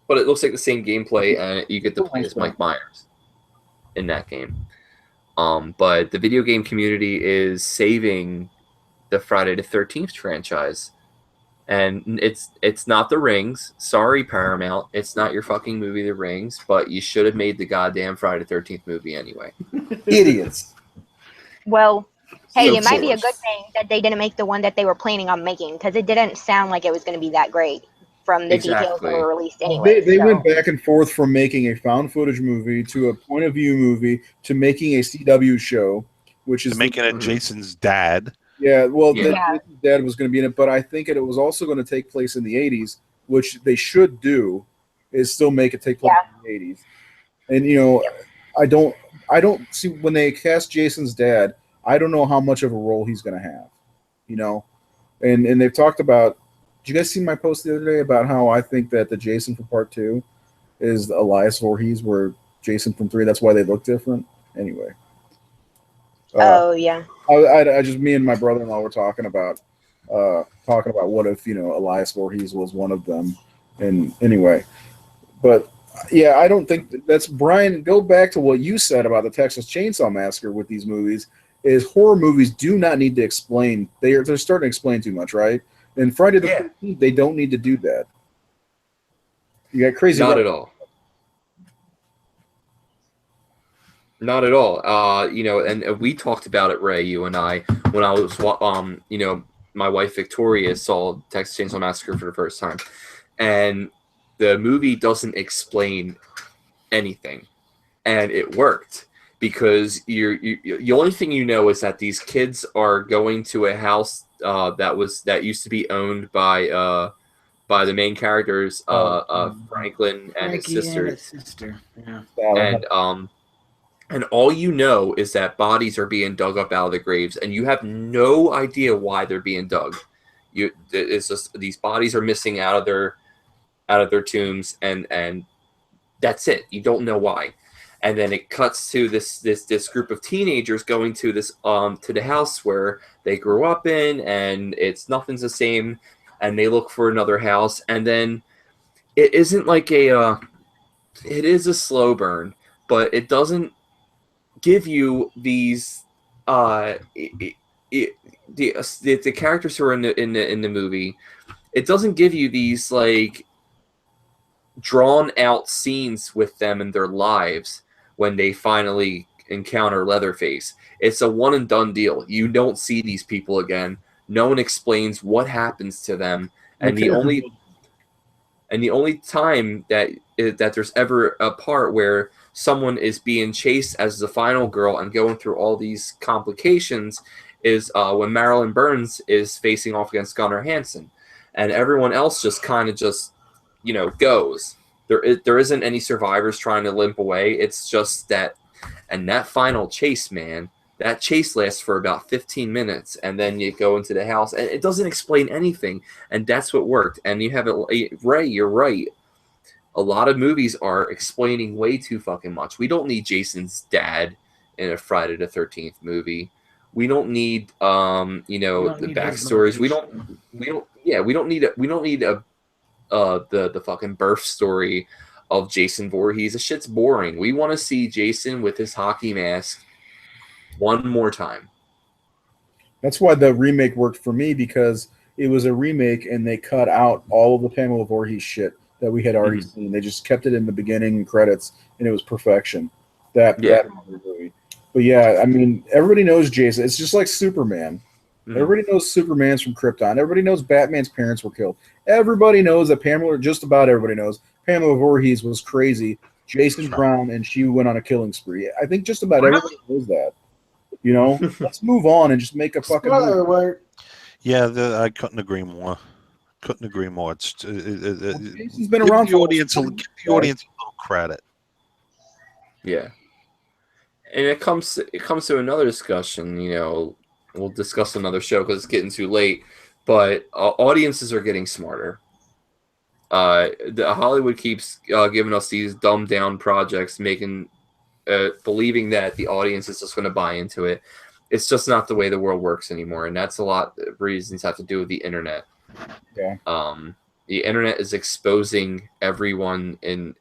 but it looks like the same gameplay, and you get to Oh, play nice as Mike Myers in that game. But the video game community is saving the Friday the 13th franchise. And it's not The Rings. Sorry, Paramount. It's not your fucking movie, The Rings, but you should have made the goddamn Friday the 13th movie anyway. Idiots. Well, hey, So it might be a forced. good thing that they didn't make the one that they were planning on making, because it didn't sound like it was going to be that great from the details that Exactly. were released Well, anyway. they so. went back and forth from making a found footage movie to a point of view movie to making a CW show, which is Making it Mhm. Jason's dad. yeah. Well, Yeah. then Yeah. Jason's dad was going to be in it, but I think it was also going to take place in the '80s, which they should do, is still make it take place in the '80s. And I don't see when they cast Jason's dad. I don't know how much of a role he's going to have, and they've talked about. Did you guys see my post the other day about how I think that the Jason for Part 2 is Elias Voorhees, where Jason from 3? That's why they look different. Anyway, Oh yeah. I just me and my brother-in-law were talking about what if Elias Voorhees was one of them, and anyway, but yeah, I don't think that's Brian. Go back to what you said about the Texas Chainsaw Massacre with these movies. Is horror movies do not need to explain. They're starting to explain too much, right? And Friday the 13th, they don't need to do that. You got crazy. Not at all. Not at all. And we talked about it, Ray, you and I, when I was, my wife Victoria saw Texas Chainsaw Massacre for the first time, and the movie doesn't explain anything, and it worked because the only thing you know is that these kids are going to a house that used to be owned by the main characters, Franklin and his sister. Yeah. And all you know is that bodies are being dug up out of the graves, and you have no idea why they're being dug. It's just these bodies are missing out of their tombs, and that's it. You don't know why. And then it cuts to this group of teenagers going to this to the house where they grew up in, and nothing's the same, and they look for another house, and then it isn't like it is a slow burn, but it doesn't give you these the characters who are in the movie. It doesn't give you these like drawn out scenes with them in their lives when they finally encounter Leatherface. It's a one and done deal. You don't see these people again. No one explains what happens to them, and the only time that there's ever a part where someone is being chased as the final girl and going through all these complications is when Marilyn Burns is facing off against Gunnar Hansen, and everyone else just kind of goes. There isn't any survivors trying to limp away. It's just that, and that final chase, man. That chase lasts for about 15 minutes, and then you go into the house, and it doesn't explain anything, and that's what worked. And you have it, Ray, you're right. A lot of movies are explaining way too fucking much. We don't need Jason's dad in a Friday the 13th movie. We don't need the backstories. We don't need the fucking birth story of Jason Voorhees. The shit's boring. We want to see Jason with his hockey mask one more time. That's why the remake worked for me, because it was a remake and they cut out all of the Pamela Voorhees shit that we had already seen. They just kept it in the beginning credits, and it was perfection. That movie. But yeah, I mean, everybody knows Jason. It's just like Superman. Everybody knows Superman's from Krypton. Everybody knows Batman's parents were killed. Everybody knows that just about everybody knows Pamela Voorhees was crazy. Jason Brown, and she went on a killing spree. I think just about everybody knows that. Let's move on and just make a fucking movie. Yeah, I couldn't agree more. It's Jason's been give around the for audience a little credit. Yeah, and it comes to another discussion. We'll discuss another show because it's getting too late. But audiences are getting smarter. Hollywood keeps giving us these dumbed down projects, making believing that the audience is just going to buy into it. It's just not the way the world works anymore, and that's a lot of reasons have to do with the internet. Yeah. The internet is exposing everyone in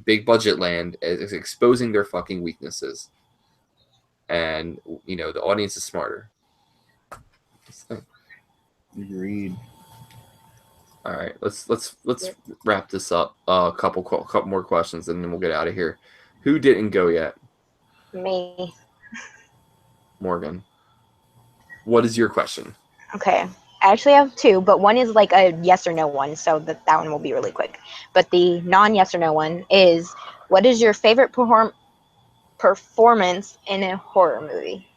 big budget land, is exposing their fucking weaknesses, and the audience is smarter. Agreed. All right, let's wrap this up. A couple more questions, and then we'll get out of here. Who didn't go yet? Me. Morgan. What is your question? Okay. I actually have two, but one is like a yes or no one, so that one will be really quick. But the non-yes or no one is, what is your favorite performance in a horror movie?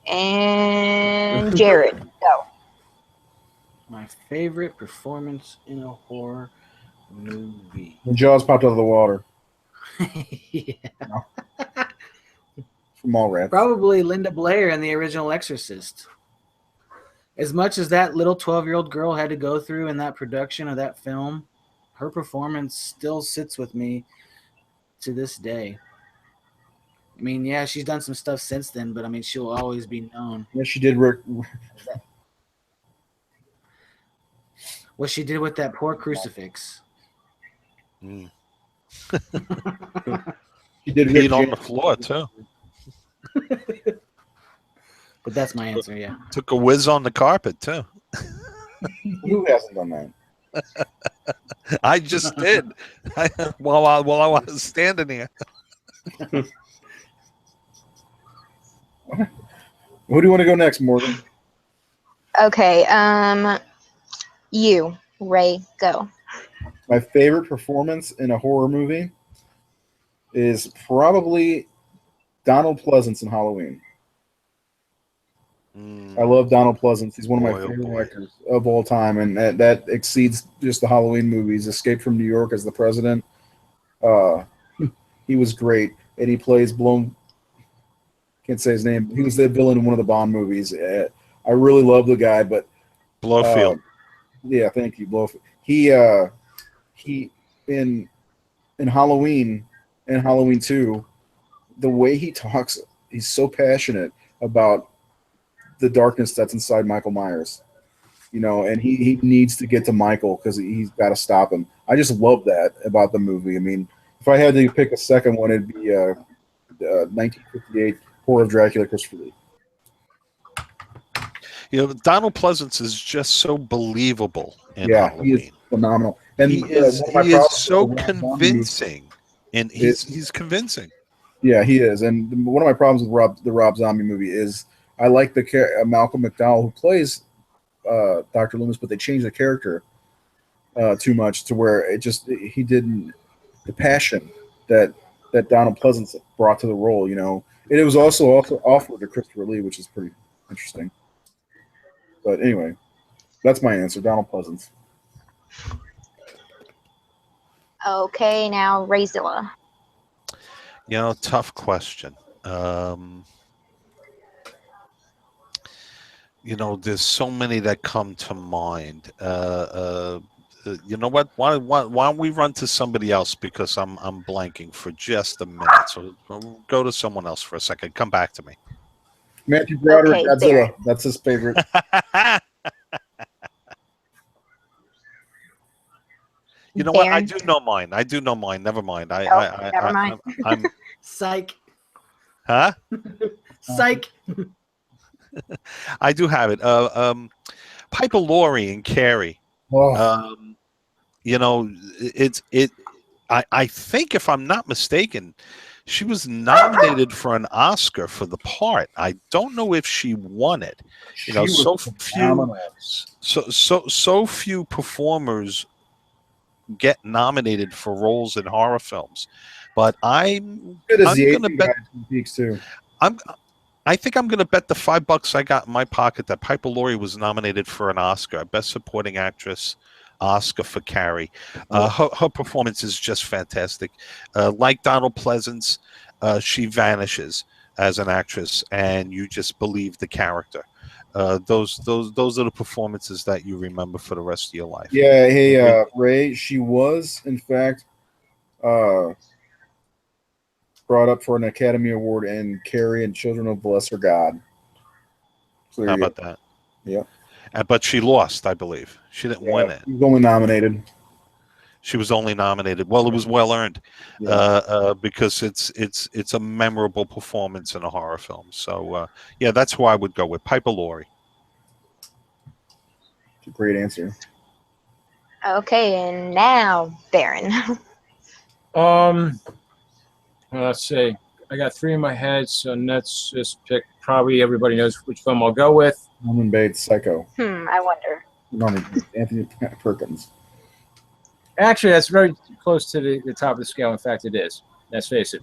And Jared, go. My favorite performance in a horror movie. When Jaws popped out of the water. Yeah. From Mallrats. Probably Linda Blair in the original Exorcist. As much as that little 12-year-old girl had to go through in that production of that film, her performance still sits with me to this day. I mean, yeah, she's done some stuff since then, but I mean, she'll always be known. Yeah, she did. What she did with that poor crucifix. Mm. She did Peed on the floor too. But that's my answer, yeah. Took a whiz on the carpet too. Who hasn't done that? I just did while I was standing here. Who do you want to go next, Morgan? Okay, you, Ray, go. My favorite performance in a horror movie is probably Donald Pleasance in Halloween. I love Donald Pleasance. He's one of my favorite actors of all time, and that exceeds just the Halloween movies. Escape from New York as the president. He was great, and he plays Bloom. Can't say his name. He was the villain in one of the Bond movies. I really love the guy, but Blofeld. Yeah, thank you, Blofeld. He in Halloween and Halloween 2, the way he talks, he's so passionate about the darkness that's inside Michael Myers, and he needs to get to Michael because he's got to stop him. I just love that about the movie. I mean, if I had to pick a second one, it'd be 1958 Horror of Dracula, Christopher Lee. Donald Pleasance is just so believable in Halloween. He is phenomenal, and he is so convincing, and he's convincing. Yeah, he is. And one of my problems with the Rob Zombie movie is I like the Malcolm McDowell who plays Dr. Loomis, but they changed the character too much to where he didn't the passion that Donald Pleasance brought to the role. And it was also offered to Christopher Lee, which is pretty interesting. But anyway, that's my answer, Donald Pleasance. Okay, now Rayzilla. Tough question. There's so many that come to mind. You know what? Why don't we run to somebody else because I'm blanking for just a minute. So we'll go to someone else for a second. Come back to me. Matthew Broderick, Okay, Godzilla. there. That's his favorite. You know what? I Darren? do know mine. Never mind. Never mind. I'm Psych. huh? Psych. I do have it. Piper Laurie and Carrie. Oh, I think if I'm not mistaken, she was nominated for an Oscar for the part. I don't know if she won it. she was phenomenal. So few performers get nominated for roles in horror films, but I'm going to bet. Too. I think I'm going to bet the $5 I got in my pocket that Piper Laurie was nominated for an Oscar, Best Supporting Actress Oscar for Carrie. Her performance is just fantastic. Like Donald Pleasance, she vanishes. as an actress, and you just believe the character. Those are the performances that you remember for the rest of your life. Yeah, hey, Ray, she was, in fact, brought up for an Academy Award in Carrie and Children of the Lesser God. So How about that? Yeah. But she lost, I believe. She didn't win it. She was only nominated. She was only nominated. Well, it was well earned, because it's a memorable performance in a horror film. So yeah, that's who I would go with, Piper Laurie. It's a great answer. Okay, and now Baron. Let's see. I got 3 in my head, so let's just pick. Probably everybody knows which film I'll go with. Norman Bates, Psycho. I wonder. Anthony Perkins. Actually, that's very close to the top of the scale. In fact, it is. Let's face it.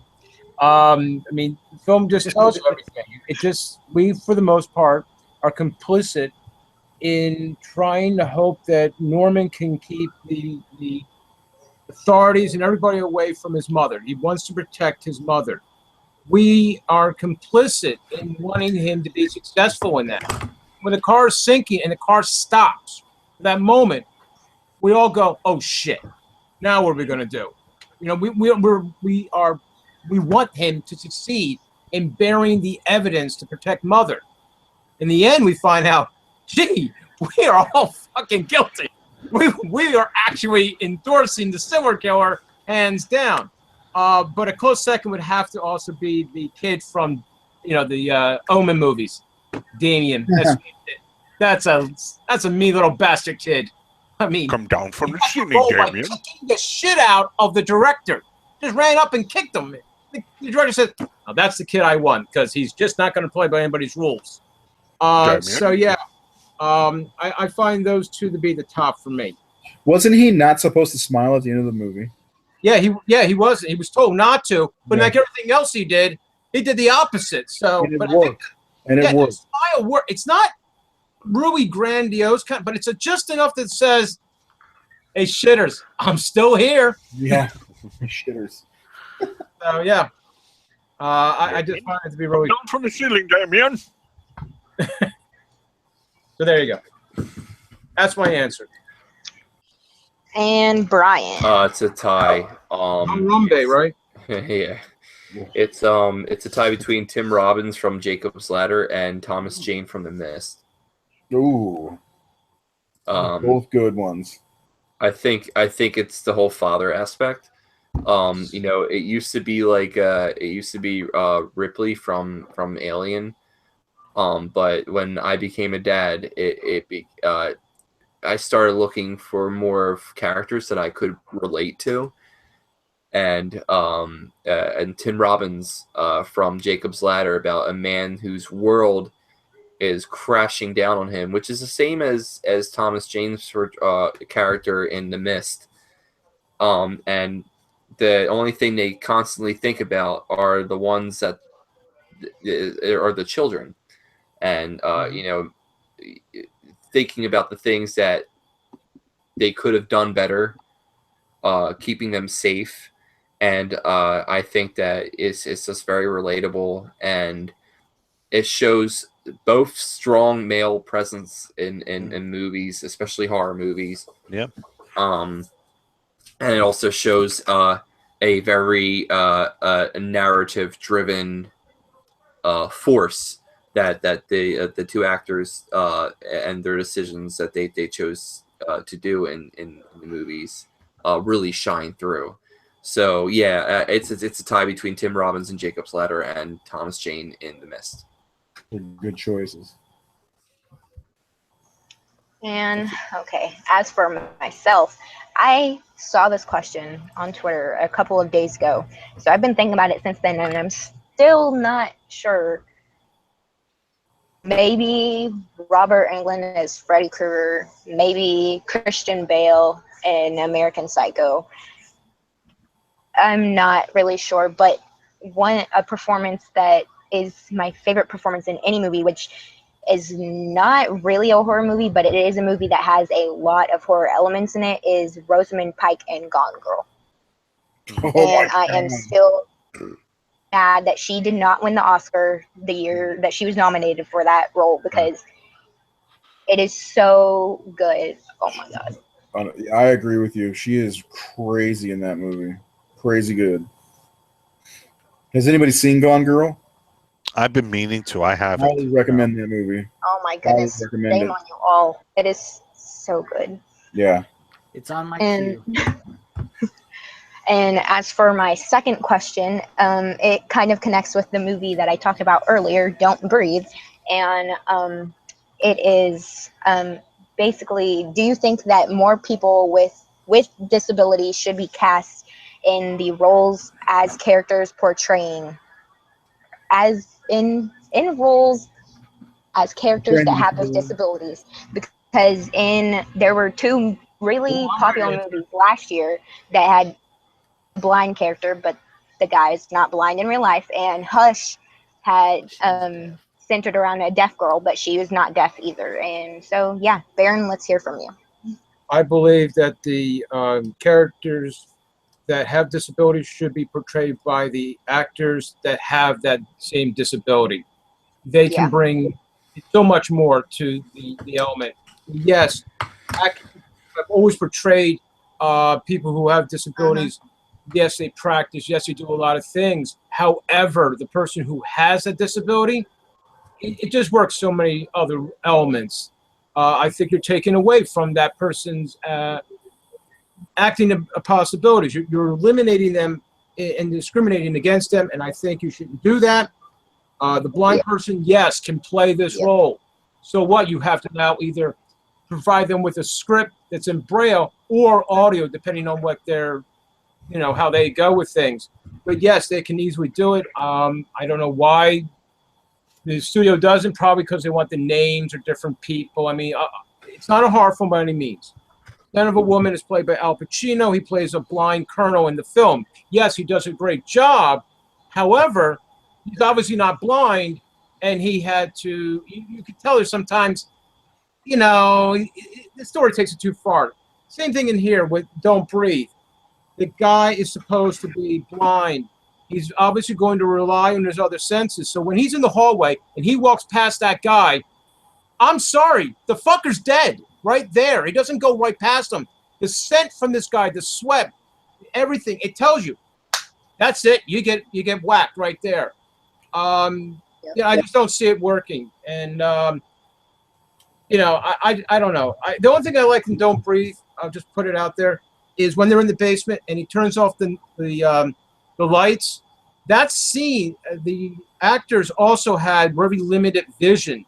I mean, the film just tells you everything. We, for the most part, are complicit in trying to hope that Norman can keep the authorities and everybody away from his mother. He wants to protect his mother. We are complicit in wanting him to be successful in that. When the car is sinking and the car stops, at that moment, we all go, "Oh shit! Now what are we going to do?" You know, we want him to succeed in burying the evidence to protect Mother. In the end, we find out, gee, we are all fucking guilty. We are actually endorsing the serial killer, hands down. But a close second would have to also be the kid from, the Omen movies, Damien. That's a mean little bastard kid. I mean, Come down from the ceiling, Damien. Kicking the shit out of the director. Just ran up and kicked him. The director said, "Oh, that's the kid I want because he's just not going to play by anybody's rules." So yeah, I find those two to be the top for me. Wasn't he not supposed to smile at the end of the movie? Yeah, he wasn't. He was told not to, but like everything else he did the opposite. So And it worked. It worked. The smile worked. It's not really grandiose, but it's just enough that says, "Hey, shitters, I'm still here." Yeah, shitters. So yeah, I just find it to be really Down from the ceiling, Damien. So there you go. That's my answer. And Brian. It's a tie. Harambe, right? Yeah. It's a tie between Tim Robbins from Jacob's Ladder and Thomas Jane from The Mist. Ooh. Both good ones. I think it's the whole father aspect. It used to be Ripley from Alien. But when I became a dad, I started looking for more of characters that I could relate to, and Tim Robbins from Jacob's Ladder, about a man whose world is crashing down on him, which is the same as Thomas Jane's character in The Mist, and the only thing they constantly think about are the ones that are the children, and thinking about the things that they could have done better, keeping them safe. And I think that it's just very relatable, and it shows both strong male presence in movies, especially horror movies. Yeah. And it also shows a very narrative driven force that the two actors and their decisions that they chose to do in the movies really shine through. So yeah, it's a tie between Tim Robbins in Jacob's Ladder and Thomas Jane in The Mist. Good choices. And okay, as for myself, I saw this question on Twitter a couple of days ago. So I've been thinking about it since then, and I'm still not sure. Maybe Robert Englund as Freddy Krueger, maybe Christian Bale in American Psycho. I'm not really sure, but a performance that is my favorite performance in any movie, which is not really a horror movie, but it is a movie that has a lot of horror elements in it, is Rosamund Pike in Gone Girl. Oh, and I am still mad that she did not win the Oscar the year that she was nominated for that role because it is so good. Oh my god. I agree with you. She is crazy in that movie. Crazy good. Has anybody seen Gone Girl? I've been meaning to. I I haven't. highly recommend that movie. Oh my I goodness. recommend Shame it. on you all. It is so good. Yeah. It's on my And queue. And as for my second question, it kind of connects with the movie that I talked about earlier, Don't Breathe. And it is basically, do you think that more people with disabilities should be cast in the roles as characters portraying, as in roles as characters that have those disabilities? Because there were two really popular movies last year that had blind character, but the guy's not blind in real life. And Hush had centered around a deaf girl, but she was not deaf either. And so, yeah, Baron, let's hear from you. I believe that the characters that have disabilities should be portrayed by the actors that have that same disability. They can Yeah. bring so much more to the element. Yes, I've always portrayed people who have disabilities. Yes, they practice. Yes, they do a lot of things. However, the person who has a disability, it just works so many other elements. I think you're taking away from that person's acting possibilities. You're eliminating them and discriminating against them, and I think you shouldn't do that. The blind person, yes, can play this role. So what? You have to now either provide them with a script that's in Braille or audio, depending on what they're, how they go with things. But yes, they can easily do it. I don't know why the studio doesn't. Probably because they want the names of different people. I mean, it's not a horror film by any means. Son of a Woman is played by Al Pacino. He plays a blind colonel in the film. Yes, he does a great job. However, he's obviously not blind, and he had to. You could tell there's sometimes, the story takes it too far. Same thing in here with Don't Breathe. The guy is supposed to be blind. He's obviously going to rely on his other senses. So when he's in the hallway and he walks past that guy, I'm sorry, the fucker's dead right there. He doesn't go right past him. The scent from this guy, the sweat, everything, it tells you. That's it. You get whacked right there. I just don't see it working. And I don't know. The only thing I like in Don't Breathe, I'll just put it out there, is when they're in the basement and he turns off the lights. That scene, the actors also had very limited vision.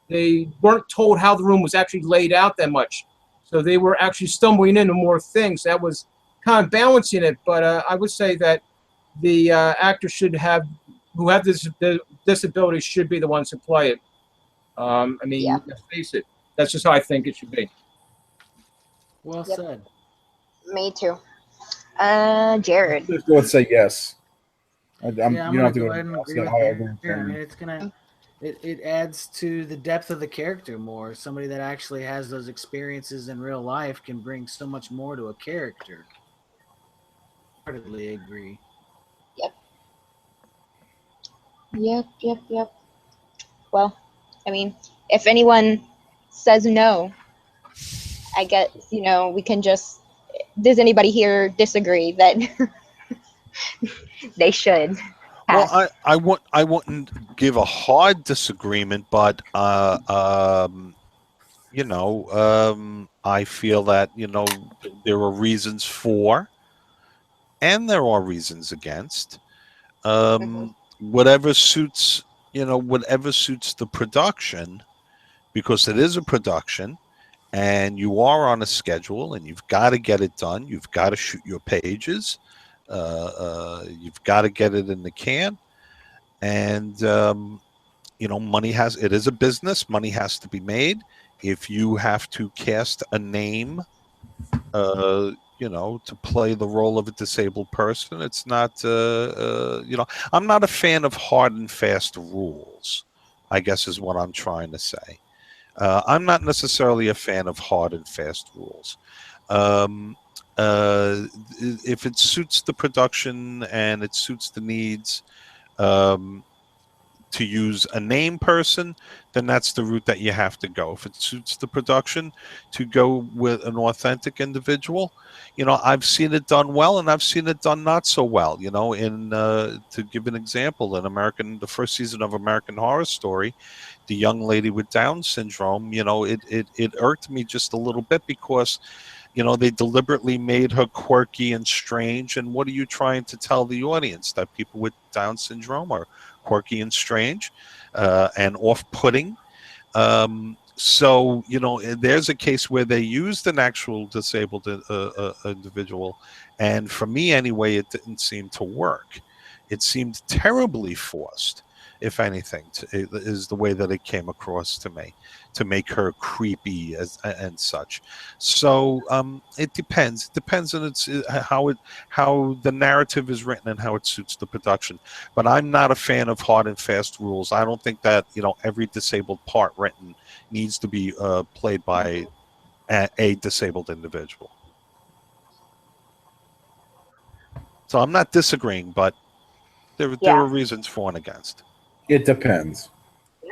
They weren't told how the room was actually laid out that much. So they were actually stumbling into more things. That was kind of balancing it. But I would say that the actors who have this disability should be the ones who play it. Let's face it. That's just how I think it should be. Well said. Me too. Jared. Just go and say yes. I'm you don't gonna have to go go ahead and agree with you. Yeah, I mean, it's gonna. It adds to the depth of the character more. Somebody that actually has those experiences in real life can bring so much more to a character. Heartedly agree. Yep. Well, I mean, if anyone says no, I guess, we can just. Does anybody here disagree that they should? Well, I wouldn't give a hard disagreement, but I feel that there are reasons for, and there are reasons against. Whatever suits the production, because it is a production, and you are on a schedule, and you've got to get it done. You've got to shoot your pages. You've got to get it in the can, and it is a business. Money has to be made. If you have to cast a name, to play the role of a disabled person, it's not. I'm not a fan of hard and fast rules, I guess is what I'm trying to say. I'm not necessarily a fan of hard and fast rules. If it suits the production and it suits the needs, to use a name person, then that's the route that you have to go. If it suits the production to go with an authentic individual, I've seen it done well and I've seen it done not so well. To give an example, the first season of American Horror Story, the young lady with Down syndrome, it irked me just a little bit because they deliberately made her quirky and strange. And what are you trying to tell the audience? That people with Down syndrome are quirky and strange and off-putting. So, there's a case where they used an actual disabled individual. And for me, anyway, it didn't seem to work. It seemed terribly forced, if anything, is the way that it came across to me, to make her creepy and such. So it depends. It depends on how the narrative is written and how it suits the production. But I'm not a fan of hard and fast rules. I don't think that every disabled part written needs to be played by a disabled individual. So I'm not disagreeing, but there are reasons for and against. It depends.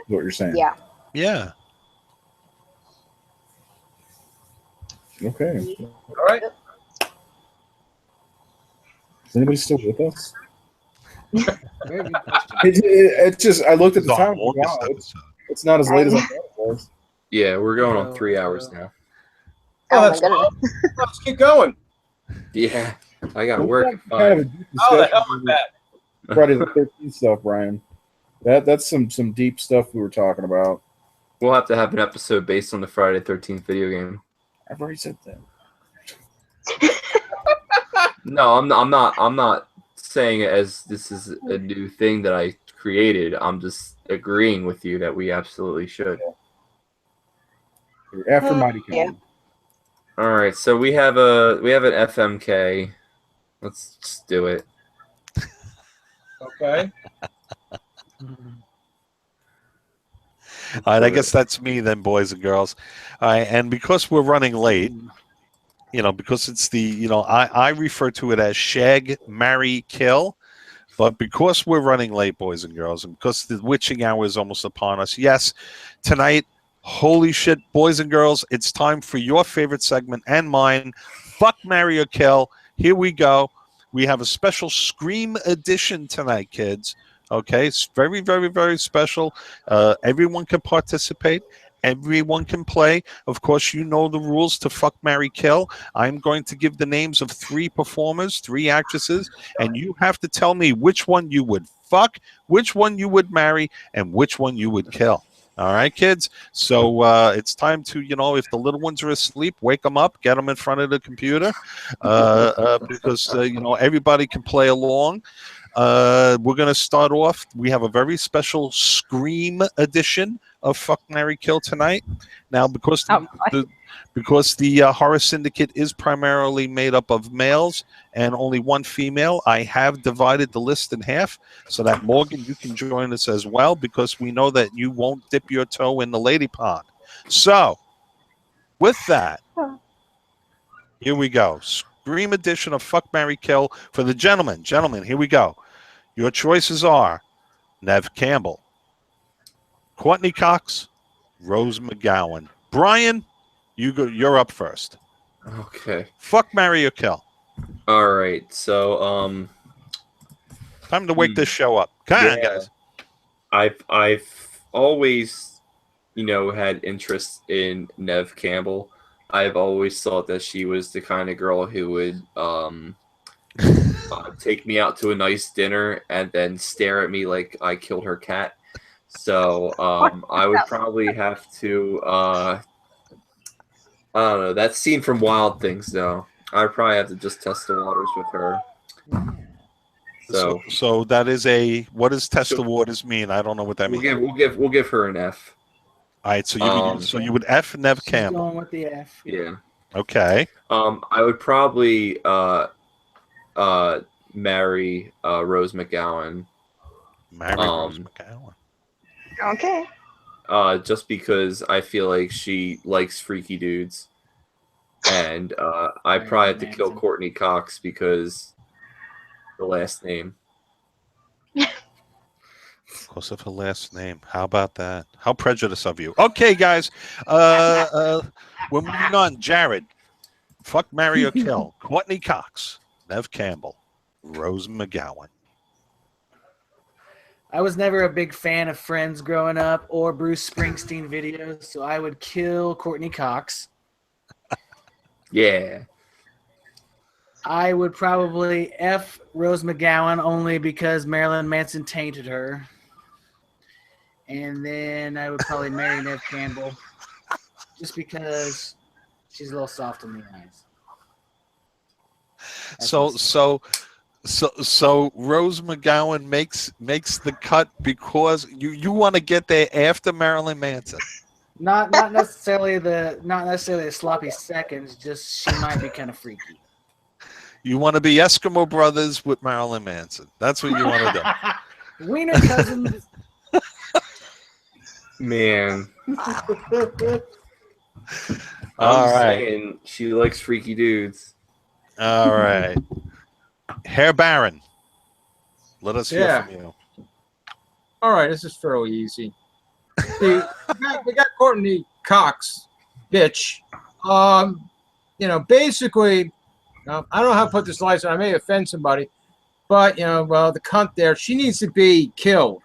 What you're saying? Yeah. Yeah. Okay. All right. Is anybody still with us? Very good question. It's just I looked at the It's our time. longest Wow, episode. it's not as late as I thought it was. Yeah, we're going on 3 hours now. Oh my that's goodness. fine. Let's keep going. Yeah, I got to We work had at kind of 5. a deep How the discussion hell was that? Friday the 13th stuff, Brian. That's some deep stuff we were talking about. We'll have to have an episode based on the Friday the 13th video game. I've already said that. No, I'm not saying it as this is a new thing that I created. I'm just agreeing with you that we absolutely should. After Mighty Yeah. County. All right, so we have an FMK. Let's just do it. Okay. All right, I guess that's me then, boys and girls. All right, and because we're running late, because it's I refer to it as shag, marry, kill. But because we're running late, boys and girls, and because the witching hour is almost upon us, yes, tonight, holy shit, boys and girls, it's time for your favorite segment and mine, Fuck, Marry, or Kill. Here we go. We have a special Scream edition tonight, kids. Okay, it's very, very, very special. Everyone can participate. Everyone can play. Of course, you know the rules to Fuck, Marry, Kill. I'm going to give the names of 3 performers, 3 actresses, and you have to tell me which one you would fuck, which one you would marry, and which one you would kill. All right, kids? So it's time to, if the little ones are asleep, wake them up, get them in front of the computer because, everybody can play along. We're going to start off. We have a very special Scream edition of Fuck, Marry, Kill tonight. Now, because the Horror Syndicate is primarily made up of males and only 1 female, I have divided the list in half so that, Morgan, you can join us as well because we know that you won't dip your toe in the lady pond. So, with that, here we go. Scream edition of Fuck, Marry, Kill for the gentlemen. Gentlemen, here we go. Your choices are Nev Campbell, Courtney Cox, Rose McGowan. Brian, you're up first. Okay. Fuck, marry, or kill. All right. So Time to wake this show up. Come on, guys. I've always, had interest in Nev Campbell. I've always thought that she was the kind of girl who would take me out to a nice dinner and then stare at me like I killed her cat. So I would probably have to I don't know, that scene from Wild Things though. I'd probably have to just test the waters with her. So that is what does test the waters mean? I don't know what that means. We'll give her an F. All right, so you would F Nev Campbell. Going with the F. Yeah. Okay. I would probably marry Rose McGowan. Marry Rose McGowan. Okay. Just because I feel like she likes freaky dudes. And I'd probably have to kill Courtney Cox because the last name. Because of her last name. How about that? How prejudiced of you. Okay, guys. We're moving on. Jared. Fuck, marry, or kill. Courtney Cox. Nev Campbell. Rose McGowan. I was never a big fan of Friends growing up or Bruce Springsteen videos, so I would kill Courtney Cox. Yeah. I would probably F Rose McGowan only because Marilyn Manson tainted her. And then I would probably marry Nev Campbell just because she's a little soft in the eyes. So Rose McGowan makes the cut because you want to get there after Marilyn Manson. Not necessarily the sloppy seconds, just she might be kind of freaky. You want to be Eskimo Brothers with Marilyn Manson. That's what you want to do. Wiener cousins. Man. All right. Saying she likes freaky dudes. All right. Herr Baron, let us hear from you. All right, this is fairly easy. See, we got Courtney Cox, bitch. Basically, I don't know how to put this license. I may offend somebody, but the cunt there, she needs to be killed.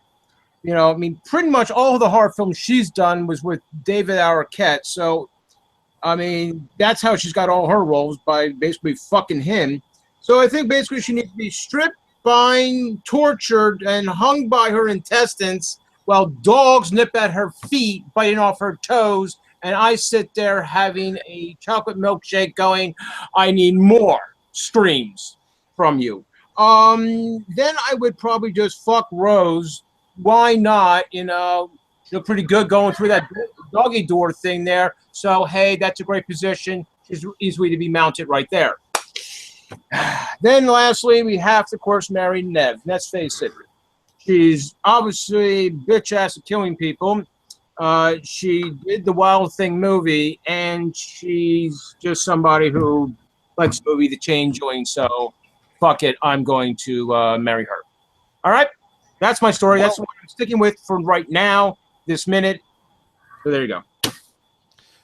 Pretty much all of the horror films she's done was with David Arquette. So, that's how she's got all her roles, by basically fucking him. So I think basically she needs to be stripped, bound, tortured, and hung by her intestines while dogs nip at her feet, biting off her toes, and I sit there having a chocolate milkshake going, I need more screams from you. Then I would probably just fuck Rose. Why not? You're pretty good going through that doggy door thing there. So, hey, that's a great position. She's easily to be mounted right there. Then lastly, we have to, of course, marry Nev. Let's face it. She's obviously bitch ass at killing people. She did the Wild Thing movie, and she's just somebody who likes movie The Changeling. So, fuck it. I'm going to marry her. All right? That's my story. That's what I'm sticking with for right now, this minute. So there you go.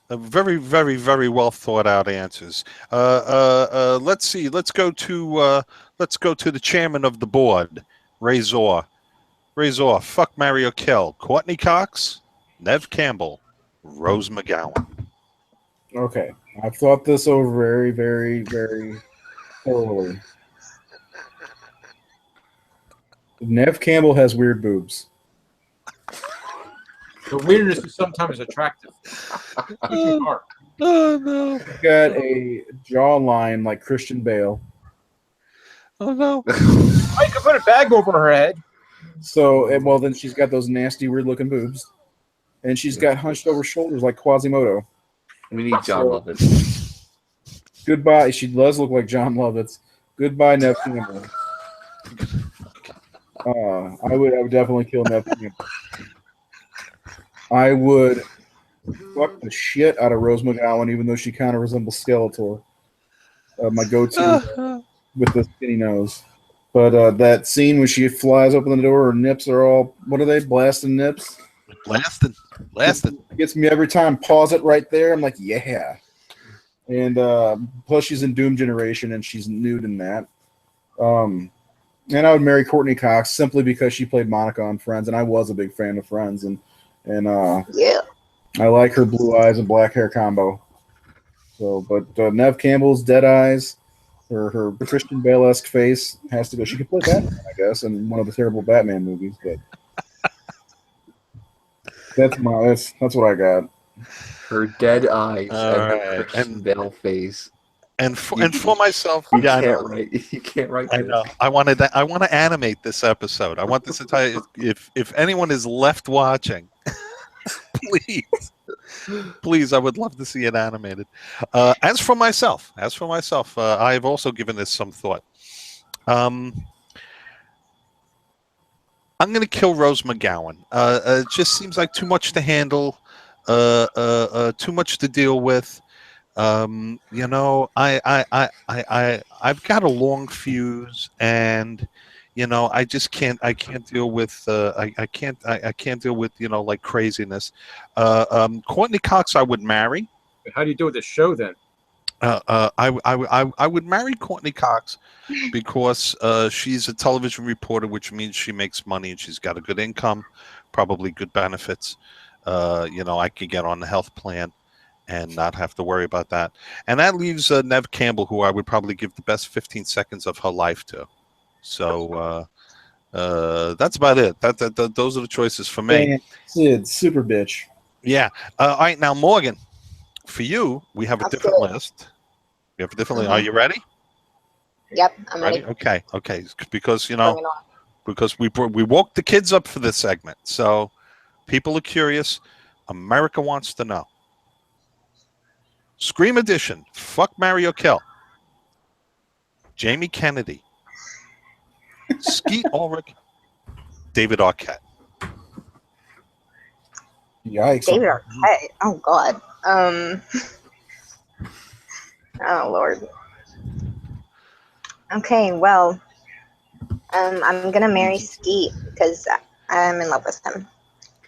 Very, very, very well thought out answers. Let's see. Let's go to the chairman of the board, Razor. Razor, fuck, marry, or kill. Courtney Cox, Nev Campbell, Rose McGowan. Okay, I've thought this over very, very, very thoroughly. Nev Campbell has weird boobs. The weirdness is sometimes attractive. Oh no! She's got a jawline like Christian Bale. Oh no! I could put a bag over her head. So, then she's got those nasty, weird-looking boobs, and she's got hunched over shoulders like Quasimodo. We need John Lovitz. Goodbye. She does look like John Lovitz. Goodbye, Nev Campbell. I would definitely kill Nev Campbell. I would fuck the shit out of Rose McGowan, even though she kind of resembles Skeletor. My go-to with the skinny nose. But that scene when she flies open the door, her nips are all, what are they, blasting nips? Blasted. It gets me every time. Pause it right there. I'm like, yeah. And plus she's in Doom Generation, and she's nude in that. And I would marry Courtney Cox simply because she played Monica on Friends, and I was a big fan of Friends. And Yeah. I like her blue eyes and black hair combo. So, but Nev Campbell's dead eyes, her Christian Bale-esque face has to go. She could play Batman, I guess, in one of the terrible Batman movies. But that's what I got. Her dead eyes All and right. her Christian Bale face. And for myself, You yeah, can't write. You can't write. I this. know. I want to animate this episode. I want this entire. If anyone is left watching, please, I would love to see it animated. As for myself, I've also given this some thought. I'm going to kill Rose McGowan. It just seems like too much to handle, too much to deal with. I've got a long fuse, and You know, I just can't. I can't deal with. I can't. I can't deal with like craziness. Courtney Cox, I would marry. How do you do with the show then? I would marry Courtney Cox because she's a television reporter, which means she makes money and she's got a good income, probably good benefits. I could get on the health plan and not have to worry about that. And that leaves Nev Campbell, who I would probably give the best 15 seconds of her life to. So that's about it. Those are the choices for me. Damn, Sid, super bitch. Yeah. All right, now Morgan, for you, we have a Let's different do it. list. We have a different list. Are you ready? Yep, I'm ready. Okay. Because Bring it on. because we woke the kids up for this segment, so people are curious. America wants to know. Scream Edition. Fuck, marry, or kill. Jamie Kennedy. Skeet Ulrich. David Arquette. Yikes. David Arquette. Oh God. Oh Lord. Okay, well, I'm gonna marry Skeet because I'm in love with him.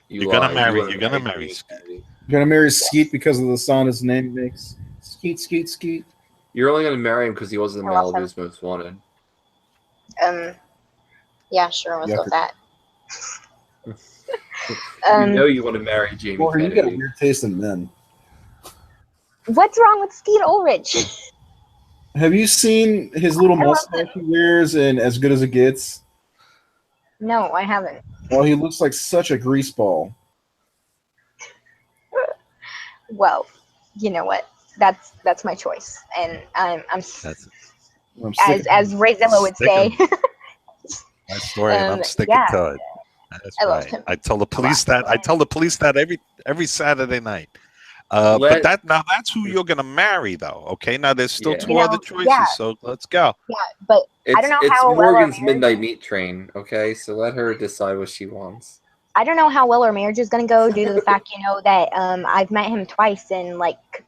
You're gonna marry. wanna You're gonna marry Jamie Skeet. Kennedy. You're gonna marry Skeet because of the sound his name makes. Skeet, Skeet, Skeet. You're only gonna marry him because he wasn't in I love him. Malibu's Most Wanted. Yeah, sure, let's go with that. You want to marry Jamie Or you got a Kennedy. weird taste in men. What's wrong with Skeet Ulrich? Have you seen his little I love mustache he wears in As Good as It Gets? No, I haven't. Well, he looks like such a greaseball. Well, you know what? That's my choice, and I'm I'm sick as Ray Zillow would say. My story, and I'm sticking yeah. to it. That's I love right. him. I tell the police that. I tell the police that every Saturday night. Let- But that's who you're gonna marry, though. Okay, now there's still Yeah. two You know, other choices, yeah. so let's go. Yeah, but It's, don't know it's how well our Morgan's marriage- Midnight Meat Train, okay? So let her decide what she wants. I don't know how well our marriage is gonna go due to the fact, that I've met him twice and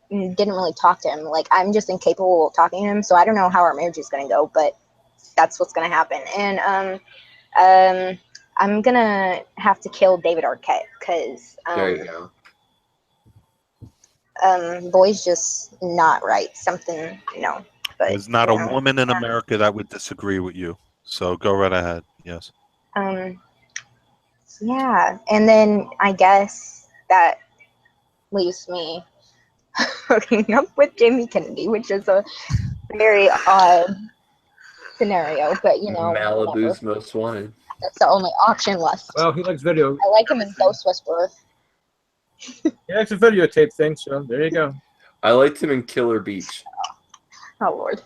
didn't really talk to him. Like I'm just incapable of talking to him, so I don't know how our marriage is gonna go, but that's what's gonna happen. And I'm gonna have to kill David Arquette because There you go. boy's just not right. Something, But There's not a woman in America that would disagree with you. So go right ahead. Yes. Yeah, and then I guess that leaves me hooking up with Jamie Kennedy, which is a very odd scenario, but Malibu's whatever. Most Wanted. That's the only option left. Well, he likes video. I like him in Ghost Whisperer. He likes a videotape thing, so there you go. I liked him in Killer Beach. Oh Lord.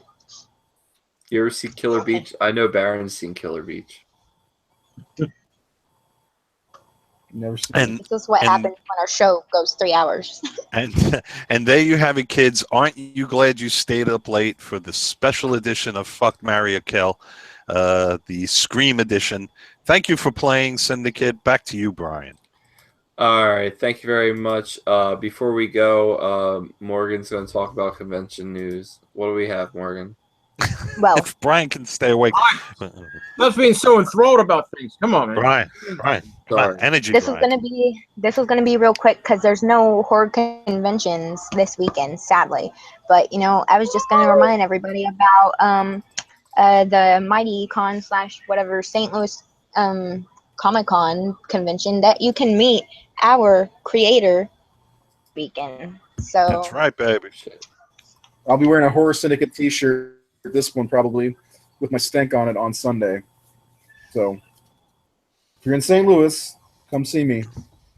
You ever see Killer Beach? I know Baron's seen Killer Beach. Never seen And This is what And- happens when our show goes 3 hours. and there you have it, kids. Aren't you glad you stayed up late for the special edition of Fuck, Marry, or Kill, the Scream edition? Thank you for playing, Syndicate. Back to you, Brian. All right, thank you very much. Before we go, Morgan's going to talk about convention news. What do we have, Morgan? Well, If Brian can stay awake. That's being so enthralled about things. Come on, man. Brian, come Sorry. on, energy, this is Brian. gonna be real quick because there's no horror conventions this weekend, sadly. But I was just gonna remind everybody about the Mighty Con / whatever St. Louis Comic Con convention that you can meet our creator weekend. So That's right, baby. I'll be wearing a Horror Syndicate t-shirt, this one probably, with my stank on it on Sunday. So if you're in St. Louis, come see me.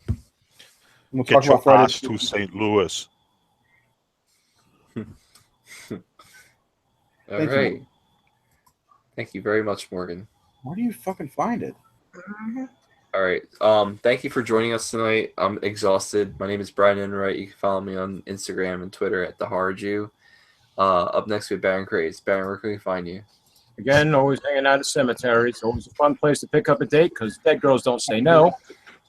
And we'll Get talk your about Friday. ass to St. Louis. All Thank you. right. Thank you very much, Morgan. Where do you fucking find it? All right. Thank you for joining us tonight. I'm exhausted. My name is Brian Enright. You can follow me on Instagram and Twitter at the Horror Jew. Up next we have Baron Craze. Baron, where can we find you? Again, always hanging out at cemeteries. Always a fun place to pick up a date because dead girls don't say no.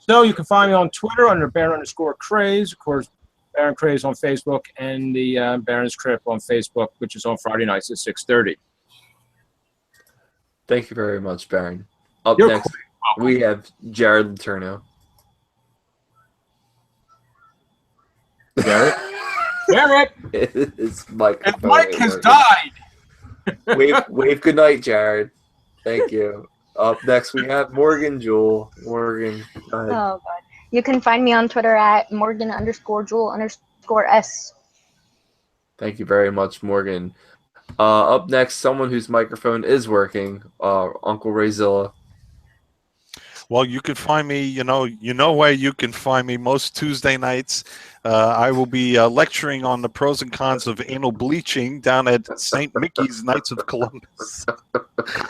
So you can find me on Twitter under Baron_Craze. Of course, Baron Craze on Facebook and the Baron's Crypt on Facebook, which is on Friday nights at 6:30. Thank you very much, Baron. Up You're next, we have Jared Letourneau. Garrett. Garrett, His microphone his mic ain't has working. died. Wave good night, Jared. Thank you. Up next, we have Morgan Jewel. Morgan, go ahead. Oh god. You can find me on Twitter at Morgan_Jewel_S. Thank you very much, Morgan. Up next, someone whose microphone is working, Uncle Rayzilla. Well, you can find me, you know where you can find me most Tuesday nights. I will be lecturing on the pros and cons of anal bleaching down at St. Mickey's Knights of Columbus,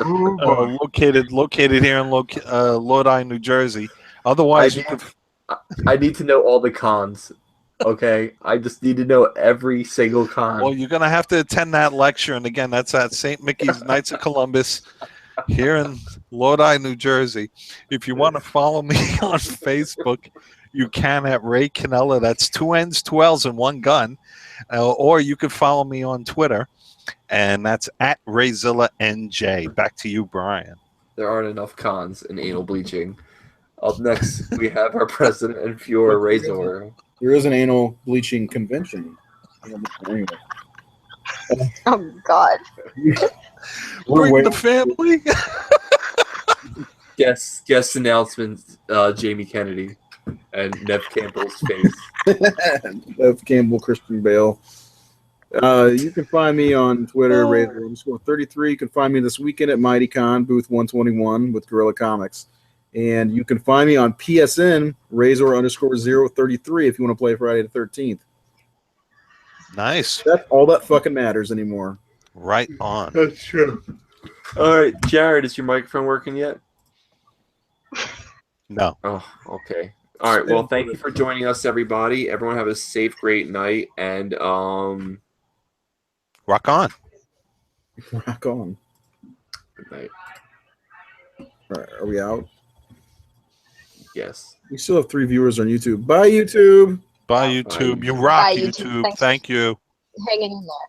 located here in Lodi, New Jersey. Otherwise, I need to know all the cons. Okay, I just need to know every single con. well, you're going to have to attend that lecture, and again, that's at St. Mickey's Knights of Columbus here in Lodi, New Jersey. If you want to follow me on Facebook, you can at Ray Canella. That's 2 N's, 2 L's, and 1 gun. Or you can follow me on Twitter, and that's at RayzillaNJ. Back to you, Brian. There aren't enough cons in anal bleaching. Up next, we have our president and viewer, Razor. There is an anal bleaching convention. Anyway. Oh god. Bring the family. Guest announcements, Jamie Kennedy and Nev Campbell's face. Nev Campbell, Christian Bale. You can find me on Twitter, Razor_33. You can find me this weekend at MightyCon, booth 121 with Guerrilla Comics. And you can find me on PSN, Razor_033 if you want to play Friday the 13th. Nice. That's all that fucking matters anymore. Right on. That's true. All right, Jared, is your microphone working yet? No. Oh, okay. All right. Well, thank you for joining us, everybody. Everyone have a safe, great night, and Rock on. Rock on. good night. All right, are we out? Yes. We still have 3 viewers on YouTube. Bye, YouTube. Bye, YouTube. You rock, Bye, YouTube. YouTube. Thank you. Hanging in there.